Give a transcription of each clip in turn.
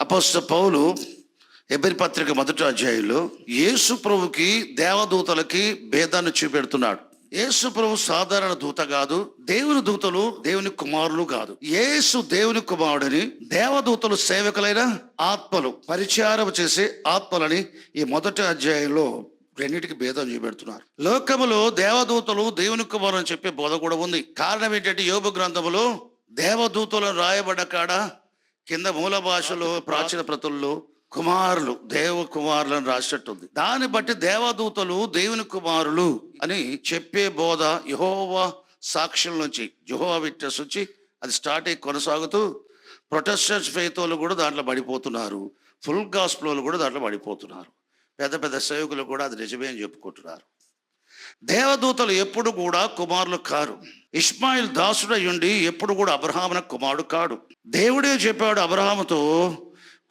అపోస్తలుడైన పౌలు హెబ్రీ పత్రిక 1వ అధ్యాయంలో యేసు ప్రభుకి దేవదూతలకి భేదాన్ని చూపెడుతున్నాడు. యేసు ప్రభు సాధారణ దూత కాదు, దేవుని దూతలు దేవుని కుమారులు కాదు. యేసు దేవుని కుమారుడని, దేవదూతలు సేవకులైన ఆత్మలు, పరిచారం చేసే ఆత్మలని ఈ 1వ అధ్యాయంలో రెండింటికి భేదం చూపెడుతున్నారు. లోకములో దేవదూతలు దేవుని కుమారులు అని చెప్పే బోధ కూడా ఉంది. కారణం ఏంటంటే యోబు గ్రంథములో దేవదూతలు రాయబడ్డ కాడ కింద మూల భాషలో ప్రాచీన ప్రతుల్లో కుమారులు, దేవ కుమారులను రాసినట్టుంది. దాన్ని బట్టి దేవదూతలు దేవుని కుమారులు అని చెప్పే బోధ యెహోవా సాక్ష్యం నుంచి, యెహోవా విట్నెస్ నుంచి అది స్టార్ట్ అయ్యి కొనసాగుతూ ప్రొటెస్టెంట్స్ ఫెయిత్ వాళ్ళు కూడా దాంట్లో పడిపోతున్నారు, ఫుల్ గాస్పెల్ వాళ్ళు కూడా దాంట్లో పడిపోతున్నారు. పెద్ద పెద్ద సేవకులు కూడా అది నిజమే అని చెప్పుకుంటున్నారు. దేవదూతలు ఎప్పుడు కూడా కుమారులు కారు. ఇష్మాయిల్ దాసుడయ్యుండి ఎప్పుడు కూడా అబ్రహామున కుమారుడు కాడు. దేవుడే చెప్పాడు అబ్రహాముతో,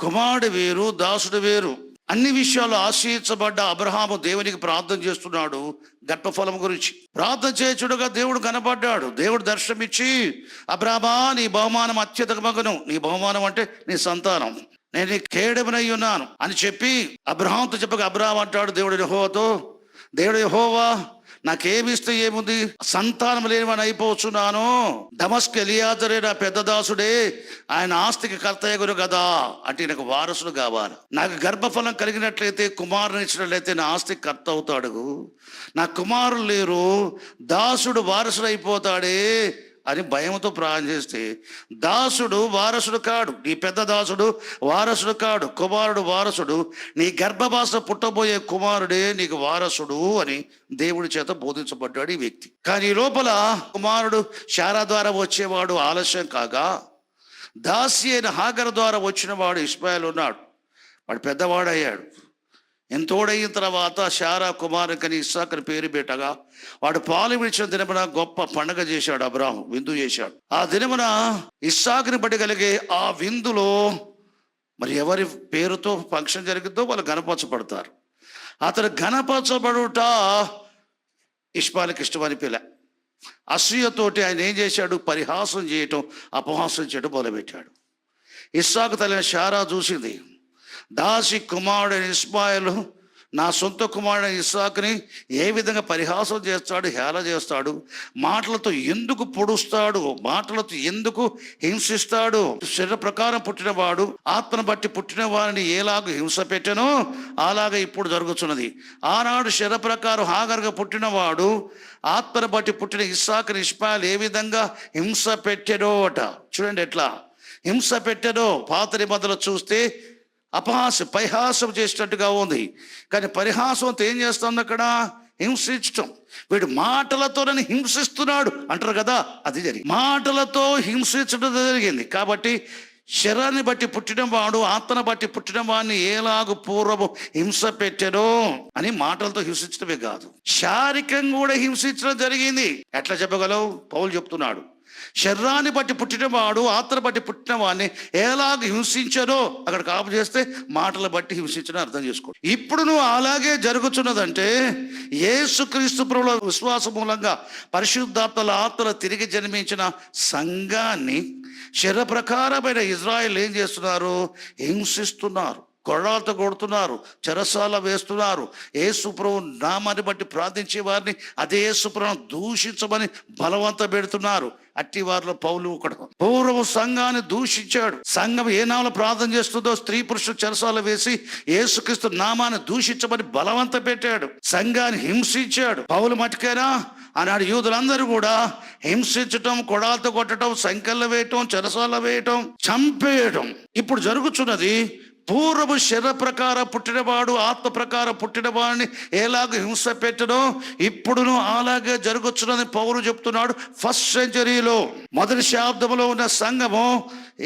కుమారుడు వేరు దాసుడు వేరు. అన్ని విషయాలు ఆశ్రయించబడ్డ అబ్రహాము దేవునికి ప్రార్థన చేస్తున్నాడు. గర్భఫలం గురించి ప్రార్థన చేయుచుడుగా దేవుడు కనబడ్డాడు. దేవుడు దర్శనమిచ్చి, అబ్రహామా నీ బహుమానం అత్యధిక మగను, నీ బహుమానం అంటే నీ సంతానం, నేను నీ కేడెమునై ఉన్నాను అని చెప్పి అబ్రహాంతో చెప్పగా అబ్రహాం అంటాడు దేవుడు యెహోవాతో, దేవుడు యెహోవా నాకేమిస్తే ఏముంది, సంతానం లేనివాని అయిపోతున్నాను. దమస్కు ఎలియాజరే నా పెద్ద దాసుడే, ఆయన ఆస్తికి కర్తయ్యగురు కదా, అంటే నాకు వారసుడు కావాలి. నాకు గర్భఫలం కలిగినట్లయితే, కుమారుని ఇచ్చినట్లయితే నా ఆస్తికి కర్త అవుతాడు. నా కుమారులు లేరు, దాసుడు వారసుడు అయిపోతాడే అని భయంతో ప్రార్థన చేస్తే, దాసుడు వారసుడు కాడు, నీ పెద్ద దాసుడు వారసుడు కాడు, కుమారుడు వారసుడు, నీ గర్భభాష పుట్టబోయే కుమారుడే నీకు వారసుడు అని దేవుడి చేత బోధించబడ్డాడు ఈ వ్యక్తి. కానీ ఈ లోపల కుమారుడు శారా ద్వారా వచ్చేవాడు ఆలస్యం కాగా, దాసి అయిన హాగర్ ద్వారా వచ్చిన వాడు ఇష్మాయేలు ఉన్నాడు. వాడు పెద్దవాడు అయ్యాడు. ఎంతోడైన తర్వాత శారా కుమారుకని ఇస్సాకుని పేరు పెట్టగా, వాడు పాలు విడిచిన దినమున గొప్ప పండగ చేశాడు అబ్రాహం, విందు చేశాడు. ఆ దినమున ఇస్సాకుని బట్టి కలిగే ఆ విందులో మరి ఎవరి పేరుతో ఫంక్షన్ జరిగిందో వాళ్ళు గణపరచబడతారు. అతను గణపరచబడుట ఇష్మాయిలుకి ఇష్టమని పిల్ల. అసూయతోటి ఆయన ఏం చేశాడు, పరిహాసం చేయటం, అపహాసం చేయడం మొదలుపెట్టాడు. ఇస్సాకు తల్లిన శారా చూసింది, దాసి కుమారుడైన ఇష్మాయేలు నా సొంత కుమారుడైన ఇస్సాకుని ఏ విధంగా పరిహాసం చేస్తాడు, హేళ చేస్తాడు, మాటలతో ఎందుకు పొడుస్తాడు, మాటలతో ఎందుకు హింసిస్తాడు. శరీర ప్రకారం పుట్టినవాడు ఆత్మను బట్టి పుట్టిన వారిని ఎలాగ హింస పెట్టానో అలాగే ఇప్పుడు జరుగుతున్నది. ఆనాడు శరీర ప్రకారం హాగర్గా పుట్టినవాడు ఆత్మను బట్టి పుట్టిన ఇస్సాకుని ఇష్మాయేలు ఏ విధంగా హింస పెట్టాడో అట. చూడండి ఎట్లా హింస పెట్టాడో. పాత నిబంధనలు చూస్తే అపహాసం, పరిహాసం చేసినట్టుగా ఉంది. కానీ పరిహాసంతో ఏం చేస్తుంది అక్కడ, హింసించటం. వీడు మాటలతో నన్ను హింసిస్తున్నాడు అంటారు కదా, అది జరిగింది. మాటలతో హింసించడం జరిగింది. కాబట్టి శరీరాన్ని బట్టి పుట్టిన వాడు ఆత్మను బట్టి పుట్టిన వాడిని ఏలాగు పూర్వము హింస పెట్టాడో అని మాటలతో హింసించడమే కాదు, శారీరకంగా కూడా హింసించడం జరిగింది. ఎట్లా చెప్పగలవు? పౌలు చెప్తున్నాడు, శరీరాన్ని బట్టి పుట్టినవాడు ఆత్మను బట్టి పుట్టిన వాడిని ఎలాగ హింసించారో అక్కడ కాపు చేస్తే మాటలు బట్టి హింసించడం అర్థం చేసుకో. ఇప్పుడు నువ్వు అలాగే జరుగుతున్నదంటే యేసుక్రీస్తు ప్రభువుల విశ్వాస మూలంగా పరిశుద్ధాత్మల ఆత్మలు తిరిగి జన్మించిన సంఘాన్ని శరీర ప్రకారమైన ఇజ్రాయేల్ ఏం చేస్తున్నారు, హింసిస్తున్నారు, కొరడాలతో కొడుతున్నారు, చెరసాల వేస్తున్నారు. యేసు ప్రభు నామాన్ని బట్టి ప్రార్థించే వారిని అదే యేసు ప్రభువును దూషించమని బలవంతం పెడుతున్నారు. అట్టి వారిలో పౌలు ఒకడు. పూర్వము సంఘాన్ని దూషించాడు. సంఘం ఏ నామలో ప్రార్థన చేస్తుందో స్త్రీ పురుషులు చెరసాల వేసి యేసుక్రీస్తు నామాన్ని దూషించమని బలవంతం పెట్టాడు, సంఘాన్ని హింసించాడు. పౌలు మటుకేనా? ఆనాడు యూదులందరూ కూడా హింసించటం, కొడాలతో కొట్టడం, సంకెళ్ళు వేయటం, చెరసాల వేయటం, చంపేయటం. ఇప్పుడు జరుగుతున్నది పూర్వము శరీర ప్రకారం పుట్టినవాడు ఆత్మ ప్రకారం పుట్టిన వాడిని ఎలాగ హింస పెట్టడో ఇప్పుడును అలాగే జరుగుతున్నది పౌలు చెప్తున్నాడు. ఫస్ట్ సెంచరీలో మొదటి శతాబ్దంలో ఉన్న సంఘము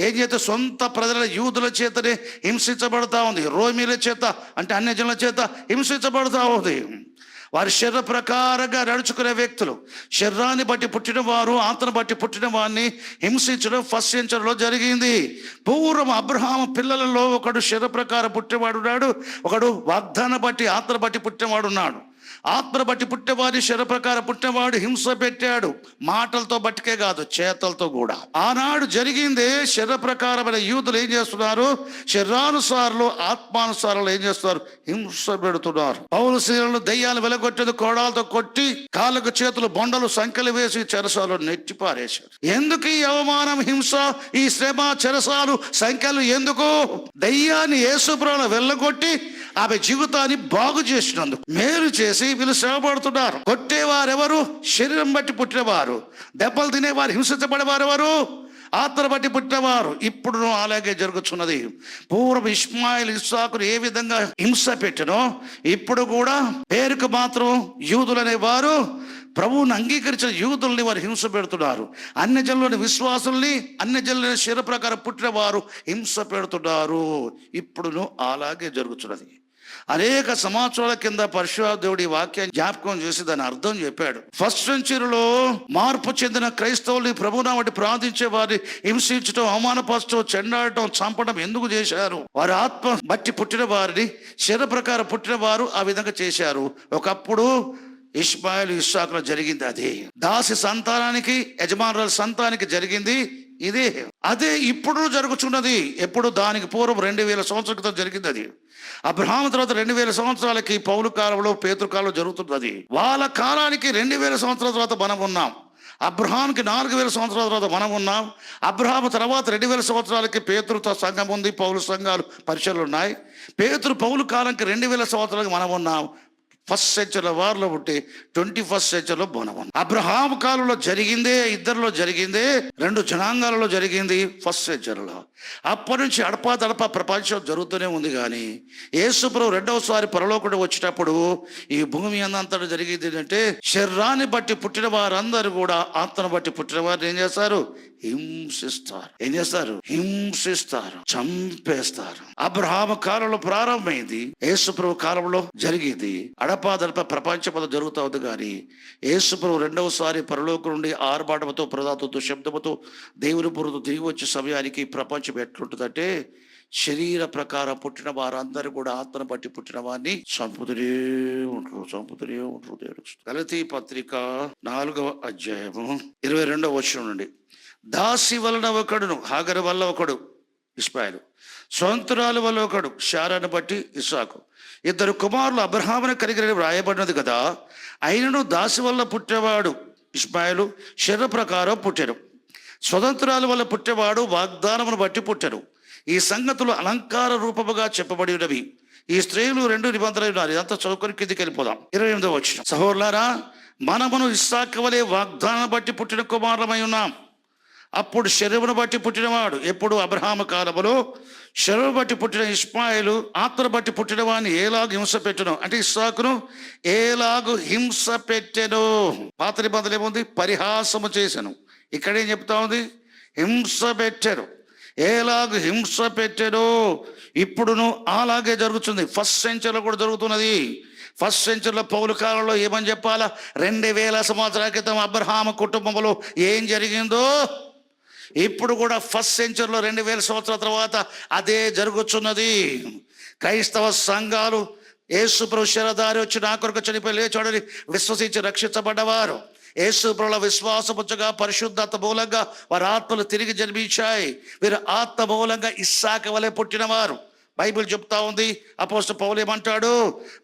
ఏం చేత సొంత ప్రజల యూదుల చేతనే హింసించబడతా ఉంది, రోమీల చేత అంటే అన్యజనుల చేత హింసించబడతా ఉంది. వారి శరీర ప్రకారంగా నడుచుకునే వ్యక్తులు, శరీరాన్ని బట్టి పుట్టిన వారు ఆత్మను బట్టి పుట్టిన వారిని హింసించడం ఫస్ట్ సెంచరీలో జరిగింది. పూర్వం అబ్రహాము పిల్లలలో ఒకడు శరీర ప్రకారం పుట్టినవాడు ఉన్నాడు, ఒకడు వాగ్దానం బట్టి ఆత్మను బట్టి పుట్టినవాడు ఉన్నాడు. ఆత్మను బట్టి పుట్టినవాడిని శరీర ప్రకారం పుట్టినవాడు హింస పెట్టాడు. మాటలతో బట్టికే కాదు, చేతలతో కూడా. ఆనాడు జరిగిందే. శరీర ప్రకారమైన యూదులు ఏం చేస్తున్నారు? శరీరానుసారులు ఆత్మానుసారాలు ఏం చేస్తున్నారు? హింస పెడుతున్నారు. పౌలు శీలను దయ్యాలు వెలగొట్టేది కోడాలతో కొట్టి, కాళ్ళకు చేతులు బొండలు సంఖ్యలు వేసి చెరసాలు నెట్టి పారేశారు. ఎందుకు ఈ అవమానం, హింస, ఈ శ్రమ, చెరసాలు, సంఖ్యలు ఎందుకు? దయ్యాన్ని యేసుప్రభువును వెళ్ళగొట్టి ఆమె జీవితాన్ని బాగు చేసినందుకు, మేలు చేసి వీళ్ళు శ్రమపడుతున్నారు. కొట్టేవారెవరు? శరీరం బట్టి పుట్టినవారు. దెబ్బలు తినేవారు, హింసించబడేవారు ఎవరు? ఆత్మను బట్టి పుట్టినవారు. ఇప్పుడు అలాగే జరుగుతున్నది. పూర్వం ఇష్మాయిల్ ఇస్సాకును ఏ విధంగా హింస పెట్టినో, ఇప్పుడు కూడా పేరుకు మాత్రం యూదులు అనేవారు ప్రభువుని అంగీకరించిన యూదుల్ని వారు హింస పెడుతున్నారు. అన్యజనులని విశ్వాసుల్ని, అన్యజనులని శరీర ప్రకారం పుట్టిన వారు హింస పెడుతున్నారు. ఇప్పుడును అలాగే జరుగుతున్నది. అనేక సంవత్సరాల కింద పరిశుద్ధ దేవుడి వాక్యాన్ని జ్ఞాపకం చేసి దాని అర్థం చెప్పాడు. ఫస్ట్ సెంచరీలో మార్పు చెందిన క్రైస్తవుల్ని ప్రభునామటి ప్రార్థించే వారిని హింసించడం, అవమానపరచడం, చెండాడటం, చంపడం ఎందుకు చేశారు? వారి ఆత్మ బట్టి పుట్టిన వారిని, శరీర ప్రకారం పుట్టిన వారు ఆ విధంగా చేశారు. ఒకప్పుడు ఇష్మాయిల్ ఇస్సాకులో జరిగింది అదే. దాసి సంతానానికి, యజమానుల సంతానానికి జరిగింది ఇదే. అదే ఇప్పుడు జరుగుతున్నది. ఎప్పుడు? దానికి పూర్వం 2000 సంవత్సరాల క్రితం జరిగింది అది. అబ్రహాము తర్వాత 2000 సంవత్సరాలకి పౌలు కాలంలో, పేతురు కాలంలో జరుగుతున్నది. వాళ్ళ కాలానికి 2000 సంవత్సరాల తర్వాత మనం ఉన్నాం. అబ్రహాంకి 4000 సంవత్సరాల తర్వాత మనం ఉన్నాం. అబ్రహాము తర్వాత 2000 సంవత్సరాలకి పేతురుతో సంఘం ఉంది, పౌలు సంఘాలు పరిచయాలు ఉన్నాయి. పేతురు పౌలు కాలానికి 2000 సంవత్సరాలకి మనం ఉన్నాం. ఫస్ట్ సెంచరీలో వారిలో పుట్టి 21st సెంచరీలో బోనవన్. అబ్రహాము కాలంలో జరిగిందే, ఇద్దరిలో జరిగిందే, 2 జనాంగాలలో జరిగింది ఫస్ట్ సెంచరీలో. అప్పటి నుంచి అడపా ప్రపంచం జరుగుతూనే ఉంది. కానీ యేసుప్రభు రెండవసారి పరలోకుడు వచ్చినప్పుడు ఈ భూమి అంతటా జరిగింది ఏంటంటే, శరీరాన్ని బట్టి పుట్టిన వారందరూ కూడా ఆత్మను బట్టి పుట్టిన వారిని ఏం చేస్తారు? హింసిస్తారు. ఏం చేస్తారు? హింసిస్తారు, చంపేస్తారు. అబ్రహాము కాలంలో ప్రారంభమైంది, యేసుప్రభు కాలంలో జరిగింది. అడపాదడప ప్రపంచం జరుగుతూ ఉంది. కానీ యేసుప్రభు రెండవసారి పరలోకం నుండి ఆర్భాటముతో, ప్రదాతతో, శబ్దముతో, దేవుని బురద తిరిగి వచ్చే సమయానికి ప్రపంచం ఎట్లుంటుందంటే, శరీర ప్రకారం పుట్టిన వారందరూ కూడా ఆత్మను బట్టి పుట్టిన వారిని చంపుతూనే ఉంటారు. గలతీ పత్రిక 4వ అధ్యాయము 22వ వచనం నుండి, దాసి వలన ఒకడును, హాగరు వల్ల ఒకడు ఇష్మాయిలు, సొంతురాలు వల్ల ఒకడు శారాను బట్టి ఇస్సాకు, 2 కుమారులు అబ్రహామును కలిగిన వ్రాయబడినది కదా. అయినను దాసి వల్ల పుట్టేవాడు ఇష్మాయిలు శరీర ప్రకారం పుట్టాడు, స్వతంత్రాల వల్ల పుట్టేవాడు వాగ్దానమును బట్టి పుట్టాడు. ఈ సంగతులు అలంకార రూపముగా చెప్పబడి ఉన్నవి. ఈ స్త్రీలు 2 నిబంధనలు ఉన్నారు. ఇదంతా చదువుకొని కిందికి వెళ్ళిపోదాం. 28వ వచనం, సహోదరులారా, మనమును ఇస్సాకు వలె వాగ్దానం బట్టి పుట్టిన కుమారులమై ఉన్నాం. అప్పుడు శరీరమును బట్టి పుట్టినవాడు ఎప్పుడు? అబ్రహాము కాలములో శరీరం బట్టి పుట్టిన ఇష్మాయిలు ఆత్మను బట్టి పుట్టిన వాడిని ఏలాగు హింస పెట్టెను అంటే, ఇస్సాకును ఏలాగు హింస పెట్టెను. పాత నిబంధనలు ఏముంది? పరిహాసము చేశాను. ఇక్కడేం చెప్తా ఉంది? హింస పెట్టారు. ఏలాగు హింస పెట్టారు. ఇప్పుడును అలాగే జరుగుతుంది. ఫస్ట్ సెంచరీలో కూడా జరుగుతున్నది. ఫస్ట్ సెంచరీలో పౌలు కాలంలో ఏమని చెప్పాలా? 2000 సంవత్సరాల క్రితం అబ్రహాము కుటుంబంలో ఏం జరిగిందో ఇప్పుడు కూడా ఫస్ట్ సెంచరీలో 2000 సంవత్సరాల తర్వాత అదే జరుగుతున్నది. క్రైస్తవ సంఘాలు యేసుప్రభు శరీరధారి వచ్చి నా కొరకు చనిపోయి లేచాడని విశ్వసించి రక్షించబడ్డవారు, యేసుప్రభుల విశ్వాసముచ్చగా పరిశుద్ధాత్మ మూలంగా వారి ఆత్మలు తిరిగి జన్మించాయి. వీరు ఆత్మ మూలంగా ఇస్సాకు వలె పుట్టినవారు. బైబిల్ చెప్తా ఉంది. అపోస్తలుడు పౌలు ఏమంటాడు?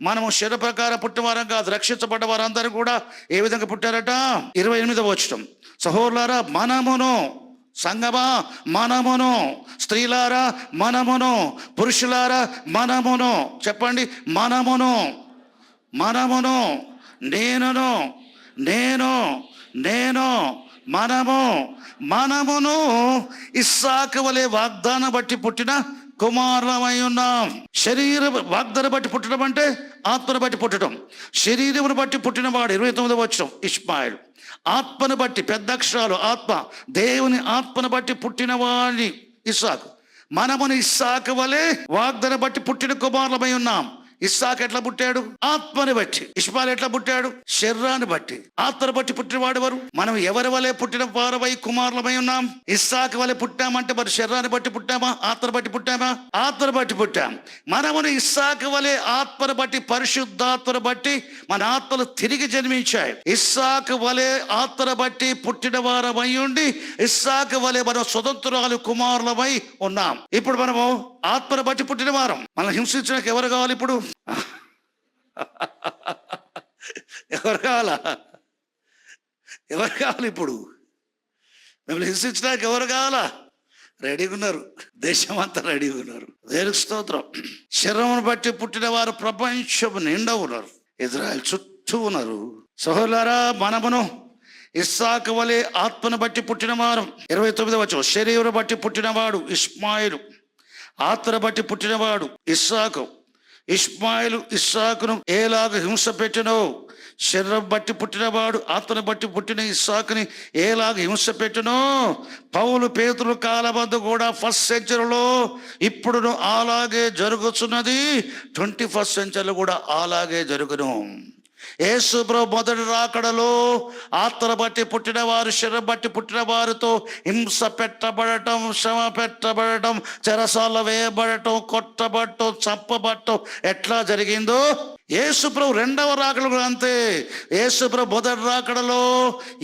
మనము శరీర ప్రకారం పుట్టినవారం కాదు, రక్షించబడ్డ వారందరూ కూడా ఏ విధంగా పుట్టారట? 28వ వచనం, సహోదరులారా మనమును, సంగమా మనమును, స్త్రీలారా మనమును, పురుషులారా మనమును, చెప్పండి, మనమును, నేనును, మనమును ఇస్సాకు వలె వాగ్దానం బట్టి పుట్టిన కుమారులమై ఉన్నాం. శరీర వాగ్దానం బట్టి పుట్టడం అంటే ఆత్మను బట్టి పుట్టడం. శరీరమును బట్టి పుట్టినవాడు 29వ వచనం ఇష్మాయిలు. ఆత్మను బట్టి, పెద్ద అక్షరాలు ఆత్మ, దేవుని ఆత్మను బట్టి పుట్టిన వాడిని ఇస్సాకు. మనమును ఇస్సాకు వలె వాగ్దానం బట్టి పుట్టిన కుమారులమై ఉన్నాం. ఇస్సాకు ఎట్లా పుట్టాడు? ఆత్మని బట్టి. ఇష్మాయిల్ ఎట్లా పుట్టాడు? శరీరాన్ని బట్టి. ఆత్మను బట్టి పుట్టినవాడు ఎవరు? మనం ఎవరి వలె పుట్టిన వారమై కుమారులమై ఉన్నాం. ఇస్సాకు వలె పుట్టామంటే మరి శరీరాన్ని బట్టి పుట్టామా, ఆత్మను బట్టి పుట్టామా? ఆత్మను బట్టి పుట్టాం. మనమును ఇస్సాకు వలె ఆత్మను బట్టి, పరిశుద్ధాత్మను బట్టి మన ఆత్మలు తిరిగి జన్మించాయి. ఇస్సాకు వలె ఆత్మను బట్టి పుట్టిన వారమై ఉండి ఇస్సాకు వలె మనం స్వతంత్రాలు కుమారులమై ఉన్నాం. ఇప్పుడు మనము ఆత్మను బట్టి పుట్టిన వారం. మనం హింసించడానికి ఎవరు కావాలి? ఇప్పుడు ఎవరు కావాలా? ఎవరు కావాలి? ఇప్పుడు మిమ్మల్ని హింసించడానికి ఎవరు కావాలా? రెడీగా ఉన్నారు. దేశం అంతా రెడీగా ఉన్నారు. దేవునికి స్తోత్రం. శరీరమును బట్టి పుట్టిన వారు ప్రపంచం నిండా ఉన్నారు. ఇజ్రాయెల్ చుట్టూ ఉన్నారు. సహోదరులారా, మనమును ఇస్సాకు వలె ఆత్మను బట్టి పుట్టిన వారం. 29వ వచనం, శరీరం బట్టి పుట్టినవాడు ఇష్మాయిలు, ఆత్మను బట్టి పుట్టినవాడు ఇస్సాకు. ఇష్మాయిలు ఇస్సాకును ఏలాగ హింస పెట్టినో, శరీరం బట్టి పుట్టినవాడు ఆత్మను బట్టి పుట్టిన ఇస్సాకుని ఏలాగ హింస పెట్టినో, పౌలు పేతురు కాలమందు కూడా ఫస్ట్ సెంచరీలో ఇప్పుడు అలాగే జరుగుతున్నది. 21st సెంచరీలో కూడా అలాగే జరుగును. యేసు ప్రభు మొదటి రాకడలో ఆత్మను బట్టి పుట్టిన వారు, శరీరం బట్టి పుట్టిన వారితో హింస పెట్టబడటం, శ్రమ పెట్టబడటం, చెరసాల వేయబడటం, కొట్టబడటం, చంపబడటం ఎట్లా జరిగిందో యేసు ప్రభు రెండవ రాకడలో అంతే. యేసు ప్రభు మొదటి రాకడలో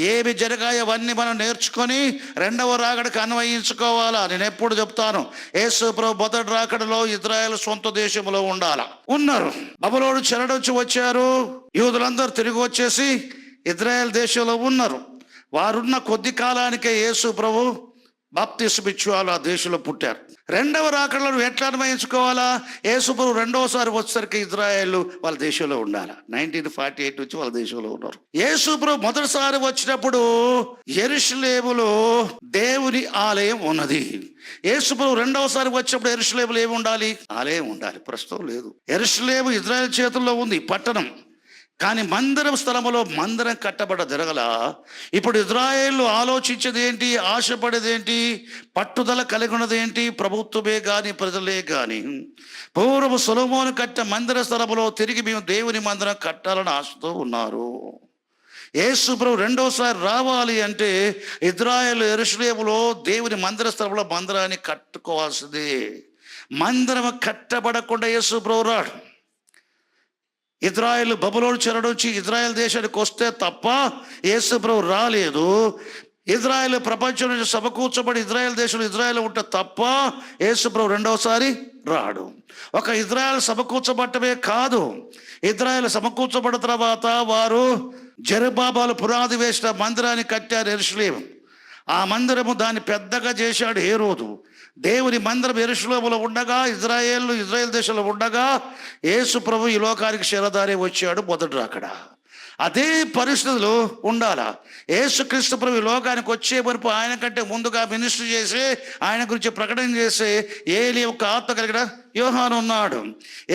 ఏమి జరిగాయో అవన్నీ మనం నేర్చుకొని రెండవ రాకడకు అన్వయించుకోవాలా. నేను ఎప్పుడు చెప్తాను, యేసు ప్రభు మొదటి రాకడలో ఇజ్రాయెల్ సొంత దేశంలో ఉండాలా. ఉన్నారు. బబులోను చెర నుంచి వచ్చారు. యూదులందరూ తిరిగి వచ్చేసి ఇజ్రాయెల్ దేశంలో ఉన్నారు. వారున్న కొద్ది కాలానికే యేసు ప్రభు బాప్తిస్మం ఇచ్చి వాళ్ళు ఆ దేశంలో పుట్టారు. రెండవ రాకడలో ఎట్లా అన్వయించుకోవాలా? యేసు ప్రభు రెండవసారి వచ్చేసరికి ఇజ్రాయెల్ వాళ్ళ దేశంలో ఉండాలి. 1948 నుంచి వాళ్ళ దేశంలో ఉన్నారు. యేసు ప్రభు మొదటిసారి వచ్చినప్పుడు యెరూషలేములో దేవుని ఆలయం ఉన్నది. యేసు ప్రభు రెండవసారి వచ్చినప్పుడు యెరూషలేములో ఏమి ఉండాలి? ఆలయం ఉండాలి. ప్రస్తుతం లేదు. యెరూషలేము ఇజ్రాయెల్ చేతుల్లో ఉంది, పట్టణం. కానీ మందిరం స్థలములో మందిరం కట్టబడ జరగల. ఇప్పుడు ఇజ్రాయేలు ఆలోచించేది ఏంటి? ఆశపడేది ఏంటి? పట్టుదల కలిగి ఉన్నది ఏంటి? ప్రభుత్వమే కానీ ప్రజలే కానీ పూర్వము సొలొమోను కట్టిన మందిర స్థలములో తిరిగి మేము దేవుని మందిరం కట్టాలని ఆశతో ఉన్నారు. యేసు ప్రభు రెండోసారి రావాలి అంటే ఇజ్రాయేలు యెరూషలేములో దేవుని మందిర స్థలంలో మందిరాన్ని కట్టుకోవాల్సిందే. మందిరం కట్టబడకుండా యేసు ప్రభు రాడు. ఇజ్రాయెల్ బబులోను చెర నుంచి ఇజ్రాయెల్ దేశానికి వస్తే తప్ప యేసు ప్రభు రాలేదు. ఇజ్రాయెల్ ప్రపంచం నుంచి సమకూర్చబడి ఇజ్రాయెల్ దేశంలో ఇజ్రాయెల్ ఉంటే తప్ప యేసు ప్రభు రెండవసారి రాడు. ఒక ఇజ్రాయెల్ సమకూర్చబడటమే కాదు, ఇజ్రాయెల్ సమకూర్చబడిన తర్వాత వారు జెరుబ్బాబెలు పునాది వేసిన మందిరాన్ని కట్టారు యెరూషలేము. ఆ మందిరము దాన్ని పెద్దగా చేశాడు హేరోదు. దేవుని మందిరం యెరూషలేములో ఉండగా ఇజ్రాయెల్ దేశంలో ఉండగా యేసు ప్రభు ఈ లోకానికి శరీరధారి వచ్చాడు మొదటి రాకడ. అదే పరిస్థితులు ఉండాలా. యేసుక్రీస్తు ప్రభు ఈ లోకానికి వచ్చే వరకు ఆయన కంటే ముందుగా మినిస్టర్ చేసి ఆయన గురించి ప్రకటన చేసి ఏలీ యొక్క ఆత్మ కలిగిన యోహాను ఉన్నాడు.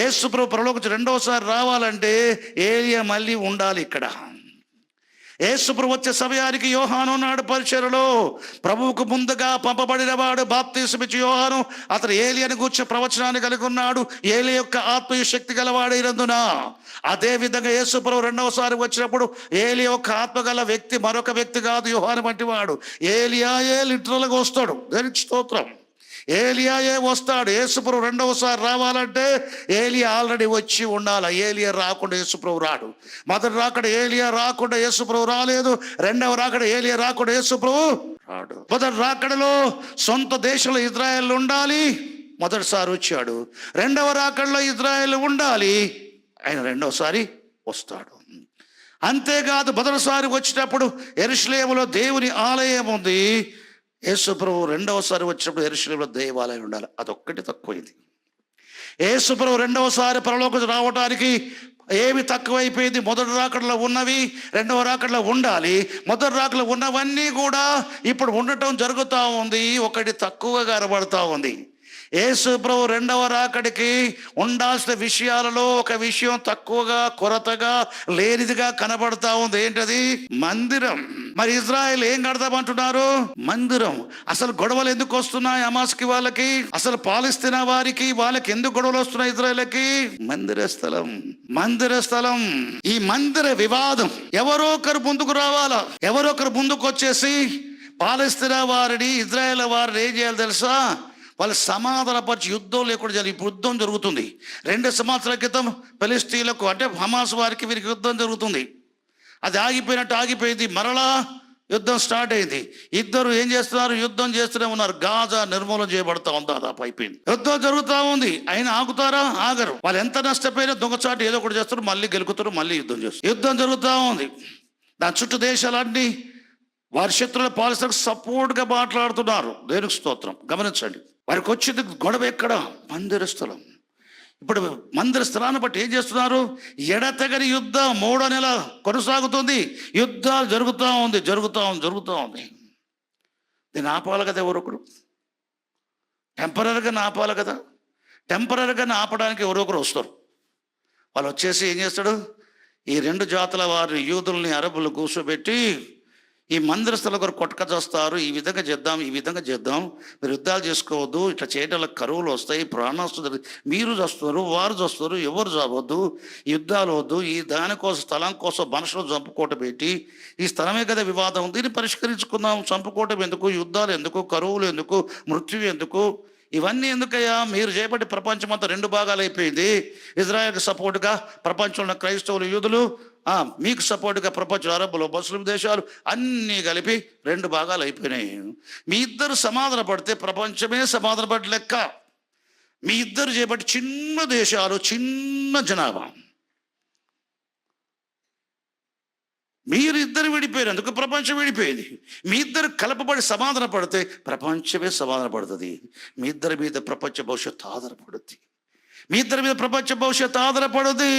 యేసు ప్రభు పరలోకి రెండోసారి రావాలంటే ఏలియా మళ్ళీ ఉండాలి ఇక్కడ. యేసు ప్రభు వచ్చే సమయానికి యోహాను ఉన్నాడు పరిచర్యలో. ప్రభువుకు ముందుగా పంపబడిన వాడు బాప్తిస్మం ఇచ్చే యోహాను. అతను ఏలియాను గూర్చి ప్రవచనాన్ని కలిగి ఉన్నాడు. ఏలి యొక్క ఆత్మీయ శక్తి గలవాడైనందున అదే విధంగా యేసు ప్రభు రెండవసారి వచ్చినప్పుడు ఏలి యొక్క ఆత్మ గల వ్యక్తి మరొక వ్యక్తి కాదు, యోహాను వంటి వాడు. ఏలియాయే లిటరల్గా వస్తాడు. దానికి స్తోత్రం. ఏలియాయే వస్తాడు. యేసు ప్రభు రెండవసారి రావాలంటే ఏలియా ఆల్రెడీ వచ్చి ఉండాలి. ఏలియా రాకుండా యేసు ప్రభు రాడు. మొదటి రాకడ ఏలియా రాకుండా యేసు ప్రభు రాలేదు. రెండవ రాకడ ఏలియా రాకుండా యేసు ప్రభు రాడు. మొదటి రాకడలో సొంత దేశంలో ఇజ్రాయెల్ ఉండాలి, మొదటిసారి వచ్చాడు. రెండవ రాకడలో ఇజ్రాయెల్ ఉండాలి, ఆయన రెండవసారి వస్తాడు. అంతేకాదు మొదటిసారి వచ్చినప్పుడు యెరూషలేములో దేవుని ఆలయం ఉంది. యేసు ప్రభు రెండవసారి వచ్చినప్పుడు యెరూషలేములో దేవాలయం ఉండాలి. అదొక్కటి తక్కువైంది. యేసు ప్రభు రెండవసారి పరలోకం రావడానికి ఏమి తక్కువైపోయింది? మొదటి రాకడలో ఉన్నవి రెండవ రాకడలో ఉండాలి. మొదటి రాకడలో ఉన్నవన్నీ కూడా ఇప్పుడు ఉండటం జరుగుతూ ఉంది. ఒకటి తక్కువగా కనబడతా ఉంది. యేసు ప్రభు రెండవ రాకడికి ఉండాల్సిన విషయాలలో ఒక విషయం తక్కువగా, కొరతగా, లేనిదిగా కనబడతా ఉంది. ఏంటది? మందిరం. మరి ఇజ్రాయెల్ ఏం కడతామంటున్నారు? మందిరం. అసలు గొడవలు ఎందుకు వస్తున్నాయి హమాస్కి వాళ్ళకి? అసలు పాలస్తీనా వారికి వాళ్ళకి ఎందుకు గొడవలు వస్తున్నాయి ఇజ్రాయెల్కి? మందిర స్థలం, మందిర స్థలం. ఈ మందిర వివాదం ఎవరో ఒకరు ముందుకు రావాలా. ఎవరో ఒకరు ముందుకు వచ్చేసి పాలస్తీనా వారిని, ఇజ్రాయెల్ వారిని ఏం చేయాలి తెలుసా? వాళ్ళు సమాధానపరిచి యుద్ధం లేకుండా జరిగి, ఇప్పుడు యుద్ధం జరుగుతుంది. 2 సంవత్సరాల క్రితం ఫిలిస్తీన్లకు అంటే హమాస్ వారికి వీరికి యుద్ధం జరుగుతుంది. అది ఆగిపోయినట్టు ఆగిపోయింది, మరలా యుద్ధం స్టార్ట్ అయింది. ఇద్దరు ఏం చేస్తున్నారు? యుద్ధం చేస్తూనే ఉన్నారు. గాజా నిర్మూలన చేయబడతా ఉంది, దాదాపు అయిపోయింది. యుద్ధం జరుగుతూ ఉంది, అయినా ఆగుతారా? ఆగరు. వాళ్ళు ఎంత నష్టపోయినా దొంగచాటు ఏదో ఒకటి చేస్తారు, మళ్ళీ గెలుకుతారు, మళ్ళీ యుద్ధం చేస్తారు. యుద్ధం జరుగుతూ ఉంది. దాని చుట్టూ దేశాలన్నీ వారి శత్రువుల పాలసీలకు సపోర్ట్గా మాట్లాడుతున్నారు. దేవునికి స్తోత్రం. గమనించండి, వారికి వచ్చింది గొడవ ఎక్కడ? మందిర స్థలం. ఇప్పుడు మందిర స్థలాన్ని బట్టి ఏం చేస్తున్నారు? ఎడతెగని యుద్ధం 3వ నెల కొనసాగుతుంది. యుద్ధాలు జరుగుతూ ఉంది. దీన్ని ఆపాలి కదా ఎవరొకరు. టెంపరీగా ఆపాలి కదా. టెంపరీగా ఆపడానికి ఎవరొకరు వస్తారు. వాళ్ళు వచ్చేసి ఏం చేస్తాడు? ఈ 2 జాతుల వారి యూదుల్ని, అరబులు కూర్చోబెట్టి ఈ మందిర స్థలం కొరకు కొట్టక చేస్తారు. ఈ విధంగా చేద్దాం, మీరు యుద్ధాలు చేసుకోవద్దు, ఇట్లా చేయడం వల్ల కరువులు వస్తాయి, ప్రాణాలు మీరు చేస్తారు, వారు చేస్తారు, ఎవరు చావద్దు, యుద్ధాలు వద్దు, ఈ దానికోసం స్థలం కోసం మనుషులు చంపుకోట పెట్టి, ఈ స్థలమే కదా వివాదం, దీన్ని పరిష్కరించుకుందాం. చంపుకోవటం ఎందుకు? యుద్ధాలు ఎందుకు? కరువులు ఎందుకు? మృత్యు ఎందుకు? ఇవన్నీ ఎందుకయ్యా? మీరు చేపట్టి ప్రపంచం అంతా 2 భాగాలు అయిపోయింది. ఇజ్రాయెల్కి సపోర్టుగా ప్రపంచంలో క్రైస్తవులు, యూదులు, మీకు సపోర్టుగా ప్రపంచ అరబ్బులు, ముస్లిం దేశాలు అన్నీ కలిపి 2 భాగాలు అయిపోయినాయి. మీ ఇద్దరు సమాధాన పడితే ప్రపంచమే సమాధాన పడి లెక్క. మీ ఇద్దరు చేపట్టి చిన్న దేశాలు, చిన్న జనాభా, మీరు ఇద్దరు విడిపోయినందుకు ప్రపంచం విడిపోయింది. మీ ఇద్దరు కలపబడి సమాధాన పడితే ప్రపంచమే సమాధాన పడుతుంది. మీ ఇద్దరి మీద ప్రపంచ భవిష్యత్తు ఆధారపడుద్ది. మీ ఇద్దరి మీద ప్రపంచ భవిష్యత్తు ఆధారపడుద్ది.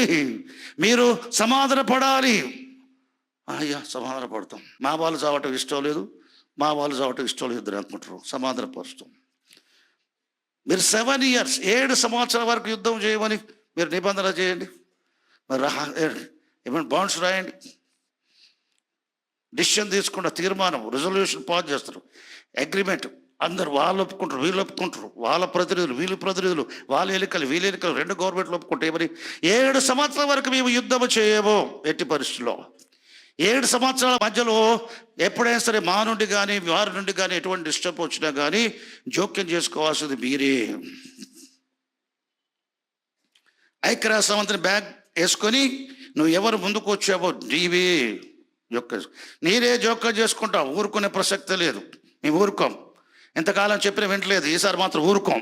మీరు సమాధాన పడాలి. అయ్యా సమాధాన పడతాం, మా వాళ్ళు చావటం ఇష్టం లేదు, మా వాళ్ళు చావటం ఇష్టం లేదు ఇద్దరు అనుకుంటారు. సమాధాన పరుస్తాం. మీరు 7 years 7 సంవత్సరాల వరకు యుద్ధం చేయమని మీరు నిబంధన చేయండి. మరి ఏమైనా బాండ్స్ రాయండి, డిసిషన్ తీసుకుంటారు, తీర్మానం, రిజల్యూషన్ పాస్ చేస్తారు, అగ్రిమెంట్. అందరు వాళ్ళు ఒప్పుకుంటారు, వీళ్ళు ఒప్పుకుంటారు, వాళ్ళ ప్రతినిధులు, వీళ్ళు ప్రతినిధులు, వాళ్ళ ఎన్నికలు, వీళ్ళ ఎన్నికలు, 2 గవర్నమెంట్లు ఒప్పుకుంటాయి. మరి 7 సంవత్సరాల వరకు మేము యుద్ధము చేయము ఎట్టి పరిస్థితుల్లో. 7 సంవత్సరాల మధ్యలో ఎప్పుడైనా సరే మా నుండి కానీ వారి నుండి కానీ ఎటువంటి డిస్టర్బ్ వచ్చినా కానీ జోక్యం చేసుకోవాల్సింది మీరే. ఐక్యరాజ్య సమితిని బ్యాగ్ వేసుకొని నువ్వు ఎవరు ముందుకు వచ్చావో నీరే జోక్యం చేసుకుంటావు. ఊరుకునే ప్రసక్తే లేదు. మేము ఊరుకోం. ఎంతకాలం చెప్పిన వింటలేదు, ఈసారి మాత్రం ఊరుకోం.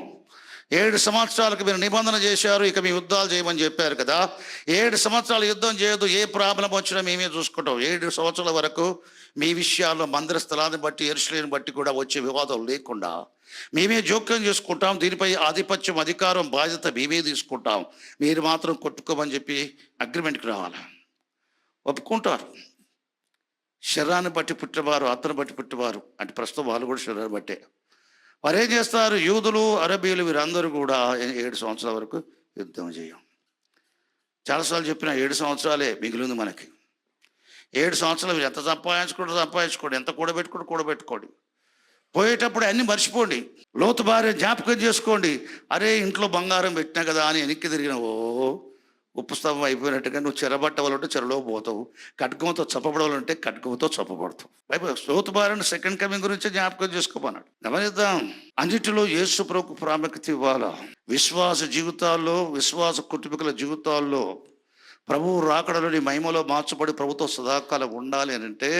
7 సంవత్సరాలకు మీరు నిబంధన చేశారు, ఇక మీ యుద్ధాలు చేయమని చెప్పారు కదా. 7 సంవత్సరాలు యుద్ధం చేయదు, ఏ ప్రాబ్లం వచ్చినా మేమే చూసుకుంటాం. 7 సంవత్సరాల వరకు మీ విషయాల్లో మందిర స్థలాన్ని బట్టి, యెరూషలేమును బట్టి కూడా వచ్చే వివాదం లేకుండా మేమే జోక్యం చేసుకుంటాం. దీనిపై ఆధిపత్యం, అధికారం, బాధ్యత మేమే తీసుకుంటాం. మీరు మాత్రం కొట్టుకోమని చెప్పి అగ్రిమెంట్కి రావాలి. ఒప్పుకుంటారు. శరీరాన్ని బట్టి పుట్టినవారు, ఆత్మను బట్టి పుట్టినవారు అంటే ప్రస్తుతం వాళ్ళు కూడా శరీరాన్ని బట్టే. వారు ఏం చేస్తారు? యూదులు, అరబీలు వీరందరూ కూడా 7 సంవత్సరాల వరకు యుద్ధం చేయం. చాలాసార్లు చెప్పిన 7 సంవత్సరాలే మిగిలింది మనకి. 7 సంవత్సరాలు మీరు ఎంత సంపాదించుకోండి, ఎంత కూడబెట్టుకోండి. పోయేటప్పుడు అన్నీ మర్చిపోండి. లోతు భార్య జ్ఞాపకం చేసుకోండి. అరే ఇంట్లో బంగారం పెట్టినా కదా అని వెనక్కి తిరిగిన ఉప్పు స్తంభం అయిపోయినట్టుగా నువ్వు చెరబట్టవాలంటే చెరలో పోతావు, ఖడ్గంతో చప్పబడవాలంటే ఖడ్గంతో చప్పబడతావు. లోతు భార్యను సెకండ్ కమింగ్ గురించి జ్ఞాపకం చేసుకోమన్నాడు. గమనిద్దాం. అన్నిటిలో యేసు ప్రభువుకు ప్రాముఖ్యత ఇవ్వాలా. విశ్వాస జీవితాల్లో, విశ్వాస కుటుంబీకుల జీవితాల్లో ప్రభువు రాకడలోని మహిమలో మార్చబడి ప్రభుత్వం సదాకాలం ఉండాలి అని అంటే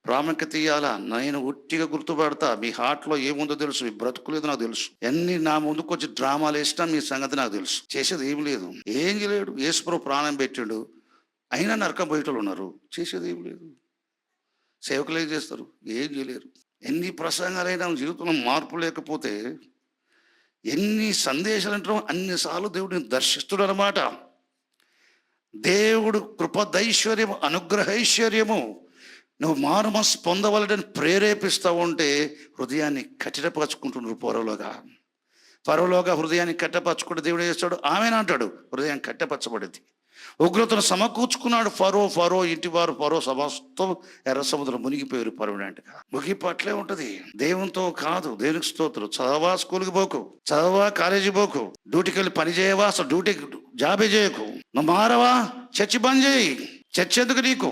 ప్రాముఖ్యత ఇవ్వాలా. నేను ఉట్టిగా గుర్తుపడతా. మీ హార్ట్లో ఏముందో తెలుసు, మీ బ్రతుకులేదు నాకు తెలుసు. ఎన్ని నా ముందుకు వచ్చి డ్రామాలు వేసినా మీ సంగతి నాకు తెలుసు. చేసేది ఏం లేదు, ఏం చేయలేడు. యేసు ప్రభు ప్రాణం పెట్టాడు, అయినా నరకం బయటలు ఉన్నారు. చేసేది ఏం లేదు. సేవకులు ఏం చేస్తారు? ఏం చేయలేరు. ఎన్ని ప్రసంగాలైనా జీవితంలో మార్పు లేకపోతే, ఎన్ని సందేశాలు అంటాం, అన్నిసార్లు దేవుడిని దర్శిస్తుడు అనమాట. దేవుడు కృపదైశ్వర్యము, అనుగ్రహైశ్వర్యము నువ్వు మారుమనస్సు పొందవాలని ప్రేరేపిస్తూ ఉంటే హృదయాన్ని కఠినపరుచుకుంటున్నారు. పూర్వలోగా ఫరోలోగా హృదయాన్ని కట్టపరచుకుంటే దేవుడు చేస్తాడు, ఆమెను అంటాడు హృదయం కట్టపరచబడింది. ఉగ్రతను సమకూర్చుకున్నాడు ఫరో ఇంటివారు, ఫరో సమస్తం ఎర్ర సముద్రం మునిగిపోయారు పర్మనెంట్గా. ముగింపు అట్లే ఉంటది, దేవునితో కాదు. దేవునికి స్తోత్రం. చదవా స్కూల్కి పోకు, చదవా కాలేజీ పోకు, డ్యూటీకి వెళ్ళి పని చేయవా, అసలు డ్యూటీకి జాబే చేయకు, నువ్వు మారవా చర్చి బంద్ చేయి. చర్చి ఎందుకు నీకు?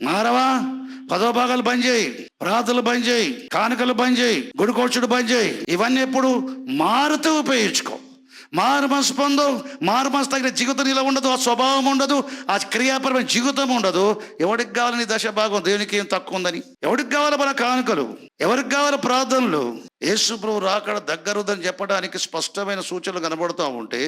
మారవా 10వ భాగాలు బంద్ చేయి, ప్రార్థనలు బంద్ చేయి, కానుకలు బంద్ చేయి, గుడికోడ్చుడు బంద్ చేయి. ఇవన్నీ ఎప్పుడు మారుతూ ఉపయోగించుకో. మారు మనసు పొందు. మారు మనసు తగిన జీవితం ఇలా ఉండదు, ఆ స్వభావం ఉండదు, ఆ క్రియాపరమైన జీవితం ఉండదు. ఎవరికి కావాలని దశ భాగం? దేవునికి ఏం తక్కువ ఉందని? ఎవరికి కావాలి మన కానుకలు? ఎవరికి కావాలి ప్రార్థనలు? యేసు ప్రభువు రాకడ దగ్గరుదని చెప్పడానికి స్పష్టమైన సూచనలు కనబడుతూ ఉంటే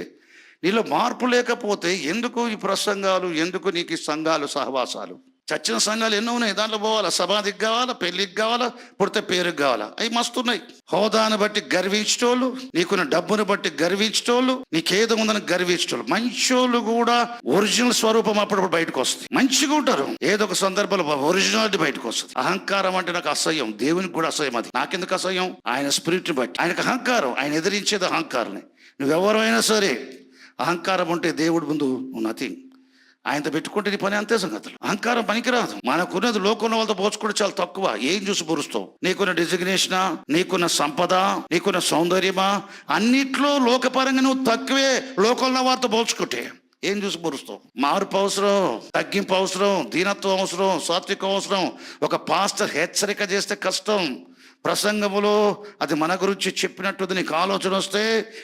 నీలో మార్పు లేకపోతే ఎందుకు ఈ ప్రసంగాలు, ఎందుకు నీకు ఈ సంఘాలు, సహవాసాలు? చచ్చిన సంఘాలు ఎన్నో ఉన్నాయి, దాంట్లో పోవాలా? సమాధికి కావాలా, పెళ్లికి కావాలా, పుడితే పేరుకి కావాలా? అవి మస్తున్నాయి. హోదాను బట్టి గర్వించేటోళ్ళు, నీకున్న డబ్బును బట్టి గర్వించేటోళ్ళు, నీకేదో ఉందని గర్వించేటోళ్ళు. మంచోళ్ళు కూడా ఒరిజినల్ స్వరూపం అప్పుడప్పుడు బయటకు వస్తుంది. మంచిగా ఉంటారు, ఏదో ఒక సందర్భంలో ఒరిజినాలిటీ బయటకు వస్తుంది. అహంకారం అంటే నాకు అసహ్యం, దేవునికి కూడా అసహ్యం. అది నాకెందుకు అసహ్యం? ఆయన స్పిరిట్ని బట్టి. ఆయనకు అహంకారం, ఆయన ఎదిరించేది అహంకారమే. నువ్వెవరైనా సరే అహంకారం ఉంటే దేవుడి ముందు నథింగ్. ఆయనతో పెట్టుకుంటే నీ పని అంతే సంగతులు. అహంకారం పనికిరాదు. మనకున్నది లోకంలో వాళ్ళతో పోల్చుకుంటే చాలా తక్కువ. ఏం చూసి పొరుస్తావు? నీకున్న డిజిగ్నేషనా, నీకున్న సంపద, నీకున్న సౌందర్యమా, అన్నిట్లో లోకపరంగా నువ్వు తక్కువే లోకంలో వారితో పోల్చుకుంటే. ఏం చూసి పొరుస్తావు? మార్పు అవసరం, తగ్గింపు అవసరం, దీనత్వం అవసరం, సాత్వికం అవసరం. ఒక పాస్టర్ హెచ్చరిక చేస్తే కష్టం. ప్రసంగములో అది మన గురించి చెప్పినట్టు నీకు ఆలోచన వస్తే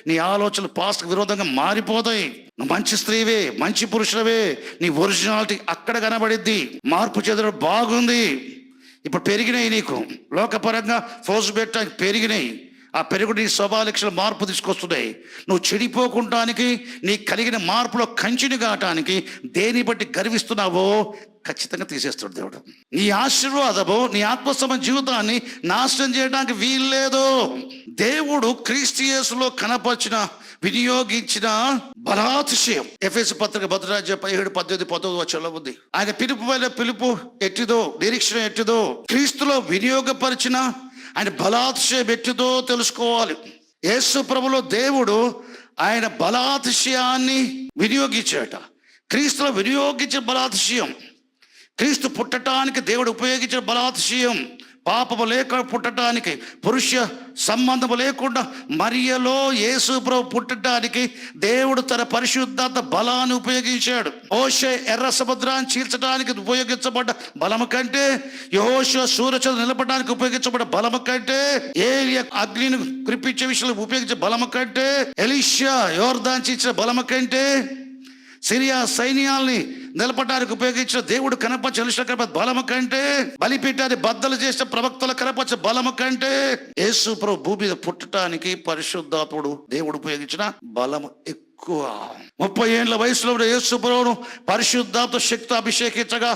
నీ ఆలోచనలు పాస్ట్కి విరోధంగా మారిపోతాయి. నువ్వు మంచి స్త్రీవే, మంచి పురుషులవే, నీ ఒరిజినాలిటీ అక్కడ కనబడిద్ది. మార్పు చెందడం బాగుంది. ఇప్పుడు పెరిగినాయి, నీకు లోకపరంగా ఫోర్స్ పెట్టడానికి పెరిగినాయి. ఆ పెరుగుడు నీ స్వభావ మార్పు తీసుకొస్తున్నాయి. నువ్వు చెడిపోకుంటానికి, నీకు కలిగిన మార్పులో కంచిని కావటానికి దేని బట్టి గర్విస్తున్నావో ఖచ్చితంగా తీసేస్తాడు దేవుడు. నీ ఆశీర్వాదము, నీ ఆత్మసమ జీవితాన్ని నాశనం చేయడానికి వీల్లేదు. దేవుడు క్రీస్తు యేసులో కనపరిచిన, వినియోగించిన బలాతిశయం. ఎఫెసు పత్రిక 17:18-19 ఉంది. ఆయన పిలుపు ఎట్టిదో, నిరీక్షణ ఎట్టిదో, క్రీస్తులో వినియోగపరిచిన ఆయన బలాతిశయం ఎట్టిదో తెలుసుకోవాలి. యేసు ప్రభులో దేవుడు ఆయన బలాతిశయాన్ని వినియోగించాట. క్రీస్తులో వినియోగించిన బలాతిశయం, క్రీస్తు పుట్టడానికి దేవుడు ఉపయోగించిన బలాతిశయం, పాపము లేక పుట్టడానికి, పురుష సంబంధము లేకుండా మరియలో యేసు ప్రభు పుట్టడానికి దేవుడు తన పరిశుద్ధాత్మ బలాన్ని ఉపయోగించాడు. మోషే ఎర్ర సముద్రాన్ని చీల్చడానికి ఉపయోగించబడ్డ బలము కంటే, యెహోషువ సూర్యచంద్రుడు నిలపడానికి ఉపయోగించబడ్డ బలము కంటే, ఏలియా అగ్నిని కురిపించే విషయంలో ఉపయోగించే బలము కంటే, ఎలీషా యోర్దాను చీల్చిన బలము కంటే, సిరియా సైన్యాల్ని నిలపడానికి ఉపయోగించిన దేవుడు కనపరిచిన ఎలీషా బలము కంటే, బలిపీఠాన్ని బద్దలు చేసిన ప్రవక్తల కనపరిచిన బలము కంటే, యేసు ప్రభు భూమి మీద పుట్టడానికి పరిశుద్ధాత్ముడు దేవుడు ఉపయోగించిన బలము ఎక్కువ. 30 ఏళ్ల వయసులో యేసు ప్రభువును పరిశుద్ధాత్మ శక్తి అభిషేకించగా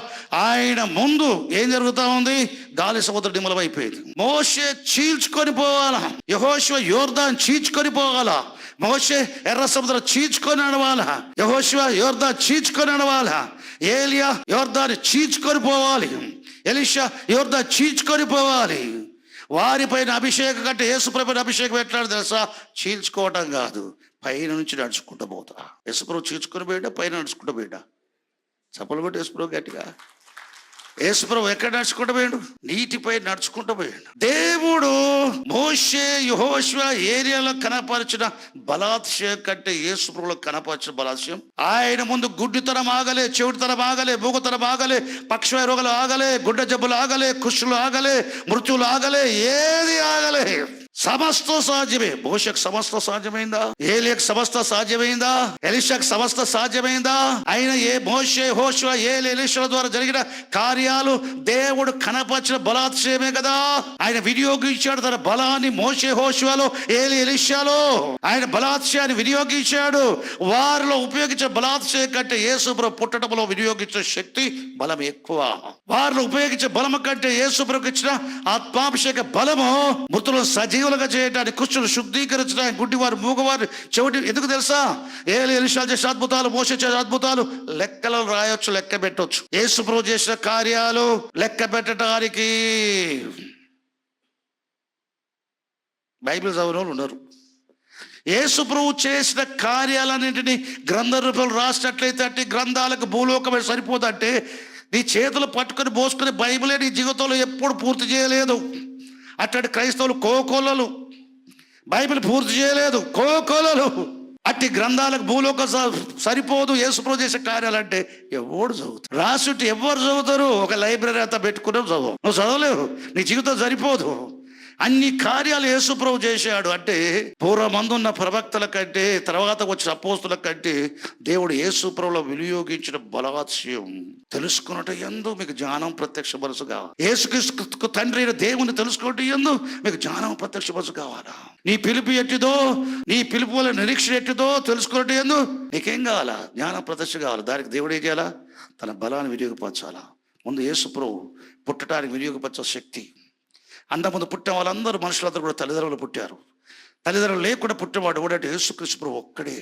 ఆయన ముందు ఏం జరుగుతా ఉంది? గాలి సముద్ర నిమ్మలమైపోయింది. మోషే చీల్చుకొని పోవాలా, యెహోషువ యోర్దాను చీల్చుకొని పోవాలా, మోషే ఎర్ర సముద్రం చీల్చుకొని నడవాలా, యెహోషువ యోర్దాను చీల్చుకొని నడవాలా, ఏలియా యోర్దాను చీల్చుకొని పోవాలి, ఎలీషా యోర్దాను చీల్చుకొని పోవాలి. వారిపైన అభిషేకం కంటే యేసుప్రభుని అభిషేకం ఎట్లాడు తెలుసా? చీల్చుకోవటం కాదు, పైన నుంచి నడుచుకుంటూ పోతా. యేసుప్రభు చీల్చుకొని పోయాడా, పైన నడుచుకుంటూ పోయాడా? చప్పలు కొట్టి యేసుప్రభు గట్టిగా. యేసుప్రభు ఎక్కడ నడుచుకుంటూ పోయాడు? నీటిపై నడుచుకుంటూ పోయాడు. దేవుడు మోషే యెహోషువ ఏరియాలో కనపరిచిన బలాతిశయం కంటే యేసుప్రభులో కనపరిచిన బలాతిశయం. ఆయన ముందు గుడ్డితనం ఆగలే, చెవిటితనం ఆగలే, మూగతనం ఆగలే, పక్షవాయు రోగులు ఆగలే, గుడ్డ జబ్బులు ఆగలే, కుష్ఠులు ఆగలే, మృత్యువులు ఆగలే, ఏది ఆగలే. సమస్త సాధ్యమే. మోషకు సమస్త సాధ్యమైందా? ఏలియాకు సమస్త సాధ్యమైందా? ఎలీషాకు సమస్త సాధ్యమైందా? ఆయన మోషే, యెహోషువ, ఎలీషా ద్వారా జరిగిన కార్యాలు దేవుడు కనపరిచిన బలాతిశయమే కదా. ఆయన వినియోగించాడు తన బలాన్ని మోషే, యెహోషువలో, ఎలీషాలో. ఆయన బలాతిశయాన్ని వినియోగించాడు. వారిలో ఉపయోగించిన బలాతిశయం కంటే యేసు ప్రభు పుట్టడంలో వినియోగించిన శక్తి, బలం ఎక్కువ. వారిలో ఉపయోగించే బలము కంటే యేసు ప్రభుకి ఇచ్చిన ఆత్మాభిషేక బలము మృతులను సజీవులుగా చేయడానికి, కుష్ఠులు శుద్ధీకరించడానికి, గుడ్డివారు, మూగవారు, చెవిటి. ఎందుకు తెలుసా? ఎలీషా చేసే అద్భుతాలు, మోషే చేసే అద్భుతాలు లెక్కలు రాయొచ్చు, లెక్క పెట్టవచ్చు. యేసు ప్రభు చేసిన కార్యాలు లెక్క పెట్టడానికి బైబిల్ చదివిన వాళ్ళు ఉన్నారు. యేసు ప్రభు చేసిన కార్యాలన్నింటినీ గ్రంథ రూపంలో రాసినట్లయితే అంటే గ్రంథాలకు భూలోకమే సరిపోదంటే నీ చేతులు పట్టుకొని మోసుకుని బైబిలే నీ జీవితంలో ఎప్పుడు పూర్తి చేయలేదు. అట్లాంటి క్రైస్తవులు కోకొల్లలు, బైబిల్ పూర్తి చేయలేదు కోకొల్లలు. అట్టి గ్రంథాలకు భూలోక సరిపోదు యేసుప్రభు చేసే కార్యాలంటే ఎవరు చదువుతారు? రాసుంటే ఎవరు చదువుతారు? ఒక లైబ్రరీ అంతా పెట్టుకునే చదువు, నువ్వు చదవలేవు, నీ జీవితం సరిపోదు. అన్ని కార్యాలు యేసుప్రభు చేశాడు అంటే పూర్వమందున్న ప్రవక్తల కంటే తర్వాత వచ్చిన అపోస్తుల కంటే దేవుడు యేసుప్రభులో వినియోగించిన బలాత్స్యం తెలుసుకున్నట్టు ఎందు మీకు జ్ఞానం ప్రత్యక్ష మనసు కావాలి. యేసుక్రీస్తు తండ్రి అయిన దేవుని తెలుసుకున్నట్టు ఎందు మీకు జ్ఞానం ప్రత్యక్ష మనసు కావాలా? నీ పిలుపు ఎట్టిదో, నీ పిలుపు వల్ల నిరీక్షణ ఎట్టిదో తెలుసుకున్నట్టు ఎందు నీకేం కావాలా? జ్ఞానం ప్రత్యక్ష కావాలి. దానికి దేవుడు ఏం చేయాలా? తన బలాన్ని వినియోగపరచాలా. ముందు యేసుప్రభు పుట్టడానికి వినియోగపరచే శక్తి. అంతకుముందు పుట్టిన వాళ్ళందరూ మనుషులందరూ కూడా తల్లిదండ్రులు పుట్టారు. తల్లిదండ్రులు లేకుండా పుట్టినవాడు కూడా యేసుక్రీస్తు ప్రభు ఒక్కడే.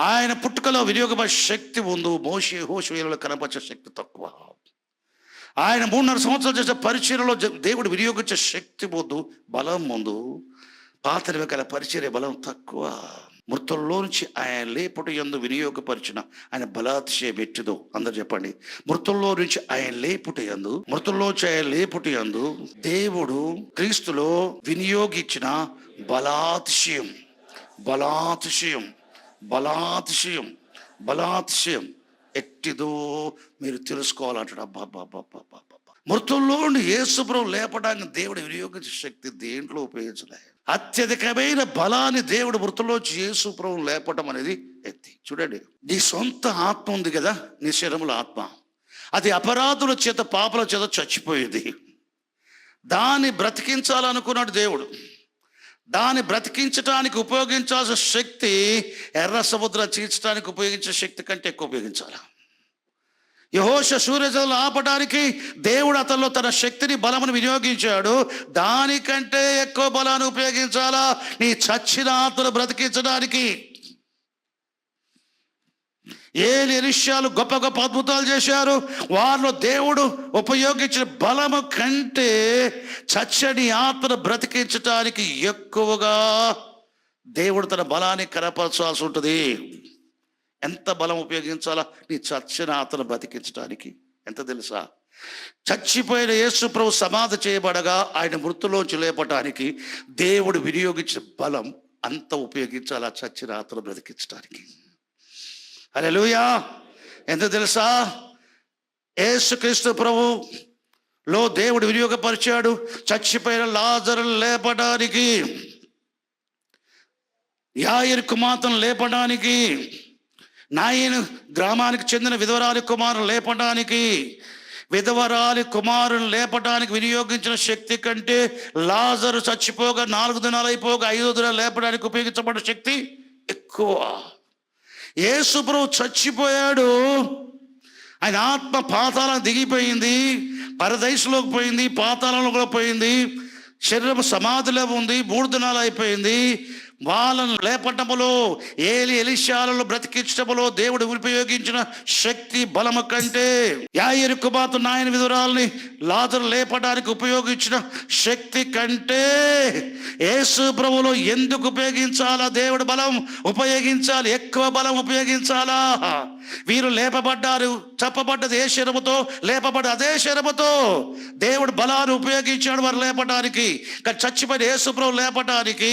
ఆయన పుట్టుకలో వినియోగపరిచే శక్తి ముందు మోషే హోషేయులలో కనపరిచే శక్తి తక్కువ. ఆయన 3.5 సంవత్సరాలు చేసే పరిచర్యలో దేవుడు వినియోగించే శక్తి ముందు, బలం ముందు పాత నిబంధన పరిచర్య బలం తక్కువ. మృతుల్లో నుంచి ఆయన లేపుట యందు వినియోగపరిచిన ఆయన బలాతిశయం ఎట్టిదో అందరు చెప్పండి. మృతుల్లో నుంచి ఆయన లేపుట యందు, మృతుల్లోంచి ఆయన లేపుట యందు దేవుడు క్రీస్తులో వినియోగించిన బలాతిశయం, బలాతిశయం, బలాతిశయం, బలాతిశయం ఎట్టిదో మీరు తెలుసుకోవాలంటాడు. అబ్బాబ్బాబ్బాబ్బా, మృతుల్లో నుండి యేసుప్రభు లేపడానికి దేవుడు వినియోగించే శక్తి దేంట్లో ఉపయోగించలే. అత్యధికమైన బలాన్ని దేవుడు మృతుల్లోంచి యేసుప్రభువు లేపటం అనేది ఎత్తి. చూడండి, నీ సొంత ఆత్మ ఉంది కదా, నీ శరీరంలో ఆత్మ, అది అపరాధుల చేత పాపల చేత చచ్చిపోయింది. దాన్ని బ్రతికించాలనుకున్నాడు దేవుడు. దాన్ని బ్రతికించడానికి ఉపయోగించాల్సిన శక్తి ఎర్ర సముద్రం చీల్చడానికి ఉపయోగించే శక్తి కంటే ఎక్కువ ఉపయోగించాలి. యెహోషువ సూర్యచంద్రులను ఆపడానికి దేవుడు అతనిలో తన శక్తిని బలమును వినియోగించాడు. దానికంటే ఎక్కువ బలాన్ని ఉపయోగించాలా నీ చచ్చిన ఆత్మను బ్రతికించడానికి. ఏలి ఎలీషాలు గొప్ప గొప్ప అద్భుతాలు చేశారు. వారిలో దేవుడు ఉపయోగించిన బలము కంటే చచ్చని ఆత్మను బ్రతికించడానికి ఎక్కువగా దేవుడు తన బలాన్ని కనపరచాల్సి ఉంటుంది. ఎంత బలం ఉపయోగించాలా నీ చచ్చిన ఆత్మను బ్రతికించడానికి? ఎంత తెలుసా? చచ్చిపోయిన యేసుప్రభు సమాధి చేయబడగా ఆయన మృతులోంచి లేపడానికి దేవుడు వినియోగించిన బలం అంత ఉపయోగించాలా చచ్చిన ఆత్మను బ్రతికించడానికి. హల్లెలూయా. ఎంత తెలుసా? యేసుక్రీస్తు ప్రభులో దేవుడు వినియోగపరిచాడు చచ్చిపోయిన లాజరును లేపడానికి, యాయిరు కుమార్తెను లేపడానికి, నాయను గ్రామానికి చెందిన విధవరాలి కుమారుని లేపడానికి, విధవరాలి కుమారుని లేపడానికి వినియోగించిన శక్తి కంటే లాజరు చచ్చిపోగా 4 దినాలు అయిపోగా 5వ దినాలు లేపడానికి ఉపయోగించబడిన శక్తి ఎక్కువ. యేసుప్రభు చచ్చిపోయాడు, ఆయన ఆత్మ పాతాళం దిగిపోయింది, పరదైసులోకి పోయింది, పాతాళంలో కూడా పోయింది, శరీరం సమాధిలో ఉంది, 3 దినాలు అయిపోయింది. వాళ్ళను లేపటములో ఏలి ఎలీషాలను బ్రతికించటములో దేవుడు ఉపయోగించిన శక్తి బలము కంటే యాయిరు కుమార్తె నాయన విధురాల్ని లాజరు లేపడానికి ఉపయోగించిన శక్తి కంటే యేసు ప్రభువులో ఎందుకు ఉపయోగించాలా? దేవుడు బలం ఉపయోగించాలి, ఎక్కువ బలం ఉపయోగించాలా? వీరు లేపబడ్డారు, చెప్పబడ్డది ఏ శరముతో, లేపబడ్డ అదే శరముతో దేవుడు బలాన్ని ఉపయోగించాడు వారు లేపడానికి. కానీ చచ్చిపోయిన యేసు ప్రభు లేపడానికి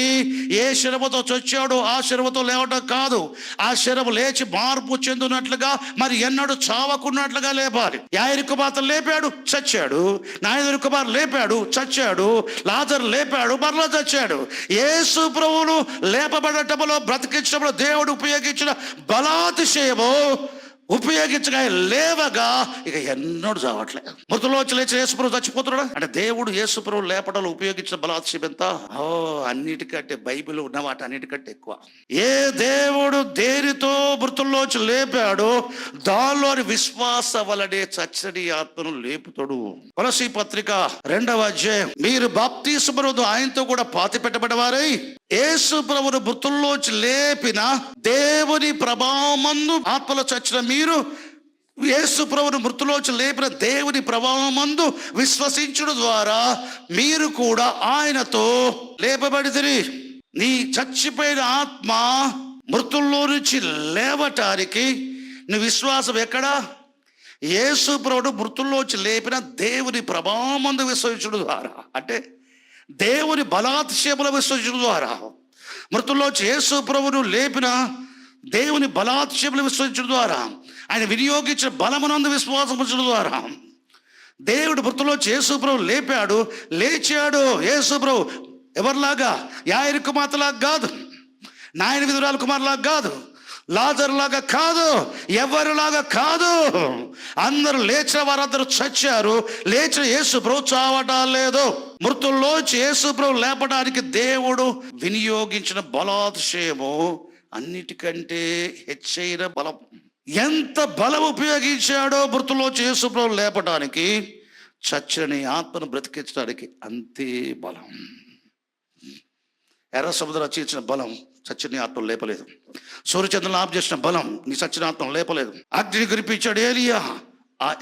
ఏ శరముతో చచ్చాడు ఆ శరముతో లేవటం కాదు. ఆ శరము లేచి మార్పు చెందినట్లుగా మరి ఎన్నడూ చావకున్నట్లుగా లేపాలి. యాయిరు కుమార్తెను లేపాడు, చచ్చాడు. నాయన కుమార్ లేపాడు, చచ్చాడు. లాజరు లేపాడు, మరలా చచ్చాడు. యేసు ప్రభువును లేపబడటంలో బ్రతికించడంలో దేవుడు ఉపయోగించిన బలాతిశయము ఉపయోగించగా లేవగా ఇక ఎన్నడూ చావట్లే. మృతుల్లోంచి లేచి యేసుప్రభు చచ్చిపోతున్నాడా అంటే దేవుడు యేసుప్రభు లేపడంలో ఉపయోగించిన బలాత్సయం ఎంత? అన్నిటికంటే బైబిల్ ఉన్న వాటి అన్నిటికంటే ఎక్కువ. ఏ దేవుడు దేనితో మృతుల్లోంచి లేపాడో దానిలోని విశ్వాస వలనే చచ్చని ఆత్మను లేపుతాడు. కొలసీ పత్రిక 2వ అధ్యాయం, మీరు బాప్తిస్మమునందు ఆయనతో కూడా పాతి పెట్టబడ్డవారై యేసు ప్రభువును మృతుల్లోంచి లేపిన దేవుని ప్రభావమందు ఆత్మలో చచ్చిన మీరు యేసు ప్రభువును మృతుల్లోంచి లేపిన దేవుని ప్రభావమందు విశ్వసించుట ద్వారా మీరు కూడా ఆయనతో లేపబడితిరి. నీ చచ్చిపోయిన ఆత్మ మృతుల్లో నుంచి లేవటానికి నీ విశ్వాసం ఎక్కడా? యేసు ప్రభువును మృతుల్లోంచి లేపిన దేవుని ప్రభావమందు విశ్వసించడం ద్వారా, అంటే దేవుని బలాతిశయముల విశ్వసించడం ద్వారా, మృతుల్లోంచి యేసు ప్రభువును లేపిన దేవుని బలాతిశయములు విశ్వసించడం ద్వారా, ఆయన వినియోగించిన బలమునందు విశ్వాసం ఉంచడం ద్వారా దేవుడు మృతుల్లోంచి యేసు ప్రభువు లేపాడు, లేచాడు. యేసు ప్రభు ఎవరిలాగా? యాయిరు కుమార్తెలాగా కాదు, నాయన విధురాలు కుమారులాగా కాదు, లాజరులాగా కాదు, ఎవరిలాగా కాదు. అందరూ లేచిన వారందరూ చచ్చారు. లేచిన యేసు ప్రభు చావటం లేదు. మృతుల్లోంచి యేసు ప్రభు లేపడానికి దేవుడు వినియోగించిన బలాతిశయము అన్నిటికంటే హెచ్చైన బలం. ఎంత బలం ఉపయోగించాడో మృతుల్లోంచి యేసు ప్రభు లేపడానికి, చచ్చిన ఆత్మను బ్రతికించడానికి అంతే బలం. ఎర్ర సముద్రం రచించిన బలం చచ్చిన ఆత్మ లేపలేదు. సూర్యచంద్రులను ఆపు చేసిన బలం నీ చచ్చిన ఆత్మ లేపలేదు. అగ్ని కురిపించాడు ఏలియా.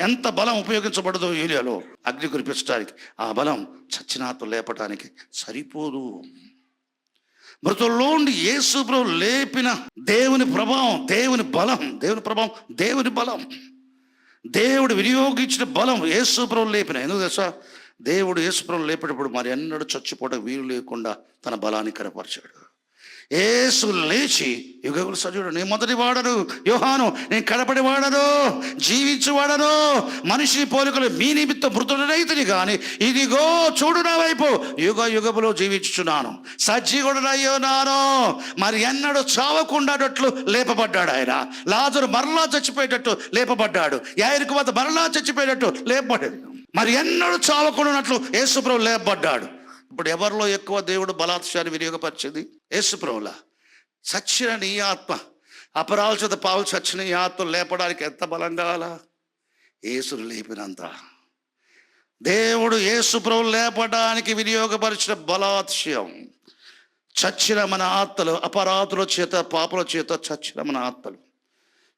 ఎంత బలం ఉపయోగించబడదో ఏలియాలో అగ్ని కురిపించడానికి, ఆ బలం చచ్చిన ఆత్మ లేపడానికి సరిపోదు. మృతుల్లోండి యేసు ప్రభు లేపిన దేవుని ప్రభావం, దేవుని బలం, దేవుని ప్రభావం, దేవుని బలం, దేవుడు వినియోగించిన బలం యేసు ప్రభు లేపిన. ఎందుకు తెలుసా? దేవుడు యేసు ప్రభు లేపేటప్పుడు మరి ఎన్నడూ చచ్చిపోవడం వీలు లేకుండా తన బలాన్ని కనపరిచాడు. యేసు లేచి యుగములు సజీవుడు. నేను మొదటి వాడను యోహాను, నేను కడపడి వాడను, జీవించి వాడను, మనిషి పోలికలు మీ నిమిత్తం మృతుడనైతిని కానీ ఇదిగో చూడు నా వైపు యుగ యుగములో జీవించుచున్నాను, సజీవుడనయ్యున్నాను. మరి ఎన్నడూ చావకుండాటట్లు లేపబడ్డాడు ఆయన. లాజరు మరలా చచ్చిపోయేటట్టు లేపబడ్డాడు. యాయిరు కుమార్తె మరలా చచ్చిపోయేటట్టు లేపబడ్డాడు. మరి ఎన్నడూ చావకుండానట్లు యేసు ప్రభు లేపబడ్డాడు. ఇప్పుడు ఎవరిలో ఎక్కువ దేవుడు బలాత్సాన్ని వినియోగపరిచింది? యేసు ప్రభువులా. చచ్చిన నీ ఆత్మ, అపరాల చేత పావులు చచ్చిన ఈ ఆత్మ లేపడానికి ఎంత బలం కావాలా? యేసును లేపినంత. దేవుడు యేసు ప్రభువు లేపడానికి వినియోగపరిచిన బలాతిశయం. చచ్చిన మన ఆత్మలు, అపరాధుల చేత పాపుల చేత చచ్చిన మన ఆత్మలు,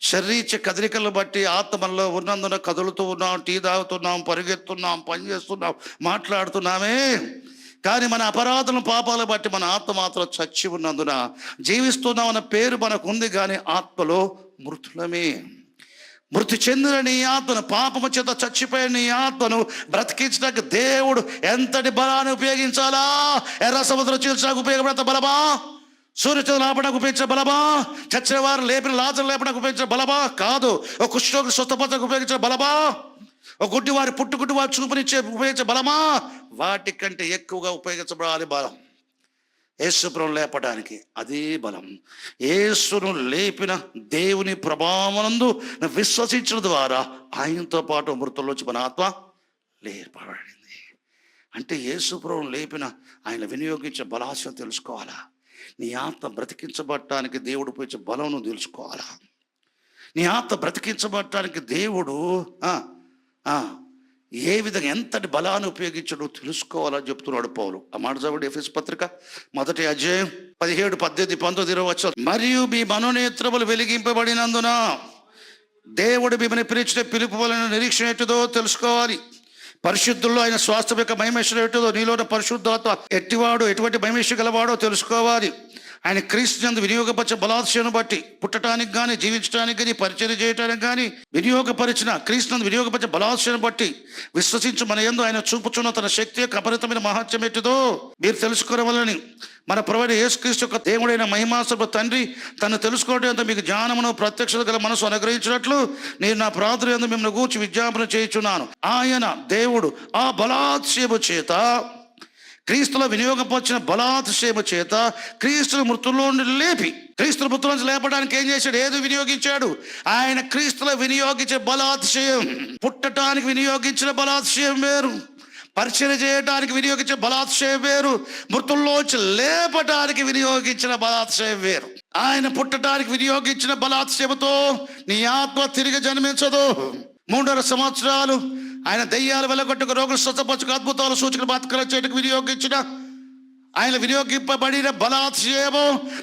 శరీర కదలికలను బట్టి ఆత్మల్లో ఉన్నందున కదులుతూ ఉన్నాం, టీ తాగుతున్నాం, పరిగెత్తున్నాం, పని చేస్తున్నాం, మాట్లాడుతున్నామే. కానీ మన అపరాధులను పాపాలు బట్టి మన ఆత్మ మాత్రం చచ్చి ఉన్నందున జీవిస్తున్నాం అన్న పేరు మనకు ఉంది, కానీ ఆత్మలో మృతులమే. మృతి చెందిన నీ ఆత్మను, పాపము చేత చచ్చిపోయిన నీ ఆత్మను బ్రతికించడానికి దేవుడు ఎంతటి బలాన్ని ఉపయోగించాలా? ఎర్ర సముద్రం చీల్చడానికి ఉపయోగపడత బలమా? సూర్యచంద్రులు ఆపడానికి ఉపయోగించిన బలమా? చచ్చిన వారు లేపిన లాజరు లేపడానికి ఉపయోగించిన బలమా? కాదు. ఒక కుష్ఠరోగిని స్వస్థపరచడానికి ఉపయోగించిన బలమా? ఒక గుడ్డి వారి పుట్టుగుడ్డి వారి చూపునిచ్చే ఉపయోగించే బలమా? వాటికంటే ఎక్కువగా ఉపయోగించబడాలి బలం. యేసు ప్రభువును లేపడానికి అదే బలం. యేసును లేపిన దేవుని ప్రభావమునందు విశ్వసించడం ద్వారా ఆయనతో పాటు మృతుల్లోంచి మన ఆత్మ లేపబడింది. అంటే యేసు ప్రభువును లేపిన ఆయన వినియోగించిన బలాశయం తెలుసుకోవాలా? నీ ఆత్మ బ్రతికించబడటానికి దేవుడు ఉపయోగించే బలం నువ్వు తెలుసుకోవాలా? నీ ఆత్మ బ్రతికించబడటానికి దేవుడు ఏ విధంగా ఎంతటి బలాన్ని ఉపయోగించడో తెలుసుకోవాలని చెప్తున్నాడు పౌలు. ఆ మాట చదవండి. ఎఫెసు పత్రిక 1వ అధ్యాయం 17, 18, 19 వచనం. మరియు మీ మనోనేత్రములు వెలిగింపబడినందున దేవుడు మిమ్మల్ని పిలిచిన పిలుపు వలన నిరీక్షణ ఎట్టుదో తెలుసుకోవాలి. పరిశుద్ధుల్లో ఆయన స్వాస్థ్యం యొక్క మహిమేశ్వరం ఎట్టుదో, నీలో పరిశుద్ధాత్మ ఎట్టివాడు, ఎటువంటి మహిమేశ్వర గలవాడో తెలుసుకోవాలి. ఆయన క్రీస్తు నందు వినియోగపరిచే బలాత్సను బట్టి పుట్టడానికి కానీ, జీవించడానికి కానీ, పరిచయం చేయడానికి కానీ వినియోగపరిచిన క్రీస్తు నందు వినియోగపరిచే బలాత్సను బట్టి విశ్వసించు మన యందు ఆయన చూపుచున్న తన శక్తి యొక్క అపరితమైన మహత్యం ఎట్టిదో మీరు తెలుసుకోవాలని మన ప్రభువైన యేసుక్రీస్తు యొక్క దేవుడైన మహిమాసపు తండ్రి తను తెలుసుకోవడం మీకు జ్ఞానమును ప్రత్యక్షత గల మనసు అనుగ్రహించినట్లు నేను నా ప్రార్థన యందు మిమ్మల్ని గూర్చి విజ్ఞాపన చేయుచున్నాను. ఆయన దేవుడు ఆ బలాత్సయము చేత, క్రీస్తులో వినియోగపరిచిన బలాతిశయము చేత క్రీస్తును మృతుల్లో నుండి లేపి, క్రీస్తును మృతుల నుంచి లేపడానికి ఏం చేశాడు? ఏది వినియోగించాడు? ఆయన క్రీస్తులో వినియోగించే బలాతిశయం. పుట్టడానికి వినియోగించిన బలాతిశయం వేరు, పరిచయం చేయడానికి వినియోగించే బలాతిశయం వేరు, మృతుల్లోంచి లేపడానికి వినియోగించిన బలాతిశయం వేరు. ఆయన పుట్టడానికి వినియోగించిన బలాతిశయముతో నీ ఆత్మ తిరిగి జన్మించదు. 3.5 సంవత్సరాలు ఆయన దెయ్యాలు వెళ్ళగొట్టుకు, రోగులు స్వస్థపరచుకు, అద్భుతాలు సూచనలు బతకలు చేయడానికి వినియోగించిన, ఆయన వినియోగింపబడిన బలాతిశయము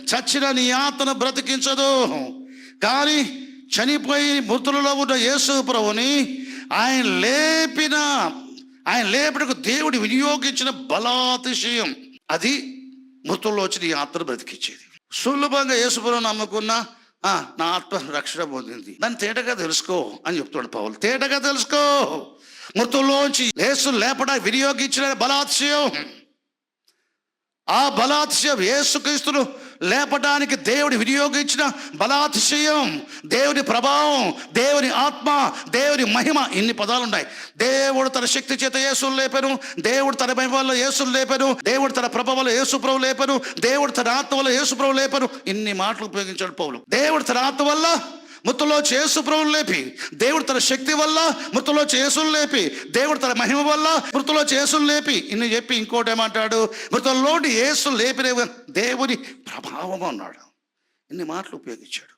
చచ్చిన నీ ఆత్మను బ్రతికించదు. కానీ చనిపోయి మృతులలో ఉన్న యేసు ప్రభువుని ఆయన లేపినకు దేవుడు వినియోగించిన బలాతిశయం. అది మృతుల్లో వచ్చి నీ ఆత్మను బ్రతికించేది. సులభంగా యేసుప్రభువుని నమ్ముకున్నా నా ఆత్మ రక్షణ పొందింది. దాన్ని తేటగా తెలుసుకో అని చెప్తున్నాడు పౌలు. తేటగా తెలుసుకో. మృతుల్లోంచి యేసు లేపడానికి వినియోగించిన బలాత్సయం, ఆ బలాతిశయం యేసుక్రీస్తును లేపడానికి దేవుడు వినియోగించిన బలాతిశయం, దేవుని ప్రభావం, దేవుని ఆత్మ, దేవుని మహిమ, ఇన్ని పదాలు ఉన్నాయి. దేవుడు తన శక్తి చేత యేసును లేపాను, దేవుడు తన మహిమలో యేసును లేపాను, దేవుడు తన ప్రభావంలో యేసు ప్రభు లేపాను, దేవుడు తన ఆత్మ వల్ల యేసు ప్రభు లేపాను. ఇన్ని మాటలు ఉపయోగించాడు పౌలు. దేవుడు తన ఆత్మ వల్ల మృతుల్లో యేసు ప్రభువును లేపి, దేవుడు తన శక్తి వల్ల మృతుల్లో యేసును లేపి, దేవుడు తన మహిమ వల్ల మృతుల్లో యేసును లేపి, ఇన్ని చెప్పి ఇంకోటి ఏమంటాడు, మృతుల్లోని యేసు లేపిన దేవుని ప్రభావం అన్నాడు. ఇన్ని మాటలు ఉపయోగించాడు.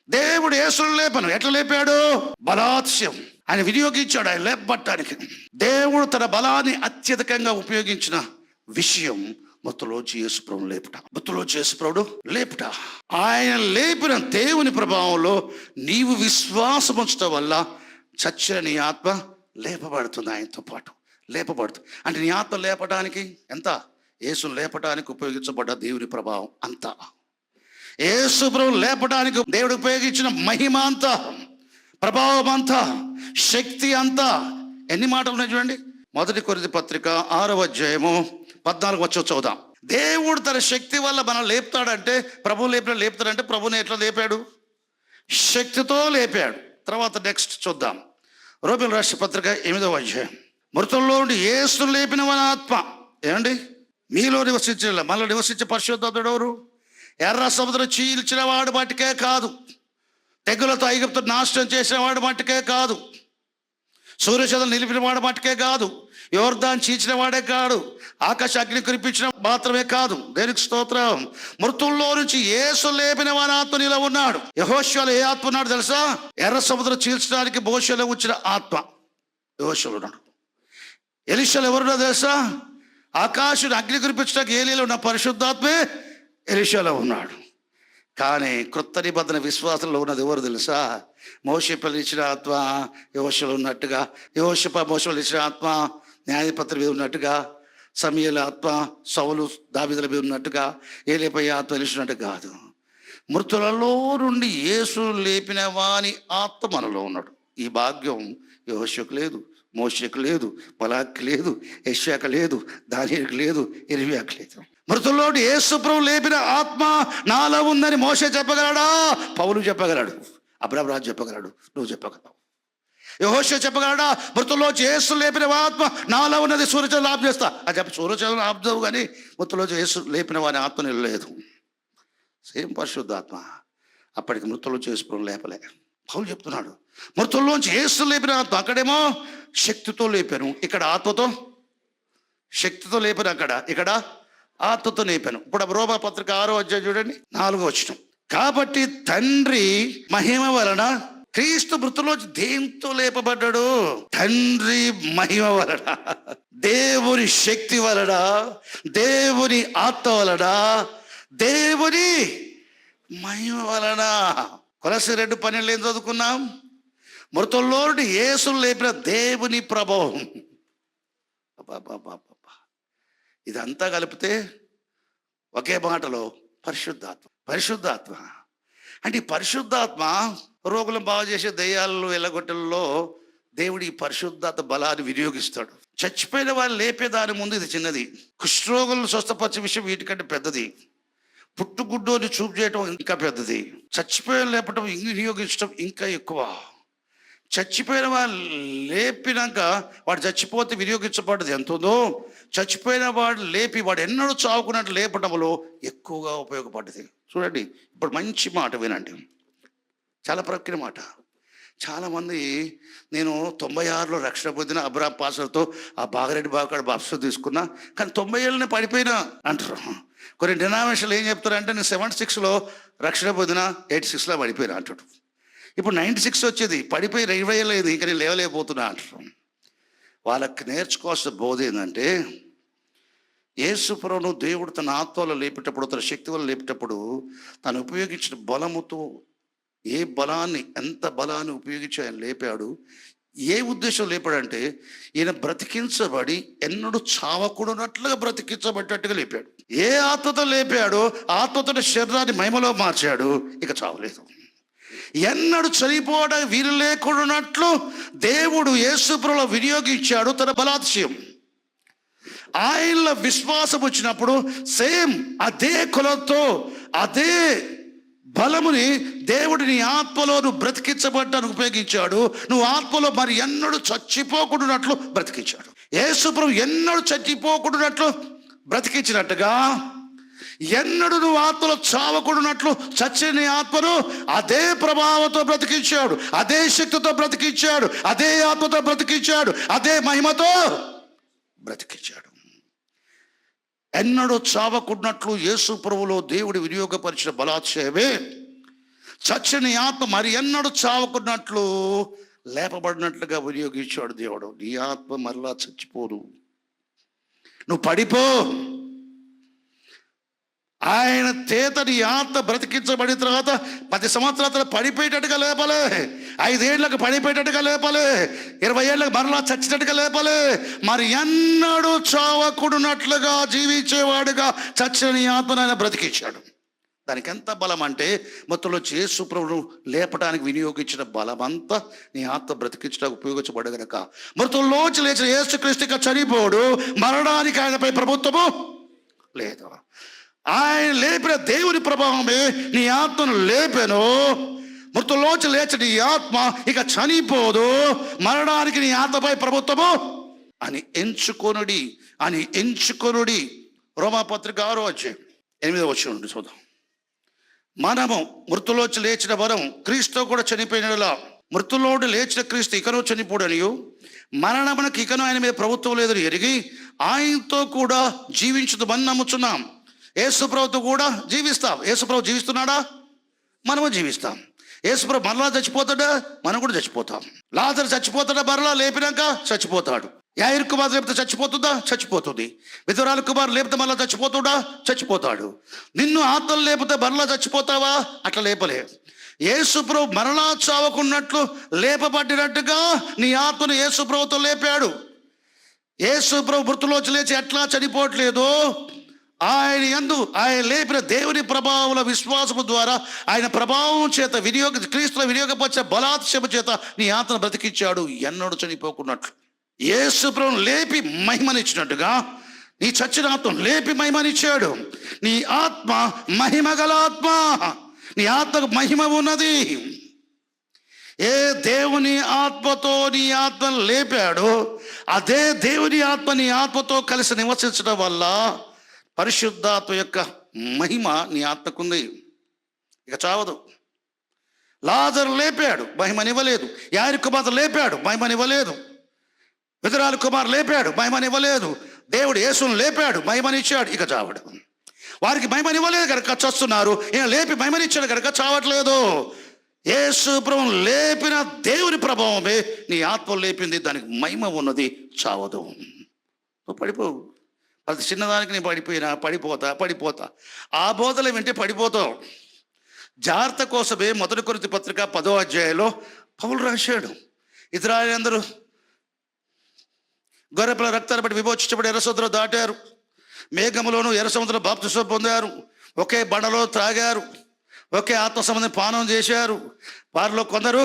దేవుడు యేసును లేపను ఎట్లా లేపాడు? బలాత్స్యం ఆయన వినియోగించాడు ఆయన లేపబట్టానికి. దేవుడు తన బలాన్ని అత్యధికంగా ఉపయోగించిన విషయం మృతులోంచి యేసు ప్రభువును లేపుట. మృతులోంచి యేసు ప్రభుడు లేపుట. ఆయన లేపిన దేవుని ప్రభావంలో నీవు విశ్వాసం ఉంచడం వల్ల చచ్చిన నీ ఆత్మ లేపబడుతుంది. ఆయనతో పాటు లేపబడుతుంది. అంటే నీ ఆత్మ లేపడానికి ఎంత? యేసును లేపడానికి ఉపయోగించబడ్డ దేవుని ప్రభావం అంతా, యేసు ప్రభువు లేపడానికి దేవుడు ఉపయోగించిన మహిమ అంతా, ప్రభావం అంతా, శక్తి అంతా. ఎన్ని మాటలు ఉన్నాయి చూడండి. 1 కొరింథీ పత్రిక 6వ అధ్యాయము 14 చదువుదాం. దేవుడు తన శక్తి వల్ల మనం లేపుతాడంటే, ప్రభువు లేపుతాడంటే ప్రభువుని ఎట్లా లేపాడు? శక్తితో లేపాడు. తర్వాత నెక్స్ట్ చూద్దాం. రోమీయులకు రాసిన పత్రిక 8వ అధ్యాయం. మృతుల్లో నుండి యేసును లేపిన మన ఆత్మ ఏమండి మీలో నివసించిన, మనలో నివసించే పరిశుద్ధాత్ముడు ఎవరు? ఎర్ర సముద్రం చీల్చిన వాడు మట్టుకే కాదు, తెగులతో ఐగుప్తు నాశనం చేసిన వాడు మట్టుకే కాదు, సూర్యచంద్రులు నిలిపిన వాడు మట్టుకే కాదు, యోర్దాను చీల్చిన వాడే కాదు, ఆకాశ అగ్ని కురిపించిన మాత్రమే కాదు. దేనికి స్తోత్రం. మృతుల్లో నుంచి యేసు లేపిన వాని ఆత్మ నీలో ఉన్నాడు. యెహోషువలో ఏ ఆత్మ ఉన్నాడు తెలుసా? ఎర్ర సముద్రం చీల్చడానికి మోషేలో ఉంచిన ఆత్మ యెహోషువలో ఉన్నాడు. ఎలీషాలో ఎవరున్నా తెలుసా? ఆకాశుని అగ్ని కురిపించడానికి ఏలీలో ఉన్న పరిశుద్ధాత్మే ఎలీషాలో ఉన్నాడు. కానీ క్రొత్త నిబంధన విశ్వాసంలో ఉన్నది ఎవరు తెలుసా? మోషే ఇచ్చిన ఆత్మ యెహోషువలో ఉన్నట్టుగా, మోషేలో ఇచ్చిన ఆత్మ న్యాయపత్రి మీద ఉన్నట్టుగా, సమూయేలు ఆత్మ సౌలు దావీదుల మీద ఉన్నట్టుగా, ఏలీపై ఆత్మ తెలిసినట్టు కాదు. మృతులలో నుండి యేసు లేపిన వాని ఆత్మ మనలో ఉన్నాడు. ఈ భాగ్యం యెహోషువకు లేదు, మోషేకు లేదు, మలాక్కి లేదు, యెషయాకు లేదు, దానియేలుకు లేదు, ఇర్మీయాకు లేదు. మృతుల్లో యేసు ప్రభువు లేపిన ఆత్మ నాలో ఉందని మోషే చెప్పగలడా? పౌలు చెప్పగలడు, అబ్రాహాము రాజు చెప్పగలడు, నువ్వు చెప్పగలవు. యెహోషువ చెప్పగలడా? మృతుల్లో యేసు లేపిన ఆత్మ నాలో ఉన్నది, సూర్యచంద్రులు ఆఫ్ చేస్తా అని చెప్పి సూర్యచంద్రులు ఆఫ్ చేయవు, కానీ మృతుల్లో యేసు లేపిన వాని ఆత్మ లేదు. సేమ్ పరిశుద్ధాత్మ అప్పటికి మృతుల్లో యేసు ప్రభువు లేపలే. పౌలు చెప్తున్నాడు మృతుల్లోంచి యేసు లేపిన ఆత్మ. అక్కడేమో శక్తితో లేపాను, ఇక్కడ ఆత్మతో, శక్తితో లేపాను అక్కడ, ఇక్కడ ఆత్మతో లేపాను. ఇప్పుడు రోమా పత్రిక 6వ అధ్యాయం చూడండి 4వ వచనం. కాబట్టి తండ్రి మహిమ వలన క్రీస్తు మృతుల్లోంచి దేంతో లేపబడ్డాడు? తండ్రి మహిమ వలన, దేవుని శక్తి వలన, దేవుని ఆత్మ వలన, దేవుని మహిమ వలన. కొలస్సీ 2:12 ఏం చదువుకున్నాం? మృతుల్లో నుండి యేసును లేపిన దేవుని ప్రభావం. ఇదంతా కలిపితే ఒకే మాటలో పరిశుద్ధాత్మ. పరిశుద్ధాత్మ అంటే ఈ పరిశుద్ధాత్మ రోగులను బాగు చేసే దయ్యాలను వెళ్ళగొట్టలలో దేవుడు ఈ పరిశుద్ధాత్మ బలాన్ని వినియోగిస్తాడు. చచ్చిపోయిన వాళ్ళు లేపేదాని ముందు ఇది చిన్నది. కుష్ఠరోగులను స్వస్థపరిచే విషయం వీటికంటే పెద్దది. పుట్టుగుడ్డోని చూపు చేయటం ఇంకా పెద్దది. చచ్చిపోయిన లేపటం వినియోగించడం ఇంకా ఎక్కువ. చచ్చిపోయిన వాళ్ళు లేపినాక వాడు చచ్చిపోతే వినియోగించబడ్డది ఎంత ఉందో, చచ్చిపోయిన వాడు లేపి వాడు ఎన్నడూ చావుకున్నట్టు లేపడంలో ఎక్కువగా ఉపయోగపడ్డది. చూడండి ఇప్పుడు మంచి మాట వినండి, చాలా ప్రక్రియ మాట. చాలామంది నేను 96లో రక్షణ పొందిన అబ్రాహాం పాస్టర్తో ఆ బాగారెడ్డి బావకాడ బాప్టిజం తీసుకున్నా, కానీ 90 ఏళ్ళనే పడిపోయినా అంటారు. కొన్ని డినామినేషన్లు ఏం చెప్తారంటే నేను 76లో రక్షణ పొందిన 86లో పడిపోయినా అంటాడు. ఇప్పుడు 96 వచ్చేది, పడిపోయి 20 ఏళ్ళు అయింది, ఇంకా నేను లేవలేకపోతున్నా అంటారు. వాళ్ళకి నేర్చుకోవాల్సిన బోధ ఏంటంటే యేసు ప్రభువును దేవుడు తన ఆత్మలో లేపేటప్పుడు, తన శక్తి వల్ల లేపేటప్పుడు తను ఉపయోగించిన బలముతో, ఏ బలాన్ని, ఎంత బలాన్ని ఉపయోగించి ఆయన లేపాడు, ఏ ఉద్దేశం లేపాడంటే ఈయన బ్రతికించబడి ఎన్నడూ చావకూడనట్లుగా బ్రతికించబడ్డట్టుగా లేపాడు. ఏ ఆత్మతో లేపాడో ఆత్మతో శరీరాన్ని మహిమలో మార్చాడు, ఇక చావలేదు. ఎన్నడూ చనిపోవడానికి వీలు లేకున్నట్లు దేవుడు యేసుప్రభువులో వినియోగించాడు తన బలాతిశయం. ఆయనలో విశ్వాసం వచ్చినప్పుడు సేమ్ అదే కులంతో అదే బలముని దేవుడు నీ ఆత్మలో నువ్వు బ్రతికించబడ్డానికి ఉపయోగించాడు. నువ్వు ఆత్మలో మరి ఎన్నడూ చచ్చిపోకుండాట్లు బ్రతికించాడు. యేసుప్రభు ఎన్నడూ చచ్చిపోకుండాట్లు బ్రతికించినట్టుగా ఎన్నడూ నువ్వు ఆత్మలో చావకుండాట్లు చచ్చిన నీ ఆత్మను అదే ప్రభావంతో బ్రతికించాడు, అదే శక్తితో బ్రతికించాడు, అదే ఆత్మతో బ్రతికించాడు, అదే మహిమతో బ్రతికించాడు. ఎన్నడూ చావకున్నట్లు యేసు ప్రభువులో దేవుడు వినియోగపరిచిన బలాతిశయమే చచ్చని ఆత్మ మరి ఎన్నడూ చావకున్నట్లు లేపబడినట్లుగా వినియోగించాడు దేవుడు. నీ ఆత్మ మరలా చచ్చిపోదు, నువ్వు పడిపో. ఆయన చేత నీ ఆత్మ బ్రతికించబడిన తర్వాత 10 సంవత్సరాల పడిపోయేటట్టుగా లేపలే, 5 ఏళ్ళకు పడిపోయేటట్టుగా లేపలే, 20 ఏళ్ళకు మరలా చచ్చినట్టుగా లేపలే. మరి ఎన్నడూ చావకుడునట్లుగా జీవించేవాడుగా చచ్చిన నీ ఆత్మను ఆయన బ్రతికించాడు. దానికి ఎంత బలం అంటే మొత్తంలో యేసు ప్రభువును లేపడానికి వినియోగించిన బలమంతా నీ ఆత్మ బ్రతికించడానికి ఉపయోగించబడు గనక మృతుల్లోంచి లేచిన యేసుక్రీస్తుగా చనిపోడు, మరణానికి ఆయనపై ప్రభుత్వము లేదు. ఆయన లేపిన దేవుని ప్రభావమే నీ ఆత్మను లేపెను. మృతుల్లోంచి లేచిన నీ ఆత్మ ఇక చనిపోదు, మరణానికి నీ ఆత్మపై ప్రభుత్వము అని ఎంచుకొనుడి. రోమాపత్రిక 6వ అధ్యాయం 8వ వచనం నుండి చూద్దాం. మనము మృతులోంచి లేచిన వరం క్రీస్తు కూడా చనిపోయినలా మృతులోండి లేచిన క్రీస్తు ఇకను చనిపోడనియు మరణమునకు ఇకను ఆయన మీద ప్రభుత్వం లేదని ఎరిగి ఆయనతో కూడా జీవించుదామని నమ్ముచున్నాం. యేసుప్రభుతో కూడా జీవిస్తాం. యేసుప్రభు జీవిస్తున్నాడా? మనము జీవిస్తాం. యేసుప్రభు మరలా చచ్చిపోతాడా? మనం కూడా చచ్చిపోతాం. లాజరు చచ్చిపోతాడా? మరలా లేపినాక చచ్చిపోతాడు. యాయిరు కుమార్ లేపితే చచ్చిపోతుందా? చచ్చిపోతుంది. విధురాలు కుమార్ లేపితే మరలా చచ్చిపోతుందా? చచ్చిపోతాడు. నిన్ను ఆత్మలు లేపితే మరలా చచ్చిపోతావా? అట్లా లేపలే. యేసుప్రభు మరలా చావకున్నట్లు లేపబడినట్టుగా నీ ఆత్మను యేసుప్రభుతో లేపాడు. యేసుప్రభు మృతులోంచి లేచి ఎట్లా చనిపోవట్లేదు, ఆయన లేపిన దేవుని ప్రభావంలో విశ్వాసము ద్వారా ఆయన ప్రభావం చేత క్రీస్తుల వినియోగపరిచే బలాతిశయము చేత నీ ఆత్మను బ్రతికించాడు, ఎన్నడూ చనిపోకున్నట్లు. యేసు ప్రభువును లేపి మహిమనిచ్చినట్టుగా నీ చచ్చిన ఆత్మను లేపి మహిమనిచ్చాడు. నీ ఆత్మ మహిమ గల ఆత్మ, నీ ఆత్మకు మహిమ ఉన్నది. ఏ దేవుని ఆత్మతో నీ ఆత్మను లేపాడో అదే దేవుని ఆత్మ నీ ఆత్మతో కలిసి నివసించడం వల్ల పరిశుద్ధాత్మ యొక్క మహిమ నీ ఆత్మకుంది, ఇక చావదు. లాజరు లేపాడు, మహిమనివ్వలేదు. యాయిరు కుమార్ లేపాడు, మహిమనివ్వలేదు. విధురాలు కుమార్ లేపాడు, మహిమనివ్వలేదు. దేవుడు యేసును లేపాడు, మహిమనిచ్చాడు, ఇక చావడు. వారికి మహిమనివ్వలేదు కనుక చస్తున్నారు. ఈయన లేపి మహిమనిచ్చాడు కనుక చావట్లేదు. యేసు ప్రభువును లేపిన దేవుని ప్రభావమే నీ ఆత్మ లేపింది, దానికి మహిమ ఉన్నది, చావదు. నువ్వు పడిపోవు. ప్రతి చిన్నదానికి నేను పడిపోతా ఆ బోధలు వింటే పడిపోతావు. జాగ్రత్త కోసమే 1 కొరింథీ పత్రిక 10వ అధ్యాయంలో పౌలు రాశాడు. ఇశ్రాయేలీయులందరూ గొర్రెపిల్ల రక్తాన్ని బట్టి విమోచించబడి ఎర్ర సముద్రం దాటారు, మేఘములోను ఎర్ర సముద్రం బాప్తిసం పొందారు, ఒకే బండలో త్రాగారు, ఒకే ఆత్మ సంబంధం పానం చేశారు. వారిలో కొందరు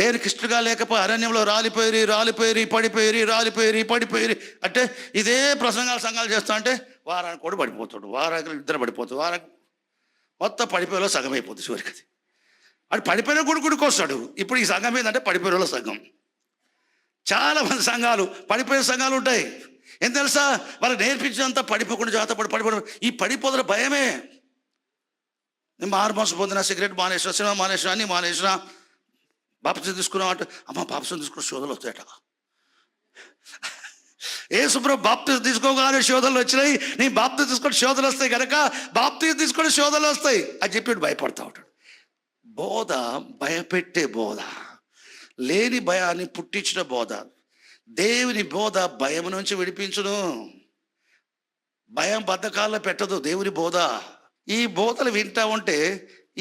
దేవునికి ఇష్టగా లేకపోయి అరణ్యంలో రాలిపోయి పడిపోయి అంటే ఇదే సంఘాలు చేస్తా అంటే వారానికి కూడా పడిపోతాడు, వారానికి 2 పడిపోతాడు, వారానికి మొత్తం పడిపోయేలో సగం అయిపోతుంది చివరికి. అది అది పడిపోయిన గుడికి వస్తాడు. ఇప్పుడు ఈ సంఘం ఏంటంటే పడిపోయేలో సంఘం. చాలా మంది సంఘాలు పడిపోయే సంఘాలు ఉంటాయి. ఏం తెలుసా, వాళ్ళకి నేర్పించినంత పడిపోకుండా జాగ్రత్త పడిపోవడం. ఈ పడిపోతున్న భయమే. నేను మారుమోసం పొందిన, సిగరెట్ మానేసిన, సినిమా మానేసిన, అన్నీ మానేసిన, బాప్తిసం తీసుకున్నాం అంటే అమ్మ బాప్తిసం తీసుకున్న శోధనలు వస్తాయట. యేసుప్రభు బాప్తిసం తీసుకోగానే శోధనలు వచ్చినాయి, నీ బాప్తిసం తీసుకొని శోధనలు వస్తాయి కనుక బాప్తిసం తీసుకొని శోధనలు వస్తాయి అని చెప్పి భయపడతా ఉంటాడు. బోధ భయపెట్టే బోధ, లేని భయాన్ని పుట్టించిన బోధ. దేవుని బోధ భయం నుంచి విడిపించును, భయం బద్ధకాల్లో పెట్టదు దేవుని బోధ. ఈ బోధలు వింటా ఉంటే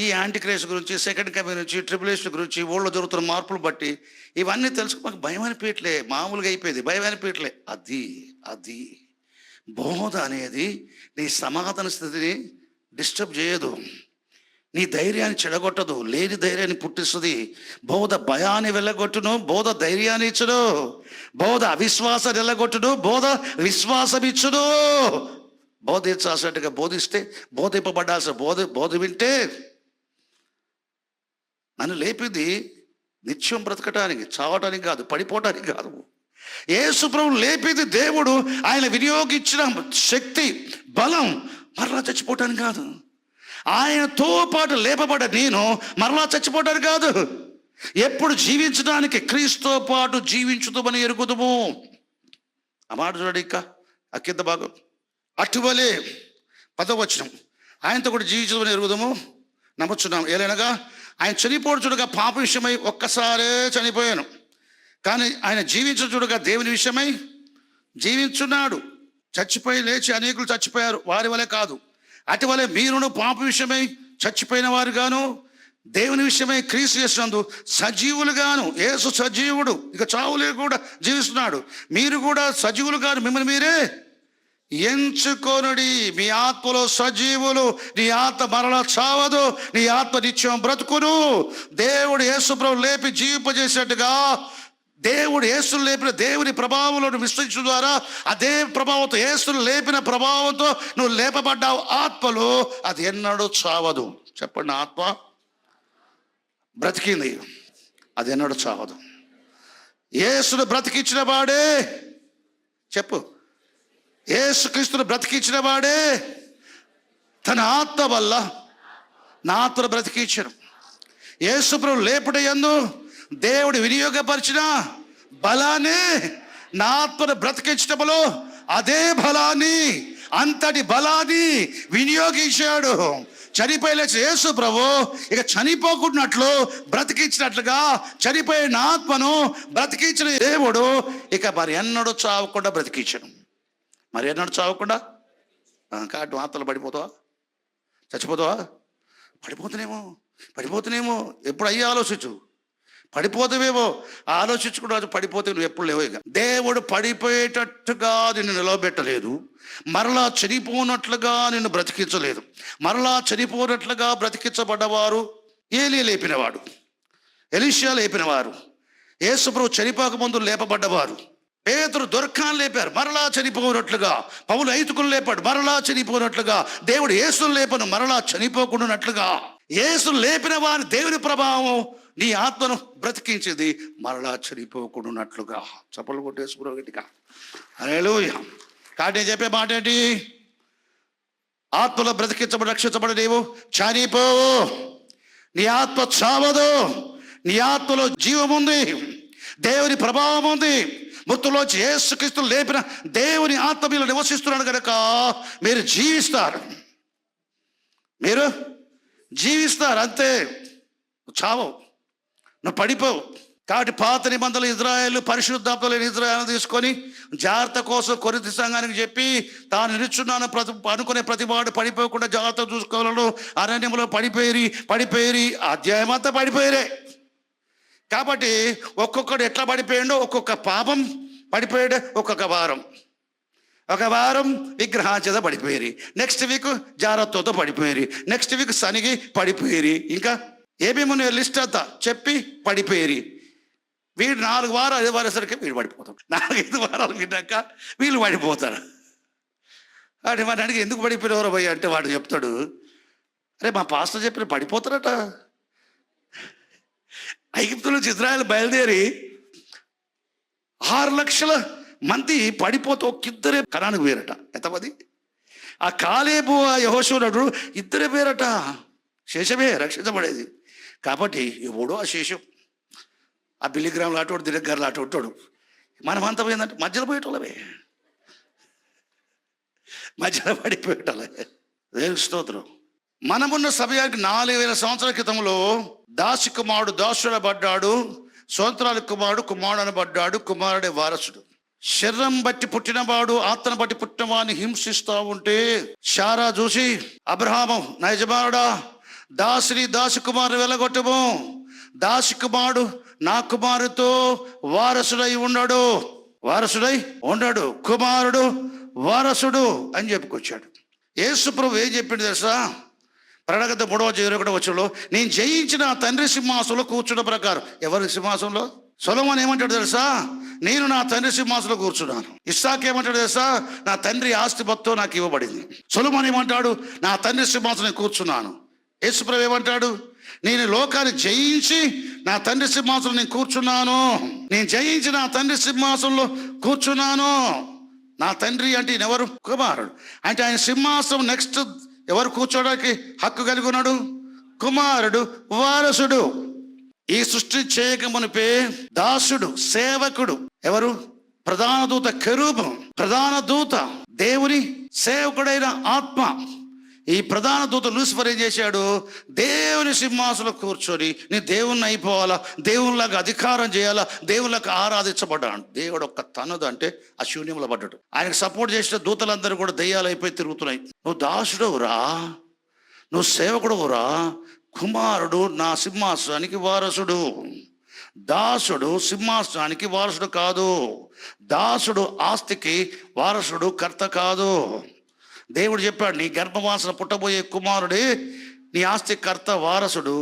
ఈ యాంటీ క్రైస్ట్ గురించి, సెకండ్ కమింగ్ గురించి, ట్రిబులేషన్ గురించి, ఊళ్ళో జరుగుతున్న మార్పులు బట్టి ఇవన్నీ తెలుసుకు మాకు భయం అనిపించట్లే, మామూలుగా అయిపోయింది, భయం అనిపించట్లే. అది బోధ అనేది నీ సమాధాన స్థితిని డిస్టర్బ్ చేయదు, నీ ధైర్యాన్ని చెడగొట్టదు, లేని ధైర్యాన్ని పుట్టిస్తుంది. బోధ భయాన్ని వెళ్ళగొట్టును, బోధ ధైర్యాన్ని ఇచ్చును. బోధ అవిశ్వాసాన్ని వెళ్ళగొట్టును, బోధ విశ్వాసం ఇచ్చును. బోధించాల్సినట్టుగా బోధిస్తే, బోధింపబడాల్సిన బోధ వింటే నన్ను లేపింది నిత్యం బ్రతకటానికి, చావటానికి కాదు, పడిపోవటానికి కాదు. యేసు ప్రభువు లేపింది దేవుడు ఆయన వినియోగించిన శక్తి, బలం మరలా చచ్చిపోవటానికి కాదు. ఆయనతో పాటు లేపబడ్డ నేను మరలా చచ్చిపోవటానికి కాదు, ఎప్పుడు జీవించడానికి క్రీస్తుతో పాటు జీవించుదామని ఎరుగుదుము. ఆ మాట చూడండి, ఇంకా ఆ కింద భాగం. అటువలే 10వ వచనం, ఆయనతో కూడా జీవించుదామని ఎరుగుదాము నమ్ముచున్నాం. ఏలైనగా ఆయన చనిపోవడం చూడగా పాప విషయమై ఒక్కసారే చనిపోయాను, కానీ ఆయన జీవించడం చూడగా దేవుని విషయమై జీవించున్నాడు. చచ్చిపోయి లేచి అనేకులు చచ్చిపోయారు, వారి వలె కాదు. అటువలే మీరును పాప విషయమై చచ్చిపోయిన వారు గాను, దేవుని విషయమై క్రీస్తు యేసునందు సజీవులుగాను. యేసు సజీవుడు, ఇక చావులే కూడా జీవిస్తున్నాడు. మీరు కూడా సజీవులు గాను మిమ్మల్ని మీరే ఎంచుకొనుడి. మీ ఆత్మలో సజీవులు, నీ ఆత్మ మరలా చావదు, నీ ఆత్మ నిత్యం బ్రతుకును. దేవుడు యేసు ప్రభు లేపి జీవింపజేసినట్టుగా, దేవుడు యేసును లేపిన దేవుని ప్రభావంలో విశ్వసించడం ద్వారా అదే ప్రభావంతో, యేసును లేపిన ప్రభావంతో నువ్వు లేపబడ్డావు ఆత్మలో. అది ఎన్నడూ చావదు. చెప్పండి, ఆత్మ బ్రతికింది, అది ఎన్నడూ చావదు. యేసును బ్రతికించిన వాడే, చెప్పు, యేసుక్రీస్తును బ్రతికించిన వాడే తన ఆత్మ వల్ల నా ఆత్మను బ్రతికించను. యేసు ప్రభు లేపుట యందు దేవుడు వినియోగపరిచిన బలాన్ని, నా ఆత్మను బ్రతికించడంలో అదే బలాన్ని, అంతటి బలాన్ని వినియోగించాడు. చనిపోయిన యేసు ప్రభు ఇక చనిపోకున్నట్లు బ్రతికించినట్లుగా చనిపోయిన ఆత్మను బ్రతికించిన దేవుడు ఇక మరి ఎన్నడూ చావకుండా బ్రతికించను. మరి ఎన్నడూ చావకుండా కాటు ఆత్మలు పడిపోతావా, చచ్చిపోతావా? పడిపోతున్నామో ఎప్పుడు అయ్యి ఆలోచించు. పడిపోతావేమో ఆలోచించుకుంటూ పడిపోతే నువ్వు ఎప్పుడు లేవు. ఇక దేవుడు పడిపోయేటట్టుగా నిన్ను నిలవబెట్టలేదు, మరలా చనిపోనట్లుగా నిన్ను బ్రతికించలేదు. మరలా చనిపోనట్లుగా బ్రతికించబడ్డవారు ఏలీ లేపినవాడు, ఎలీషా లేపినవారు, యేసు ప్రభు చనిపోక ముందు లేపబడ్డవారు. పేతురు దొర్కాను లేపారు, మరలా చనిపోనట్లుగా. పౌలు ఐతుకులు లేపాడు, మరలా చనిపోనట్లుగా. దేవుడు యేసును లేపను, మరలా చనిపోకుండానట్లుగా. యేసును లేపిన వారి దేవుని ప్రభావం నీ ఆత్మను బ్రతికించేది, మరలా చనిపోకుండానట్లుగా. చప్పలు కొట్టేసుకున్నావు గట్టిగా, హల్లెలూయా. కాబట్టి నేను చెప్పే మాట ఏంటి? ఆత్మలో బ్రతికించబడి రక్షించబడి నీవు చనిపోవు, నీ ఆత్మ చావదు. నీ ఆత్మలో జీవం ఉంది, దేవుని ప్రభావం ఉంది. మృతుల్లోంచి యేసుక్రీస్తు లేపిన దేవుని ఆత్మ మీలో నివసిస్తున్నాడు కనుక మీరు జీవిస్తారు, మీరు జీవిస్తారు. అంతే, చావవు, నువ్వు పడిపోవు. కాబట్టి పాత నిబంధనలు ఇజ్రాయేలు పరిశుద్ధాత్మ లేని ఇజ్రాయేలు తీసుకొని జాగ్రత్త కోసం కొరింథీ సంఘానికి చెప్పి, తాను నిలుచున్నాను అనుకునే ప్రతివాడు పడిపోకుండా జాగ్రత్త చూసుకోవాలను. అరణ్యంలో పడిపోయి అధ్యాయం అంతా పడిపోయారే. కాబట్టి ఒక్కొక్కడు ఎట్లా పడిపోయాడో, ఒక్కొక్క పాపం పడిపోయాడు. ఒక్కొక్క వారం, ఒక వారం విగ్రహాంచేత పడిపోయారు, నెక్స్ట్ వీక్ జాగ్రత్తతో పడిపోయారు, నెక్స్ట్ వీక్ సనిగి పడిపోయారు. ఇంకా ఏమేమి లిస్ట్ అంతా చెప్పి పడిపోయారు. వీడు 4 వారాలు 5 వారాల సరికి వీడు పడిపోతాడు, 4-5 వారాలు విన్నాక వీళ్ళు పడిపోతారు. అంటే వాడిని అడిగి ఎందుకు పడిపోయినవరు భయ్య అంటే వాడు చెప్తాడు, అరే మా పాస్టర్ చెప్పిన పడిపోతారట. ఐగుప్తు నుంచి ఇజ్రాయెల్ బయలుదేరి 6 లక్షల మంది పడిపోతే ఒక్కిద్దరే కనానికి పోయారట. ఎంతమంది? ఆ కాలేబు, ఆ యెహోషువనుడు ఇద్దరే పోయారట. శేషమే రక్షించబడేది. కాబట్టి ఎవడో ఆ శేషం, ఆ బిల్లిగ్రాములు ఆటోడు, దినగారులు ఆటోడు. మనమంతా పోయిందంటే మధ్యలో పోయేటోళ్ళమే, మధ్యలో పడిపోయేటోళ్ళే. దేవుని స్తోత్రం. మనమున్న సమయానికి 4000 సంవత్సరాల క్రితంలో దాసి కుమారుడు దాసుడబడ్డాడు, సోంతరాల కుమారుడు కుమారుడు అనబడ్డాడు, కుమారుడే వారసుడు. శరీరం బట్టి పుట్టినవాడు ఆత్మను బట్టి పుట్టిన వాడిని హింసిస్తూ ఉంటే శారా చూసి, అబ్రహాము నా యజమానుడా, దాసిని దాసి కుమారుని వెళ్ళగొట్టము. దాసి కుమారుడు నా కుమారుతో వారసుడై ఉండడు, కుమారుడు వారసుడు అని చెప్పుకొచ్చాడు. యేసు ప్రభు ఏం చెప్పిండు తెలుసా? ప్రణగత 3:21 నేను జయించిన తండ్రి సింహాసనంలో కూర్చున్న ప్రకారం. ఎవరి సింహాసనంలో? సొలొమోను ఏమంటాడు తెలుసా? నేను నా తండ్రి సింహాసనంలో కూర్చున్నాను. ఇస్సాకు ఏమంటాడు తెలుసా? నా తండ్రి ఆస్తి మొత్తం నాకు ఇవ్వబడింది. సొలొమోను ఏమంటాడు? నా తండ్రి సింహాసనం కూర్చున్నాను. యేసు ప్రభు ఏమంటాడు? నేను లోకాన్ని జయించి నా తండ్రి సింహాసనం నేను కూర్చున్నాను. నేను జయించి నా తండ్రి సింహాసనంలో కూర్చున్నాను. నా తండ్రి అంటే ఎవరు? కుమారుడు. అంటే ఆయన సింహాసనం నెక్స్ట్ ఎవరు కూర్చోడానికి హక్కు కలిగి ఉన్నాడు? కుమారుడు, వారసుడు. ఈ సృష్టి చేయక మునిపే దాసుడు, సేవకుడు. ఎవరు? ప్రధాన దూత, కెరూబు. ప్రధాన దూత దేవుని సేవకుడైన ఆత్మ. ఈ ప్రధాన దూత లూసిఫర్ ఏం చేశాడు? దేవుని సింహాసనంలో కూర్చొని నీ దేవుణ్ణి అయిపోవాలా, దేవునిలాగా అధికారం చేయాలా, దేవునిలాగా ఆరాధించబడ్డాడు. దేవుడు ఒక్క తనదు అంటే ఆ శూన్యంలో పడ్డాడు. ఆయనకు సపోర్ట్ చేసిన దూతలందరూ కూడా దెయ్యాలు అయిపోయి తిరుగుతున్నాయి. నువ్వు దాసుడవురా, నువ్వు సేవకుడవురా, కుమారుడు నా సింహాసనానికి వారసుడు. దాసుడు సింహాసనానికి వారసుడు కాదు. దాసుడు ఆస్తికి వారసుడు, కర్త కాదు. దేవుడు చెప్పాడు, నీ గర్భవాసన పుట్టబోయే కుమారుడే నీ ఆస్తి కర్త, వారసుడు.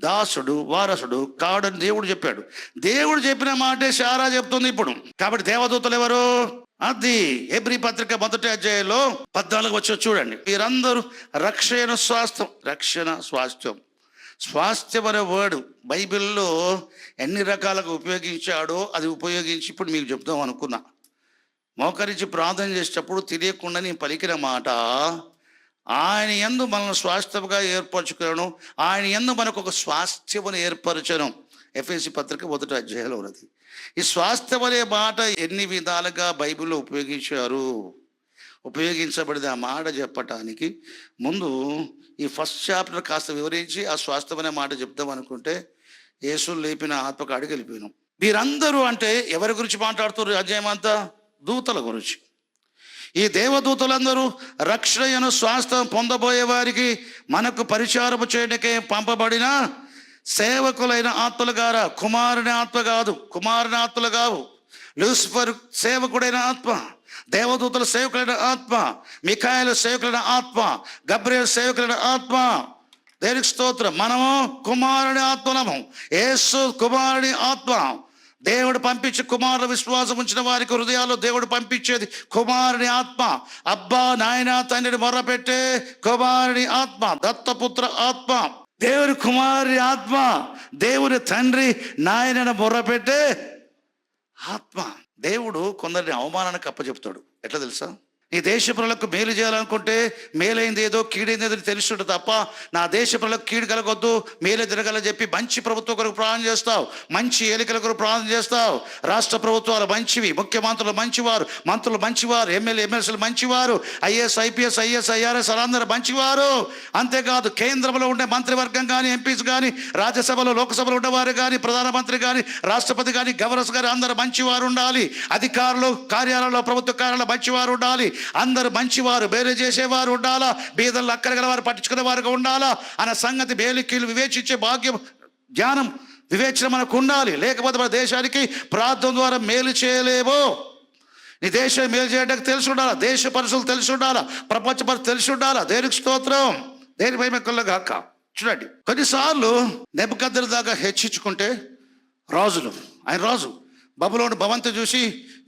దాసుడు వారసుడు కాడని దేవుడు చెప్పాడు. దేవుడు చెప్పిన మాటే శారా చెప్తుంది ఇప్పుడు. కాబట్టి దేవదూతలు ఎవరు? అది హెబ్రీ పత్రిక 1:14 14 చూడండి. మీరందరూ రక్షణ స్వాస్థ్యం. స్వాస్థ్యం అనే వర్డ్ బైబిల్లో ఎన్ని రకాలుగా ఉపయోగించాడో అది ఉపయోగించి ఇప్పుడు మీకు చెప్దాం అనుకున్నా. మోకరించి ప్రార్థన చేసేటప్పుడు తెలియకుండా నేను పలికిన మాట, ఆయన యందు మనల్ని స్వాస్థ్యముగా ఏర్పరచుకున్నాను, ఆయన యందు మనకు ఒక స్వాస్థ్యమును ఏర్పరచను. ఎఫెసీ పత్రిక 1:1 ఉన్నది. ఈ స్వాస్థ్యం అనే మాట ఎన్ని విధాలుగా బైబిల్లో ఉపయోగించబడింది. ఆ మాట చెప్పటానికి ముందు ఈ ఫస్ట్ చాప్టర్ కాస్త వివరించి ఆ స్వాస్థ్యం అనే మాట చెప్దాం అనుకుంటే యేసుని లేపిన ఆత్మకు అడిగి వెళ్ళిపోయినాం. వీరందరూ అంటే ఎవరి గురించి మాట్లాడుతున్నారు? అధ్యాయం అంతా దూతల గురించి. ఈ దేవదూతలందరూ రక్షణను స్వాస్థ్యం పొందబోయే వారికి మనకు పరిచారము చేయడానికే పంపబడిన సేవకులైన ఆత్మలు గారా. కుమారుని ఆత్మలు కావు. లూసిఫర్ సేవకుడైన ఆత్మ, దేవదూతల సేవకులైన ఆత్మ, మిఖాయేలు సేవకులైన ఆత్మ, గబ్రియలు సేవకులైన ఆత్మ. దేవునికి స్తోత్రం. మనము కుమారుని ఆత్మలము. యేసు కుమారుని ఆత్మ. దేవుడు పంపించి కుమారుల విశ్వాసం ఉంచిన వారికి హృదయాల్లో దేవుడు పంపించేది కుమారుని ఆత్మ. అబ్బా నాయన తండ్రిని మొర్రపెట్టే కుమారుని ఆత్మ, దత్తపుత్ర ఆత్మ. దేవుని కుమారుని ఆత్మ, దేవుని తండ్రి నాయనను మొర్రపెట్టే ఆత్మ. దేవుడు కొందరిని అవమానానికి అప్పచెప్తాడు. ఎట్లా తెలుసా? నీ దేశ ప్రజలకు మేలు చేయాలనుకుంటే మేలైంది ఏదో కీడైంది ఏదో తెలుసుంటు తప్ప నా దేశ ప్రజలకు కీడు కలగొద్దు, మేలే జరగాలని చెప్పి మంచి ప్రభుత్వం కొరకు ప్రార్థన చేస్తావు, మంచి ఏలికల కొరకు ప్రార్థన చేస్తావు. రాష్ట్ర ప్రభుత్వాలు మంచివి, ముఖ్యమంత్రులు మంచివారు, మంత్రులు మంచివారు, ఎమ్మెల్సీలు మంచివారు, ఐఏఎస్ ఐపీఎస్ ఐఏఎస్ ఐఆర్ఎస్ అందరూ మంచివారు. అంతేకాదు కేంద్రంలో ఉండే మంత్రివర్గం కానీ, ఎంపీస్ కానీ, రాజ్యసభలో లోక్సభలో ఉండేవారు కానీ, ప్రధానమంత్రి కానీ, రాష్ట్రపతి కానీ, గవర్నర్స్ కానీ అందరూ మంచివారు ఉండాలి. అధికారులు కార్యాలయంలో, ప్రభుత్వ కార్యాలయంలో మంచివారు ఉండాలి. అందరూ మంచివారు, బేరే చేసేవారు ఉండాలా, బీదలు అక్కడగల వారు పట్టించుకునే వారుగా ఉండాలా అన్న సంగతి బేలికీలు వివేచించే భాగ్యం, జ్ఞానం, వివేచన మనకు ఉండాలి. లేకపోతే మన దేశానికి ప్రార్థన ద్వారా మేలు చేయలేమో. నీ దేశం మేలు చేయడానికి తెలిసి ఉండాలా, దేశ పరిస్థితులు తెలిసి ఉండాలా, ప్రపంచ పరిస్థితులు తెలిసి ఉండాలా. దేనికి స్తోత్రం, దేని భయమెక్కల్లో కాక. చూడండి, కొన్నిసార్లు నెబుకద్నెజరు దాకా హెచ్చించుకుంటే ఆయన రాజు బబులోను భవంతి చూసి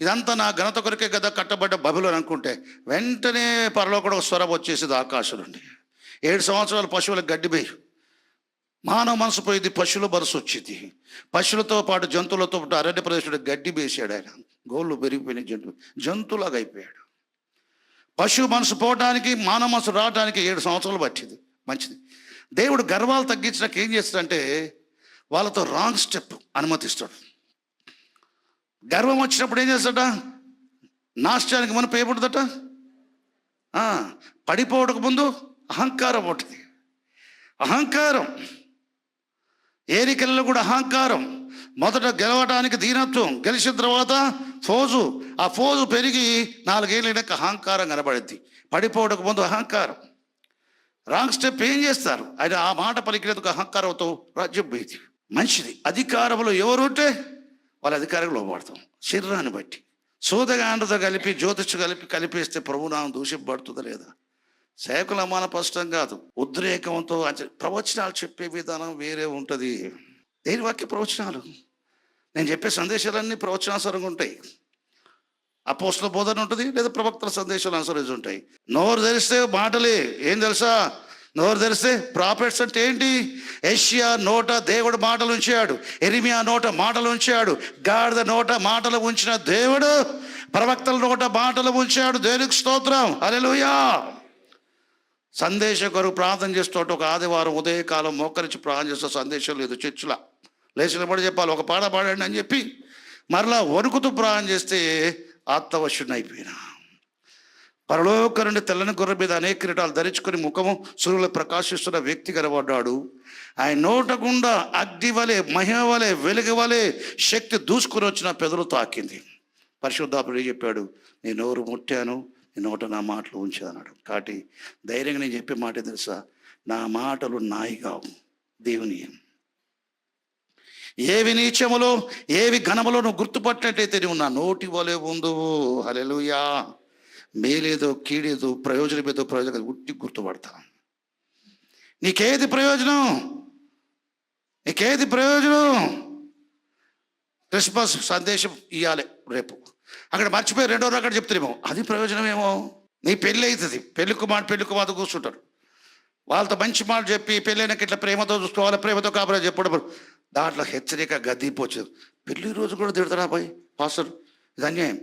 ఇదంతా నా ఘనత కొరకే కదా కట్టబడ్డ బబులోను అనుకుంటే వెంటనే పరలోకంలో ఒక స్వరం వచ్చేసింది ఆకాశం నుండి. 7 సంవత్సరాలు పశువులకు గడ్డి వేయి, మానవ మనసు పోయింది, పశువుల మనసు వచ్చింది. పశువులతో పాటు జంతువులతో పాటు అరణ్య ప్రదేశంలో గడ్డి వేసాడు. ఆయన గోళ్ళు పెరిగిపోయిన జంతువులాగా అయిపోయాడు. పశువు మనసు పోవడానికి మానవ మనసు రావడానికి 7 సంవత్సరాలు పట్టింది. మంచిది. దేవుడు గర్వాలు తగ్గించినాక ఏం చేస్తాడంటే వాళ్ళతో రాంగ్ స్టెప్ అనుమతిస్తాడు. గర్వం వచ్చినప్పుడు ఏం చేస్తాడ? నాశనానికి మునుపు ఏముంటుందట? పడిపోవడానికి ముందు అహంకారం ఉంటుంది. అహంకారం, ఏరికల్లో కూడా అహంకారం. మొదట గెలవడానికి దీనత్వం, గెలిచిన తర్వాత ఫోజు, ఆ ఫోజు పెరిగి 4 ఏళ్ళైనాక అహంకారం కనబడింది. పడిపోవడానికి ముందు అహంకారం. రాంగ్ స్టెప్ ఏం చేస్తారు? ఆయన ఆ మాట పలికినందుకు అహంకారంతో రాజ్యం పోయింది. మంచిది. అధికారంలో ఎవరుంటే వాళ్ళ అధికారంలో లోపడతాం. శరీరాన్ని బట్టి సోదగాండ్రతో కలిపి జ్యోతిష్ కలిపేస్తే ప్రభునామం దూషింపబడుతుందా లేదా? సేవకుల అమాన స్పష్టం కాదు, ఉద్రేకంతో ప్రవచనాలు చెప్పే విధానం వేరే ఉంటుంది. దేని వాక్య ప్రవచనాలు? నేను చెప్పే సందేశాలన్నీ ప్రవచనానుసారంగా ఉంటాయి. అపోస్తల బోధన ఉంటుంది, లేదా ప్రవక్తల సందేశాలు అనుసరించి ఉంటాయి. నోరు తెరిస్తే మాటలే. ఏం తెలుసా? నోరు తెరిస్తే ప్రాఫిట్స్ అంటే ఏంటి? యెషయా నోట దేవుడు మాటలు ఉంచాడు, యెరెమీయా నోట మాటలు ఉంచాడు, గాడిద నోట మాటలు ఉంచిన దేవుడు ప్రవక్తల నోట మాటలు ఉంచాడు. దేవునికి స్తోత్రం, హల్లెలూయా. సందేశం కొరకు ప్రార్థన చేస్తుంటే ఒక ఆదివారం ఉదయకాలం మోకరించి ప్రార్థన చేస్తే సందేశం లేదు. చర్చిలా లేచినప్పుడు చెప్పాలి, ఒక పాట పాడండి అని చెప్పి మరలా వణుకుతూ ప్రార్థన చేస్తే ఆత్మవశుడిని అయిపోయినా. పరలోక నుండి తెల్లని గుర్ర మీద అనేక కిరీటాలు ధరించుకుని ముఖము సూర్యులు ప్రకాశిస్తున్న వ్యక్తి కనబడ్డాడు. ఆయన నోట గుండా అగ్ని వలె, మహిమ వలె, వెలుగు వలె శక్తి దూసుకుని వచ్చిన పెదవులు తాకింది. పరిశుద్ధాత్ముడు చెప్పాడు, నేను నోరు ముట్టాను, నీ నోట నా మాటలు ఉంచా అన్నాడు. కాబట్టి ధైర్యంగా నేను చెప్పే మాట తెలుసా? నా మాటలు నాయి కావు, దేవుని. ఏవి నీచములో ఏవి ఘనములో నువ్వు గుర్తుపట్టినట్టయితే నువ్వు నా నోటి వలె ఉందువు. హల్లెలూయా. మేలేదో కీడేదో ప్రయోజనమేదో ప్రయోజనం ఉట్టి గుర్తుపడతా. నీకేది ప్రయోజనం? నీకేది ప్రయోజనం? క్రిస్మస్ సందేశం ఇవ్వాలి రేపు, అక్కడ మర్చిపోయి రెండో రకం చెప్తారేమో, అది ప్రయోజనమేమో. నీ పెళ్ళి అవుతుంది, పెళ్లి కుమార్తె కూర్చుంటారు, వాళ్ళతో మంచి మాట చెప్పి పెళ్ళైనాక ఇట్లా ప్రేమతో చూసుకోవాలి, ప్రేమతో కాపురా చెప్పడం, దాంట్లో హెచ్చరిక గద్దిపోవచ్చు. పెళ్లి రోజు కూడా తిడతారా పోయి పాస్టర్? ఇది అన్యాయం.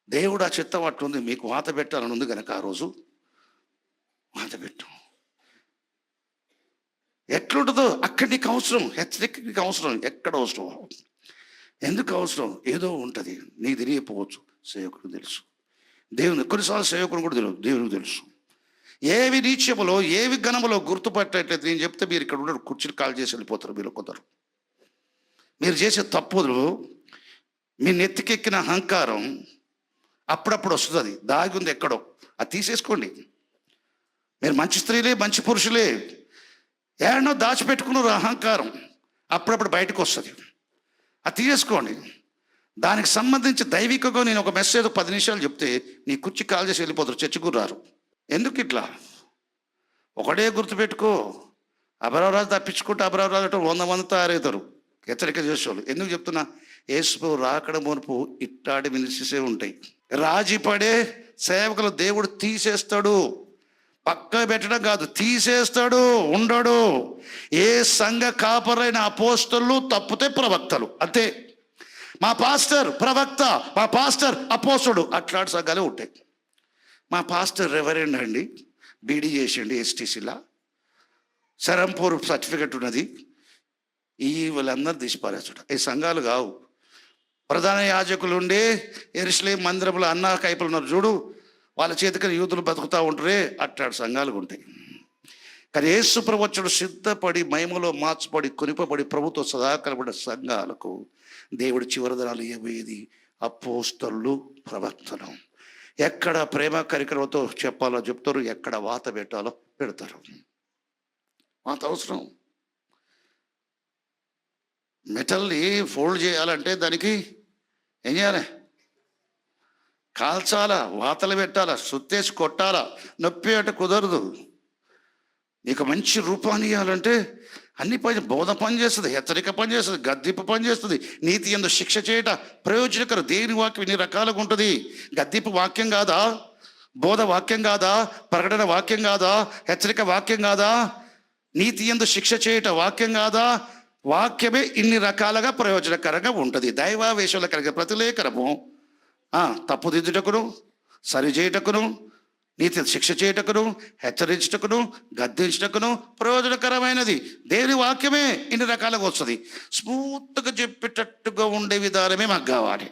దేవుడు ఆ చిత్తం అట్లుంది, మీకు వాత పెట్టాలని ఉంది కనుక ఆ రోజు వాత పెట్టు. ఎట్లుంటుందో అక్కడ నీకు అవసరం, హెచ్చరిక నీకు అవసరం. ఎక్కడ అవసరం, ఎందుకు అవసరం? ఏదో ఉంటుంది, నీకు తెలియకపోవచ్చు, సేవకుడు తెలుసు. దేవుని కొన్నిసార్లు సేవకుడు కూడా తెలియదు, దేవునికి తెలుసు. ఏవి నీచములో ఏవి ఘనములో గుర్తుపట్టేటట్టు నేను చెప్తే మీరు ఇక్కడ ఉండరు, కుర్చీలు కాల్ చేసి వెళ్ళిపోతారు. మీరు కొందరు మీరు చేసే తప్పులు, మీ నెత్తికెక్కిన అహంకారం అప్పుడప్పుడు వస్తుంది, అది దాగి ఉంది ఎక్కడో, అది తీసేసుకోండి. మీరు మంచి స్త్రీలే, మంచి పురుషులే, ఏడనో దాచిపెట్టుకున్నారు అహంకారం, అప్పుడప్పుడు బయటకు వస్తుంది, అది తీసేసుకోండి. దానికి సంబంధించి దైవికంగా నేను ఒక మెసేజ్ 10 నిమిషాలు చెప్తే నీ కుర్చీ కాల్ చేసి వెళ్ళిపోతారు, చర్చకు రారు. ఎందుకు ఇట్లా? ఒకటే గుర్తుపెట్టుకో, అబరవరాజు తప్పించుకుంటే అబరవరాజు 100 మంది తయారవుతారు హెచ్చరిక చేసేవాళ్ళు. ఎందుకు చెప్తున్నా? యేసు రాకడ మునుపు ఇట్టాడి మినిస్ట్రీసే ఉంటాయి. రాజీ పడే సేవకులు దేవుడు తీసేస్తాడు, పక్క పెట్టడం కాదు, తీసేస్తాడు, ఉండడు. ఏ సంఘ కాపరైన అపోస్తలు తప్పితే ప్రవక్తలు అంతే. మా పాస్టర్ ప్రవక్త, మా పాస్టర్ అపోస్తుడు, అట్లాంటి సంఘాలే ఉంటాయి. మా పాస్టర్ రెవరెండ్ అండి, బీడీ చేసిండి ఎస్టీసీలా, సరంపూర్ సర్టిఫికెట్ ఉన్నది, ఈ వాళ్ళందరూ తీసిపారేస్తాడు. ఈ సంఘాలు కావు. ప్రధాన యాజకులు ఉండే యెరూషలేము మందిరంలో అన్న కైపులు ఉన్నారు చూడు, వాళ్ళ చేతికి యూదులు బతుకుతూ ఉంటారే, అట్లాంటి సంఘాలు ఉంటాయి. కానీ యేసు ప్రభువు సిద్ధపడి మహిమలో మార్చబడి కొనిపబడి ప్రభుతో సదాకరపడే సంఘాలకు దేవుడు చివరి దినాలు ఇవ్వేది అపోస్తలులు, ప్రవక్తలు. ఎక్కడ ప్రేమ కార్యక్రమంతో చెప్పాలో చెప్తారు, ఎక్కడ వాత పెట్టాలో పెడతారు. వాత అవసరం. మెటల్ని ఫోల్డ్ చేయాలంటే దానికి ఏం చేయాలి? కాల్చాలా, వాతలు పెట్టాలా, సుత్తేసి కొట్టాలా. నొప్పి అంటే కుదరదు. నీకు మంచి రూపాన్ని ఇవ్వాలంటే అన్ని పని, బోధ పని చేస్తుంది, హెచ్చరిక పని చేస్తుంది, గద్దింపు పని చేస్తుంది, నీతి యందు శిక్ష చేయట ప్రయోజనకరం. దేవుని వాక్యం ఇన్ని రకాలుగా ఉంటుంది. గద్దింపు వాక్యం కాదా? బోధ వాక్యం కాదా? ప్రకటన వాక్యం కాదా? హెచ్చరిక వాక్యం కాదా? నీతి యందు శిక్ష చేయట వాక్యం కాదా? వాక్యమే ఇన్ని రకాలుగా ప్రయోజనకరంగా ఉంటుంది. దైవావేశంలో కలిగే ప్రతిలేఖనము తప్పుదిద్దుటకును, సరిచేయటకును, నీతి శిక్ష చేయటకును, హెచ్చరించటకును, గద్దించటకును ప్రయోజనకరమైనది. దేవుని వాక్యమే ఇన్ని రకాలుగా వస్తుంది. స్మూత్గా చెప్పేటట్టుగా ఉండే విధానమే మాకు కావాలి.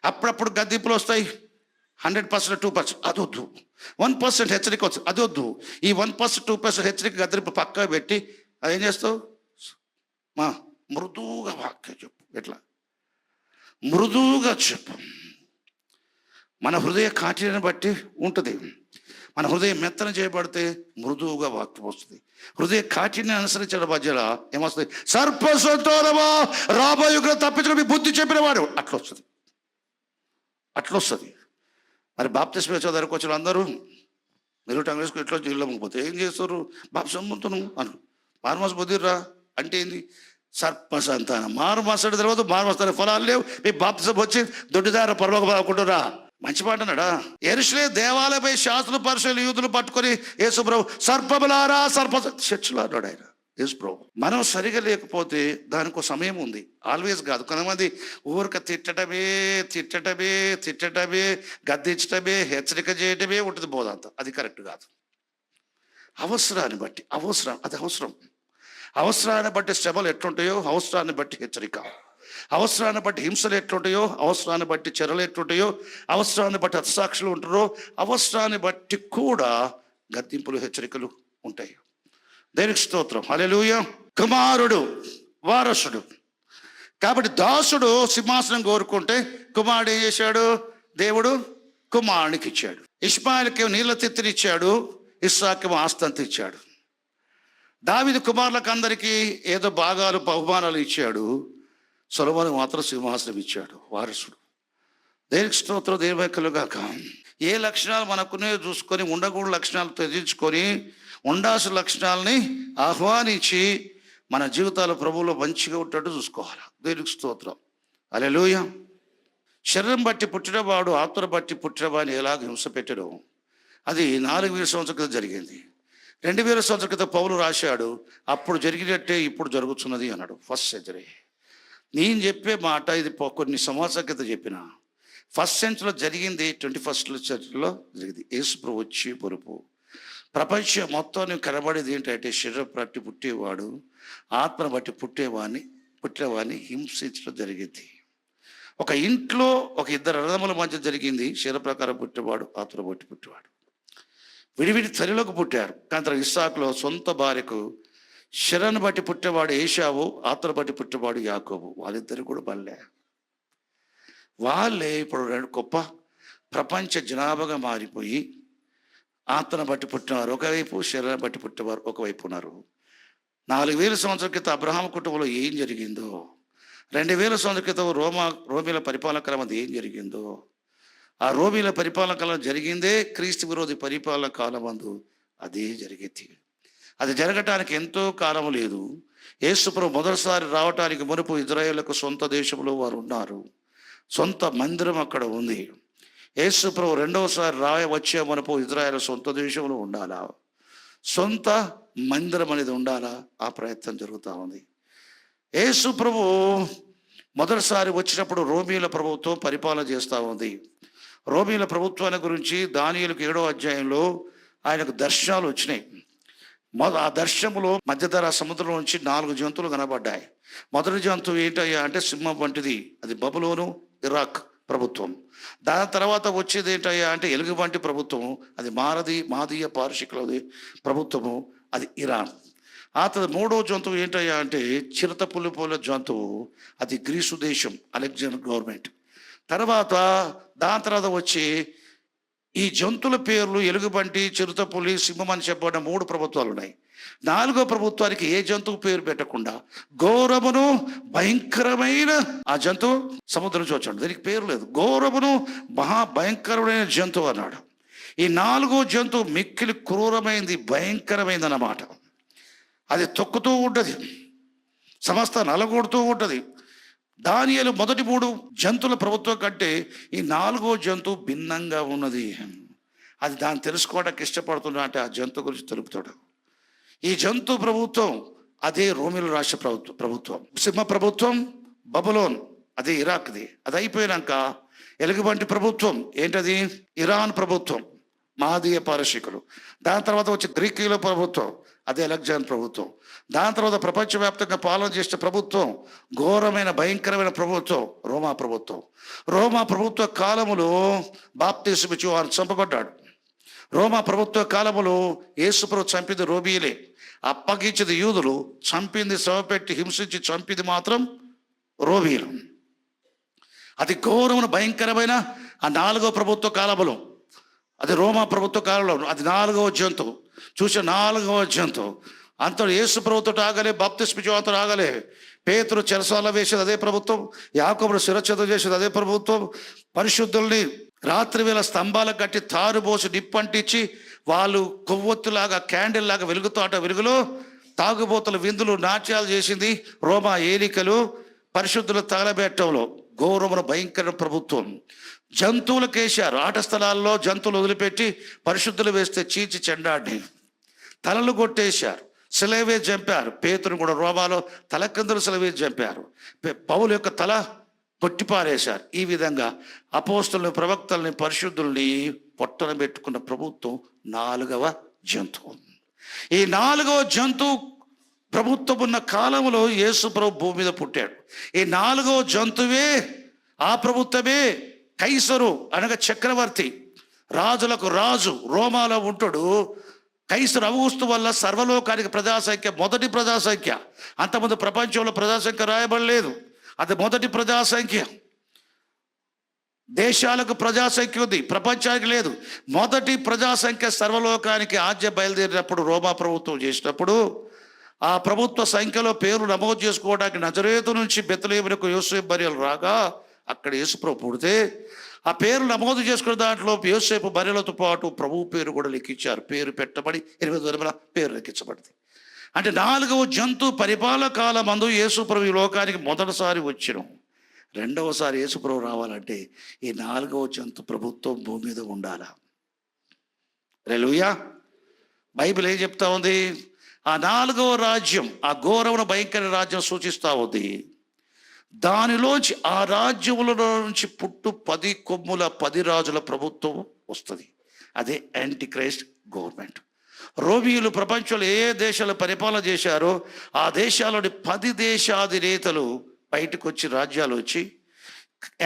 అప్పుడప్పుడు గద్దింపులు వస్తాయి, 100%, 2%, అదొద్దు. 1% హెచ్చరిక వస్తుంది, అదొద్దు. ఈ 1%, 2% హెచ్చరిక గద్దింపు పక్కగా పెట్టి అదేం చేస్తావు? మృదువుగా వాక్యం చెప్పు. ఎట్లా మృదువుగా చెప్పు? మన హృదయ కాఠిన్యాన్ని బట్టి ఉంటుంది. మన హృదయం మెత్తన చేయబడితే మృదువుగా వాక్యం వస్తుంది. హృదయ కాఠిన్యాన్ని అనుసరించడం మధ్యలో ఏమొస్తుంది? సర్పసంతానమా రాబోయే తప్పించడం మీ బుద్ధి చెప్పినవాడు అట్లొస్తుంది. మరి బాప్తిస్మం చదవడానికి వచ్చిన అందరూ మీరు టంగేసుకుని ఇట్లా జీల్లో పోతే ఏం చేస్తారు? బాప్తిస్మం పొందుతున్నాము అను. మారుమాస పొందిర్రా అంటే ఏంది? సర్పసంతానం. మారుమాసాడు తర్వాత మారుమాసాడు ఫలాలు లేవు, మీ బాప్తిస్మం వచ్చి దొడ్డిదార పరలోక పోకుంటురా. మంచి మాట అన్నాడా? యెరూషలేము దేవాలయపై శాస్త్రులు పరిశీలు యూదులు పట్టుకొని యేసుప్రభు సర్పములారా చర్చలు అన్నాడు ఆయన యేసుప్రభు. మనం సరిగా లేకపోతే దానికి ఒక సమయం ఉంది, ఆల్వేస్ కాదు. కొంతమంది ఊరిక తిట్టడమే గద్దించడమే హెచ్చరిక చేయటమే ఉంటుంది బోధంతా. అది కరెక్ట్ కాదు. అవసరాన్ని బట్టి అది అవసరాన్ని బట్టి శ్రమలు ఎట్లుంటాయో, అవసరాన్ని బట్టి హెచ్చరిక, అవసరాన్ని బట్టి హింసలు ఎట్లుంటాయో, అవసరాన్ని బట్టి చెరలు ఎట్లుంటాయో, అవసరాన్ని బట్టి హతసాక్షులు ఉంటారో, అవసరాన్ని బట్టి కూడా గద్దింపులు హెచ్చరికలు ఉంటాయి. దేవునికి స్తోత్రం. హల్లెలూయా. కుమారుడు వారసుడు కాబట్టి దాసుడు సింహాసనం కోరుకుంటే కుమారుడు ఏం చేశాడు? దేవుడు కుమారునికి ఇచ్చాడు. ఇష్మాయిల్కి నీళ్ళ తిత్తినిచ్చాడు, ఇస్సాకేమో ఆస్తంత ఇచ్చాడు. దావీదు కుమారులకు అందరికీ ఏదో భాగాలు బహుమానాలు ఇచ్చాడు. సొలొమోను మాత్రం సింహాసనం ఇచ్చాడు, వారసుడు. దేవునికి స్తోత్రం. దేవుని కలుగాక. ఏ లక్షణాలు మనకునే చూసుకొని ఉండకూడని లక్షణాలు త్యజించుకొని ఉండాల్సిన లక్షణాలని ఆహ్వానించి మన జీవితాలు ప్రభువులో మంచిగా ఉంటట్టు చూసుకోవాలి. దేవునికి స్తోత్రం. హల్లెలూయా. శరీరం బట్టి పుట్టినవాడు ఆత్మను బట్టి పుట్టినవాడిని ఎలాగ హింస పెట్టడం, అది 4000 సంవత్సరాల క్రితం జరిగింది. 2000 సంవత్సరాల క్రితం పౌలు రాశాడు, అప్పుడు జరిగినట్టే ఇప్పుడు జరుగుతున్నది అన్నాడు. First century. నేను చెప్పే మాట ఇది కొన్ని సంవత్సరాల క్రితం చెప్పిన. ఫస్ట్ సెంచరీలో జరిగింది 21st సెంచరీలో జరిగింది. యేసు ప్రభు వచ్చి పొరుపు ప్రపంచం మొత్తం కనబడేది ఏంటంటే శరీరం బట్టి పుట్టేవాడు ఆత్మను బట్టి పుట్టేవాడిని హింసించడం జరిగింది. ఒక ఇంట్లో ఒక ఇద్దరు అన్నదమ్ముల మధ్య జరిగింది. శరీర ప్రకారం పుట్టేవాడు ఆత్మను బట్టి పుట్టేవాడు. విడివిడి తల్లిలోకి పుట్టారు. కానీ ఇస్సాకులో సొంత భార్యకు శరీరాన్ని బట్టి పుట్టేవాడు ఏశావు, ఆత్మను బట్టి పుట్టేవాడు యాకోబు. వాళ్ళిద్దరు కూడా వాళ్ళే ఇప్పుడు గొప్ప ప్రపంచ జనాభాగా మారిపోయి ఆత్మను బట్టి పుట్టినవారు ఒకవైపు, శరీరాన్ని బట్టి పుట్టేవారు ఒకవైపు ఉన్నారు. 4000 సంవత్సరాల క్రితం అబ్రహాం కుటుంబంలో ఏం జరిగిందో, 2000 సంవత్సరాల క్రితం రోమీల పరిపాలన కాలం అది ఏం జరిగిందో, ఆ రోమీల పరిపాలన కాలం జరిగిందే క్రీస్తు విరోధి పరిపాలన కాలం అందు అదే జరిగేది. అది జరగటానికి ఎంతో కాలం లేదు. యేసు ప్రభు మొదటిసారి రావటానికి మునుపు ఇజ్రాయేలుకు సొంత దేశంలో వారు ఉన్నారు, సొంత మందిరం అక్కడ ఉంది. యేసు ప్రభు రెండవసారి వచ్చే మునుపు ఇజ్రాయేల్ సొంత దేశంలో ఉండాలా, సొంత మందిరం అనేది ఉండాలా, ఆ ప్రయత్నం జరుగుతూ ఉంది. యేసు ప్రభు మొదటిసారి వచ్చినప్పుడు రోమీల ప్రభుత్వం పరిపాలన చేస్తూ ఉంది. రోమీల ప్రభుత్వాన్ని గురించి దానియేలుకు 7వ అధ్యాయంలో ఆయనకు దర్శనాలు వచ్చినాయి. ఆ దర్శనంలో మధ్యధరా సముద్రం నుంచి 4 జంతువులు కనబడ్డాయి. మొదటి జంతువు ఏంటయ్యా అంటే సింహం వంటిది, అది బబులోను ఇరాక్ ప్రభుత్వం. దాని తర్వాత వచ్చేది ఏంటయ్యా అంటే ఎలుగుబంటి ప్రభుత్వం, అది మాదీయ పారశీకులది ప్రభుత్వము, అది ఇరాన్. ఆ తర్వాత 3వ జంతువు ఏంటయ్యా అంటే చిరుత పులిపోల జంతువు, అది గ్రీసు దేశం, అలెగ్జాండర్ గవర్నమెంట్. దాని తర్వాత వచ్చి ఈ జంతువుల పేర్లు ఎలుగుబంటి, చిరుతపులి, సింహం అని చెప్పబడిన 3 ప్రభుత్వాలు ఉన్నాయి. 4వ ప్రభుత్వానికి ఏ జంతువు పేరు పెట్టకుండా ఘోరమును భయంకరమైన ఆ జంతువు సముద్రం నుంచి వచ్చాడు, దీనికి పేరు లేదు, ఘోరమును మహాభయంకరమైన జంతువు అన్నాడు. ఈ 4వ జంతువు మిక్కిలి క్రూరమైంది, భయంకరమైంది అన్నమాట. అది తొక్కుతూ ఉంటుంది, సమస్త నలగొడుతూ ఉంటుంది. దానియేలు మొదటి 3 జంతువుల ప్రభుత్వం కంటే ఈ 4వ జంతువు భిన్నంగా ఉన్నది. అది దాన్ని తెలుసుకోవడానికి ఇష్టపడుతున్నా అంటే ఆ జంతువు గురించి తెలుపుతాడు. ఈ జంతు ప్రభుత్వం అదే రోమిల రాష్ట్ర ప్రభుత్వం. సింహ ప్రభుత్వం బబులోన్, అదే ఇరాక్ది. అది అయిపోయినాక ఎలుగుబంటి ప్రభుత్వం ఏంటది? ఇరాన్ ప్రభుత్వం, మాదీయ పారశీకులు. దాని తర్వాత వచ్చి గ్రీకుల ప్రభుత్వం, అదే అలెగ్జాండర్ ప్రభుత్వం. దాని తర్వాత ప్రపంచవ్యాప్తంగా పాలన చేసిన ప్రభుత్వం, ఘోరమైన భయంకరమైన ప్రభుత్వం రోమా ప్రభుత్వం. రోమా ప్రభుత్వ కాలములో బాప్తిస్మం ఇచ్చి వారు చంపబడ్డాడు. రోమా ప్రభుత్వ కాలములో యేసుప్రభు చంపింది రోమీయులే, అప్పగించింది యూదులు, చంపింది శవపెట్టి హింసించి చంపింది మాత్రం రోమీయులు. అది ఘోరమైన భయంకరమైన ఆ 4వ ప్రభుత్వ కాలములో అది రోమా ప్రభుత్వ కాలంలో అది 4వ జంతువు. చూసే 4వ జంతువు అంత యేసు ప్రభుత్వం ఆగలే, బాప్తిస్మ యోహాను ఆగలే. పేతురు చెరసాల వేసేది అదే ప్రభుత్వం, యాకోబుడు శిరచ్ఛేదం చేసేది అదే ప్రభుత్వం. పరిశుద్ధుల్ని రాత్రి వేళ స్తంభాలకు కట్టి తారుబోసి నిప్పంటించి వాళ్ళు కొవ్వొత్తులాగా క్యాండిల్ లాగా వెలుగుతాట వెలుగులో తాగుబోతుల విందులు నాట్యాలు చేసింది రోమా ఏలికలు. పరిశుద్ధుల తగలబెట్టంలో ఘోరమున భయంకర ప్రభుత్వం. జంతువులకు వేశారు, ఆట స్థలాల్లో జంతువులు వదిలిపెట్టి పరిశుద్ధులు వేస్తే చీచి చెండాడిని. తలలు కొట్టేశారు, సిలువేసి చంపారు. పేతురు కూడా రోమాలో తల కిందలు సిలువేసి చంపారు. పౌలు యొక్క తల కొట్టిపారేశారు. ఈ విధంగా అపోస్తుల్ని, ప్రవక్తల్ని, పరిశుద్ధుల్ని పొట్టన పెట్టుకున్న ప్రభుత్వం 4వ జంతువు. ఈ 4వ జంతువు ప్రభుత్వం ఉన్న కాలంలో యేసు ప్రభు భూమి మీద పుట్టాడు. ఈ 4వ జంతువే, ఆ ప్రభుత్వమే కైసరు అనగా చక్రవర్తి, రాజులకు రాజు, రోమాలో ఉంటాడు. కైసరు అవగుస్తు వల్ల సర్వలోకానికి ప్రజాసంఖ్య, మొదటి ప్రజాసంఖ్య. అంతకుముందు ప్రపంచంలో ప్రజాసంఖ్య రాయబడలేదు, అది మొదటి ప్రజాసంఖ్య. దేశాలకు ప్రజాసంఖ్య ఉంది, ప్రపంచానికి లేదు. మొదటి ప్రజాసంఖ్య సర్వలోకానికి ఆజ్ఞ బయలుదేరినప్పుడు రోమా ప్రభుత్వం చేసినప్పుడు ఆ ప్రభుత్వ సంఖ్యలో పేరు నమోదు చేసుకోవడానికి నజరేతు నుంచి బెత్లెహేమునకు యోసేపు బరియలు రాగా అక్కడ యేసుప్రభు పుడితే ఆ పేరు నమోదు చేసుకున్న దాంట్లో యోసేపు బరియలతో పాటు ప్రభు పేరు కూడా లెక్కించారు. పేరు పెట్టబడి 8 దినముల పేరు లెక్కించబడింది. అంటే 4వ జంతు పరిపాలన కాలం మందు యేసుప్రభు ఈ లోకానికి మొదటిసారి వచ్చిన. రెండవసారి యేసుప్రభు రావాలంటే ఈ 4వ జంతు ప్రభుత్వం భూమి మీద ఉండాలా. హల్లెలూయా. బైబిల్ ఏం చెప్తా ఉంది? ఆ 4వ రాజ్యం, ఆ ఘోరమున భయంకర రాజ్యం సూచిస్తూ ఉంది. దానిలోంచి ఆ రాజ్యముల నుంచి పుట్టు 10 కొమ్ముల 10 రాజుల ప్రభుత్వం వస్తుంది. అదే యాంటీ క్రైస్ట్ గవర్నమెంట్. రోమియులు ప్రపంచంలో ఏ దేశాలు పరిపాలన చేశారో ఆ దేశాల్లోని 10 దేశాధినేతలు బయటకు వచ్చి, రాజ్యాలు వచ్చి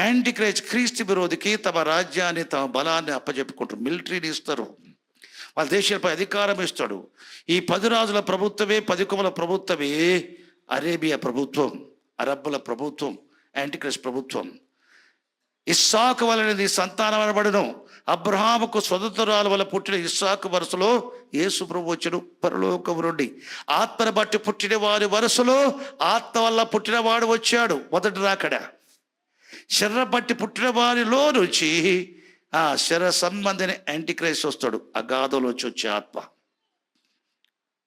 యాంటీ క్రైస్ట్ క్రీస్తు విరోధికి తమ రాజ్యాన్ని, తమ బలాన్ని అప్పచెప్పుకుంటారు. మిలిటరీని ఇస్తారు, వాళ్ళ దేశాలపై అధికారం ఇస్తాడు. ఈ 10 రాజుల ప్రభుత్వమే, 10 కొమ్ముల ప్రభుత్వమే అరేబియా ప్రభుత్వం, అరబ్బుల ప్రభుత్వం, యాంటిక్రైస్ట్ ప్రభుత్వం. ఇస్సాకు వలన నీ సంతానం అనబడును. అబ్రహాముకు స్వతంత్రాల వల్ల పుట్టిన ఇస్సాకు వరుసలో యేసు ప్రభు వచ్చును పరలోకము నుండి. ఆత్మను బట్టి పుట్టిన వారి వరుసలో ఆత్మ వల్ల పుట్టినవాడు వచ్చాడు, మొదటి రాకడ. శరీర బట్టి పుట్టిన వారిలో నుంచి ఆ శరీర సంబంధిని యాంటిక్రైస్ట్ వస్తాడు, అగాధంలోంచి వచ్చే ఆత్మ.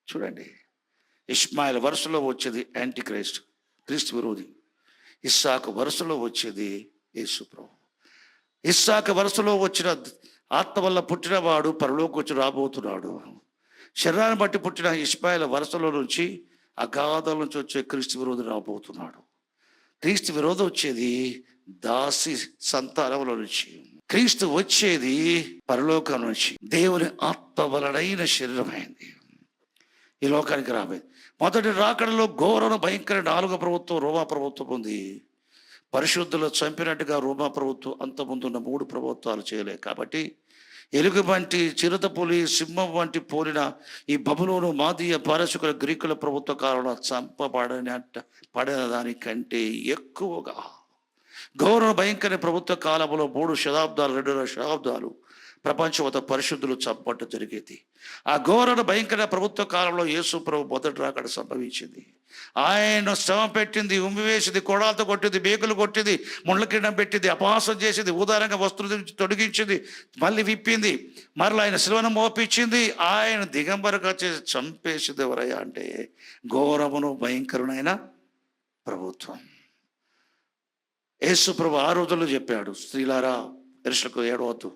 చూడండి, ఇష్మాయిల్ వరుసలో వచ్చేది యాంటిక్రైస్ట్, క్రీస్తు విరోధి. ఇస్సాకు వరుసలో వచ్చేది యేసు ప్రభు. ఇస్సాకు వరుసలో వచ్చిన ఆత్మ వల్ల పుట్టినవాడు పరలోకి వచ్చి రాబోతున్నాడు. శరీరాన్ని బట్టి పుట్టిన ఇష్మాయిల్ వరుసలో నుంచి అగాధం నుంచి వచ్చే క్రీస్తు విరోధి రాబోతున్నాడు. క్రీస్తు విరోధం వచ్చేది దాసి సంతానంలో నుంచి. క్రీస్తు వచ్చేది పరలోకం నుంచి. దేవుని ఆత్మ వలనైన శరీరమైంది, ఈ లోకానికి రాబోయేది. మొదటి రాకడలో ఘోరను భయంకర 4వ ప్రభుత్వం రోమా ప్రభుత్వం ఉంది. పరిశుద్ధులు చంపినట్టుగా రోమా ప్రభుత్వం అంతకుముందు ఉన్న 3 ప్రభుత్వాలు చేయలే. కాబట్టి ఎలుగు వంటి, చిరుత పులి, సింహం వంటి పోలిన ఈ బబులోను, మాదీయ, పారసికుల, గ్రీకుల ప్రభుత్వ కాలంలో పడిన దానికంటే ఎక్కువగా ఘోర భయంకర ప్రభుత్వ కాలంలో 3 శతాబ్దాలు, 2.5 శతాబ్దాలు ప్రపంచమంతా పరిశుద్ధులు చంపట్టు జరిగేది. ఆ ఘోర భయంకర ప్రభుత్వ కాలంలో యేసు ప్రభు మొదటి రాకడ సంభవించింది. ఆయన శ్రమ పెట్టింది, ఉమ్మివేసింది, కొడాలతో కొట్టింది, బేకులు కొట్టింది, ముళ్ళ కిండం పెట్టింది, అపహాసం చేసింది, ఉదారంగా వస్త్రం తొడిగించింది, మళ్ళీ విప్పింది, మరలా ఆయన శిలువను మోపించింది, ఆయన దిగంబరగా చేసి చంపేసింది. ఎవరయ్యా అంటే ఘోరమును భయంకరునైన ప్రభుత్వం. యేసు ప్రభు ఆ రోజుల్లో చెప్పాడు, స్త్రీలారా ఎరుసలేముకు ఏడవద్దు,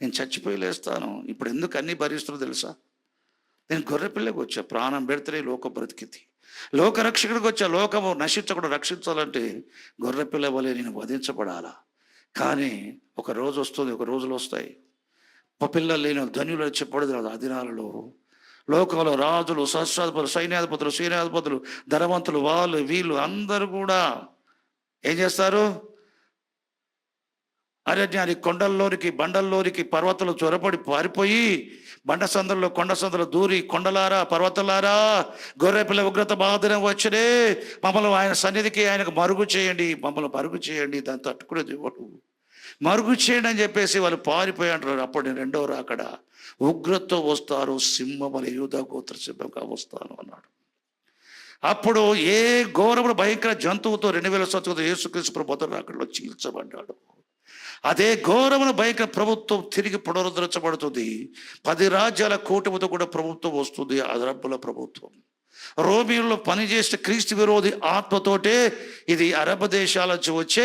నేను చచ్చిపోయి లేస్తాను. ఇప్పుడు ఎందుకు అన్నీ భరిస్తుందో తెలుసా? నేను గొర్రెపిల్లకి వచ్చా, ప్రాణం పెడితే లోకం బ్రతికింది. లోక రక్షకుడికి వచ్చా, లోకము నశించకుండా రక్షించాలంటే గొర్రెపిల్ల వలె నేను వధించబడాలా. కానీ ఒక రోజు వస్తుంది, ఒక రోజులు వస్తాయి, పిల్లలు లేని ధనులు చెప్పబడదు. ఆ దినాలలో లోకంలో రాజులు, సహస్రాధిపతులు, సైన్యాధిపతులు, సైన్యాధిపతులు, ధనవంతులు, వాళ్ళు వీళ్ళు అందరూ కూడా ఏం చేస్తారు? అరణ్యానికి, కొండల్లోనికి, బండల్లోనికి, పర్వతాలు చొరబడి పారిపోయి బండ సందుల్లో, కొండ సందులో దూరి, కొండలారా, పర్వతాలారా, గొర్రెపిల్ల ఉగ్రత బాధనం వచ్చనే, మమ్మల్ని ఆయన సన్నిధికి ఆయనకు మరుగు చేయండి, మమ్మల్ని మరుగు చేయండి. దాన్ని తట్టుకునే దేవుడు మరుగు చేయండి అని చెప్పేసి వాళ్ళు పారిపోయి అంటారు. అప్పుడు నేను రెండవ రాకడ ఉగ్రతతో వస్తారు, సింహముల యూదా గోత్ర సింహంగా వస్తాను అన్నాడు. అప్పుడు ఏ ఘోరములు భయంకర జంతువుతో 2000 సంవత్సరాలు యేసుక్రీస్తు ప్రభు మొదటి రాకడలో చీల్చబడ్డాడు, అదే ఘోరముల భయంకర ప్రభుత్వం తిరిగి పునరుద్ధరించబడుతుంది. 10 రాజ్యాల కూటమితో కూడా ప్రభుత్వం వస్తుంది, అరబ్బుల ప్రభుత్వం. రోమియోలో పనిచేసే క్రీస్తు విరోధి ఆత్మతోటే ఇది అరబ్ దేశాల నుంచి వచ్చే